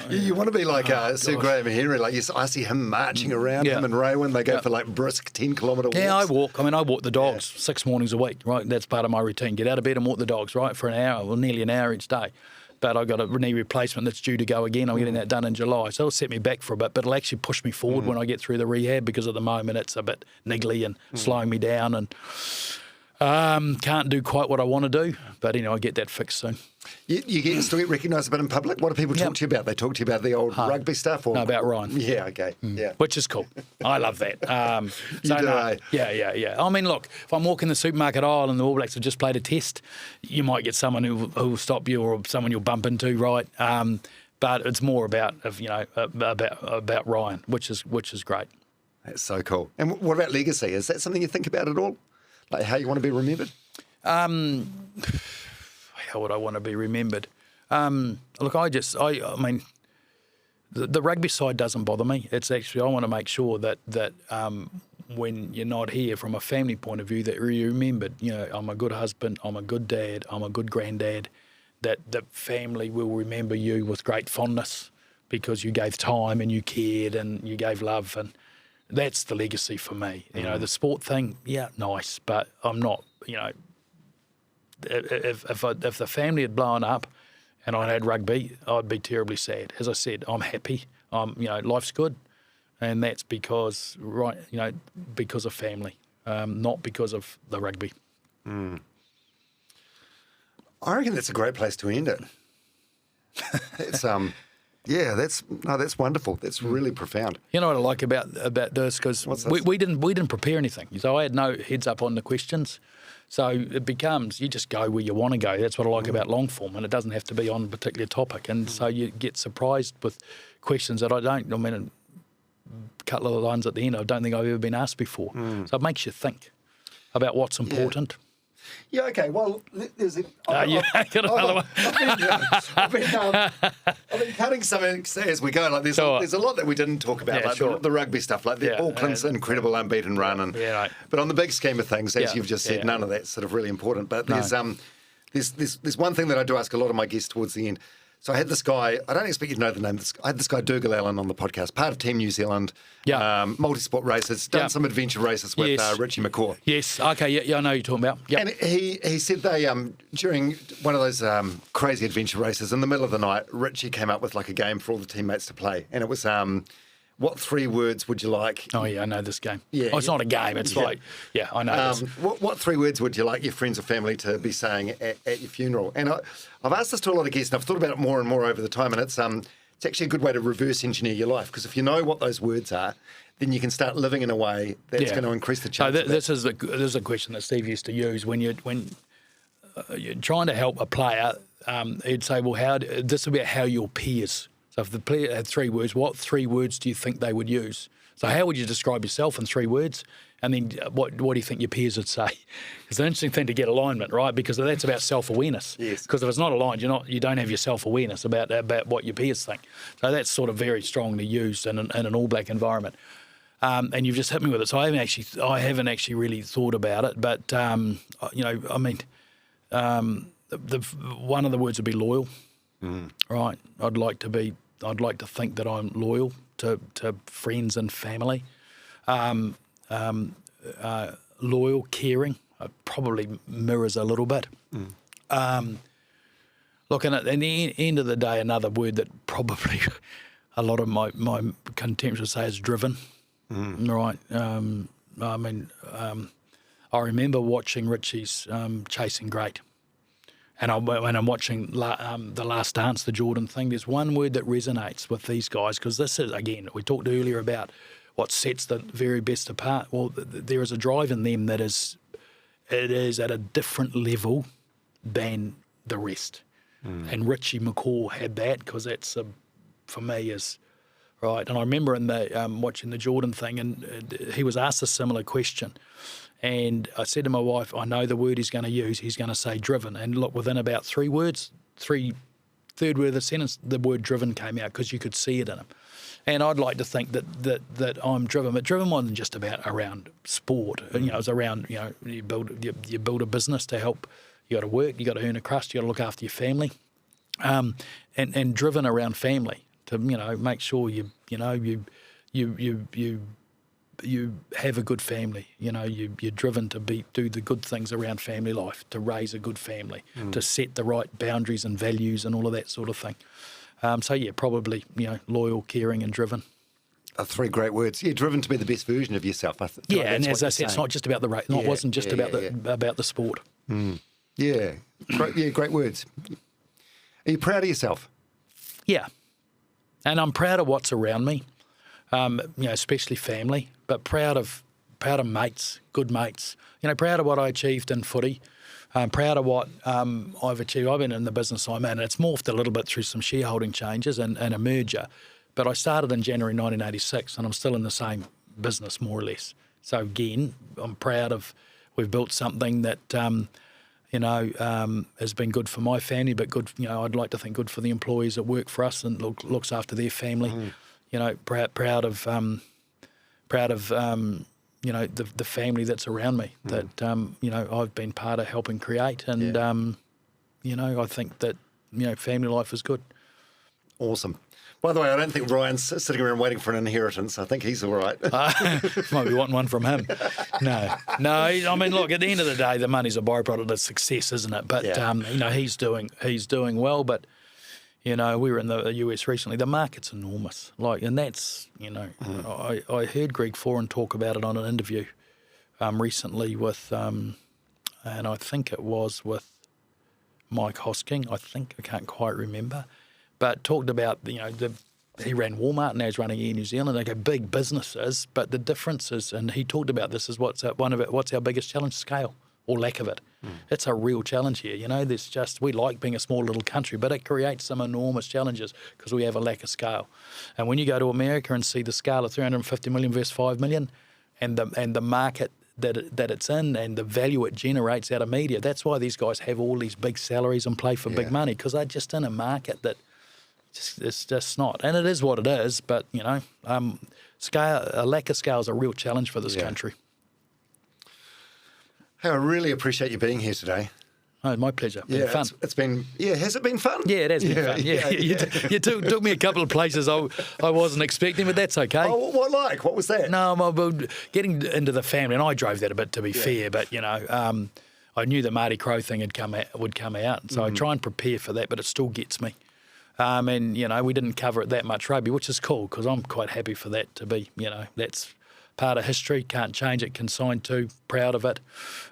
S3: You want to be like Sir Graham Henry. Like I see him marching around him and Raywin. They go for like brisk 10-kilometre walks.
S4: Yeah, I walk. I walk the dogs 6 mornings a week. Right, that's part of my routine. Get out of bed and walk the dogs. Right, for an hour, or nearly an hour each day. But I've got a knee replacement that's due to go again. I'm getting that done in July. So it'll set me back for a bit, but it'll actually push me forward when I get through the rehab, because at the moment it's a bit niggly and slowing me down, and can't do quite what I want to do. But, I get that fixed soon.
S3: You still get recognised a bit in public? What do people talk to you about? They talk to you about the old rugby stuff? Or?
S4: No, about Ryan.
S3: Yeah, okay. Yeah.
S4: Which is cool. I love that.
S3: Eh?
S4: Yeah. Look, if I'm walking the supermarket aisle and the All Blacks have just played a test, you might get someone who will stop you, or someone you'll bump into, right? But it's more about Ryan, which is great.
S3: That's so cool. And what about legacy? Is that something you think about at all? Like how you want to be remembered?
S4: How would I want to be remembered? Look, the rugby side doesn't bother me. It's actually, I want to make sure that when you're not here, from a family point of view, that you're remembered. I'm a good husband, I'm a good dad, I'm a good granddad, that the family will remember you with great fondness because you gave time and you cared and you gave love, and that's the legacy for me. The sport thing, yeah, nice, but I'm not, if the family had blown up and I had rugby, I'd be terribly sad. As I said, I'm happy. Life's good, and that's because because of family, not because of the rugby.
S3: I reckon that's a great place to end it. It's Yeah, that's wonderful. That's really profound.
S4: You know what I like about this, because we didn't prepare anything. So I had no heads up on the questions. So it becomes, you just go where you want to go. That's what I like about long form, and it doesn't have to be on a particular topic. And so you get surprised with questions that a couple of the lines at the end, I don't think I've ever been asked before. So it makes you think about what's important.
S3: Yeah, okay. Well, there's
S4: got another one.
S3: I've been cutting something as we go. Like there's a lot that we didn't talk about, the rugby stuff, like Auckland's incredible unbeaten run, and but on the big scheme of things, as you've just said, none of that's sort of really important. But there's one thing that I do ask a lot of my guests towards the end. So I had this guy, I don't expect you to know the name, I had this guy Dougal Allen on the podcast, part of Team New Zealand, multi-sport races, done some adventure races with Richie McCaw.
S4: Yes, okay, yeah, I know who you're talking about. Yep.
S3: And he said they, during one of those crazy adventure races, in the middle of the night, Richie came up with like a game for all the teammates to play. And it was, what 3 words would you like?
S4: Oh, yeah, I know this game.
S3: Yeah,
S4: it's not a game, it's like, I know this.
S3: What 3 words would you like your friends or family to be saying at your funeral? And I've asked this to a lot of guests, and I've thought about it more and more over the time, and it's actually a good way to reverse engineer your life, because if you know what those words are, then you can start living in a way that's going to increase the chance.
S4: So this is a question that Steve used to use when you're trying to help a player. He'd say, well, this is about how your peers. So if the player had 3 words, what 3 words do you think they would use? So how would you describe yourself in 3 words? And then what do you think your peers would say? It's an interesting thing to get alignment, right? Because that's about self-awareness.
S3: Yes.
S4: Because if it's not aligned, you don't have your self-awareness about what your peers think. So that's sort of very strongly used in an All Black environment. And you've just hit me with it. So I haven't actually really thought about it. But one of the words would be loyal. Right? I'd like to think that I'm loyal to friends and family. Loyal, caring, probably mirrors a little bit. Look, and at the end of the day, another word that probably a lot of my contemporaries say is driven. Right? I remember watching Richie's Chasing Great. And when I'm watching The Last Dance, the Jordan thing, there's one word that resonates with these guys, because this is, again, we talked earlier about what sets the very best apart. Well, there is a drive in them that is at a different level than the rest. And Richie McCaw had that, because that's, for me, is right. And I remember in the watching the Jordan thing, and he was asked a similar question. And I said to my wife, I know the word he's going to use. He's going to say driven. And look, within about 3 words, third word of the sentence, the word driven came out, because you could see it in him. And I'd like to think that I'm driven. But driven wasn't just around sport. It was around, you build a business to help. You got to work. You got to earn a crust. You got to look after your family, and driven around family to make sure you have a good family. You're driven to do the good things around family life, to raise a good family, to set the right boundaries and values and all of that sort of thing. Probably loyal, caring, and driven.
S3: 3 great words. Yeah, driven to be the best version of yourself.
S4: And as I said, it's not just about the race. It wasn't just about the sport.
S3: Yeah, great words. Are you proud of yourself?
S4: Yeah, and I'm proud of what's around me. Especially family, but proud of mates, good mates. Proud of what I achieved in footy. Proud of what I've achieved. I've been in the business I'm in, and it's morphed a little bit through some shareholding changes and a merger. But I started in January 1986, and I'm still in the same business, more or less. So again, I'm proud of, we've built something that has been good for my family, but good. I'd like to think good for the employees that work for us and looks after their family. Proud of the family that's around me that I've been part of helping create, and I think that family life is good.
S3: Awesome. By the way, I don't think Ryan's sitting around waiting for an inheritance. I think he's all right.
S4: Might be wanting one from him. No. I mean, look, at the end of the day, the money's a byproduct of success, isn't it? But he's doing well. But we were in the US recently. The market's enormous. And that's I heard Greg Foran talk about it on an interview recently with, and I think it was with Mike Hosking. I can't quite remember. but talked about, he ran Walmart and now he's running Air New Zealand. They go big businesses, but the difference is, and he talked about this, is what's our biggest challenge? Scale, or lack of it. It's a real challenge here. We like being a small little country, but it creates some enormous challenges because we have a lack of scale. And when you go to America and see the scale of 350 million versus 5 million, and the market that it's in and the value it generates out of media, that's why these guys have all these big salaries and play for big money, because they're just in a market that it's just not. And it is what it is, but, scale, a lack of scale is a real challenge for this country.
S3: Hey, I really appreciate you being here today.
S4: Oh, my pleasure. Been fun.
S3: It's been, has it been fun?
S4: Yeah, it has been fun. Yeah. You took me a couple of places I wasn't expecting, but that's okay.
S3: Oh, what was that?
S4: No, well, getting into the family, and I drove that a bit to be fair, but, I knew the Marty Crow thing would come out, and so I try and prepare for that, but it still gets me. And, we didn't cover it that much rugby, which is cool because I'm quite happy for that to be, that's part of history, can't change it, consigned to, proud of it.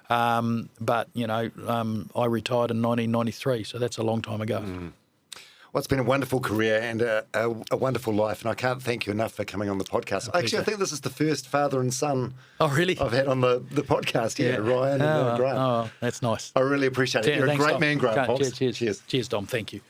S4: But, I retired in 1993, so that's a long time ago.
S3: Well, it's been a wonderful career and a wonderful life, and I can't thank you enough for coming on the podcast. Actually, I think this is the first father and son I've had on the podcast. Ryan and Grant.
S4: Oh, that's nice.
S3: I really appreciate it. You're a great man, Grant.
S4: Cheers, Dom. Thank you.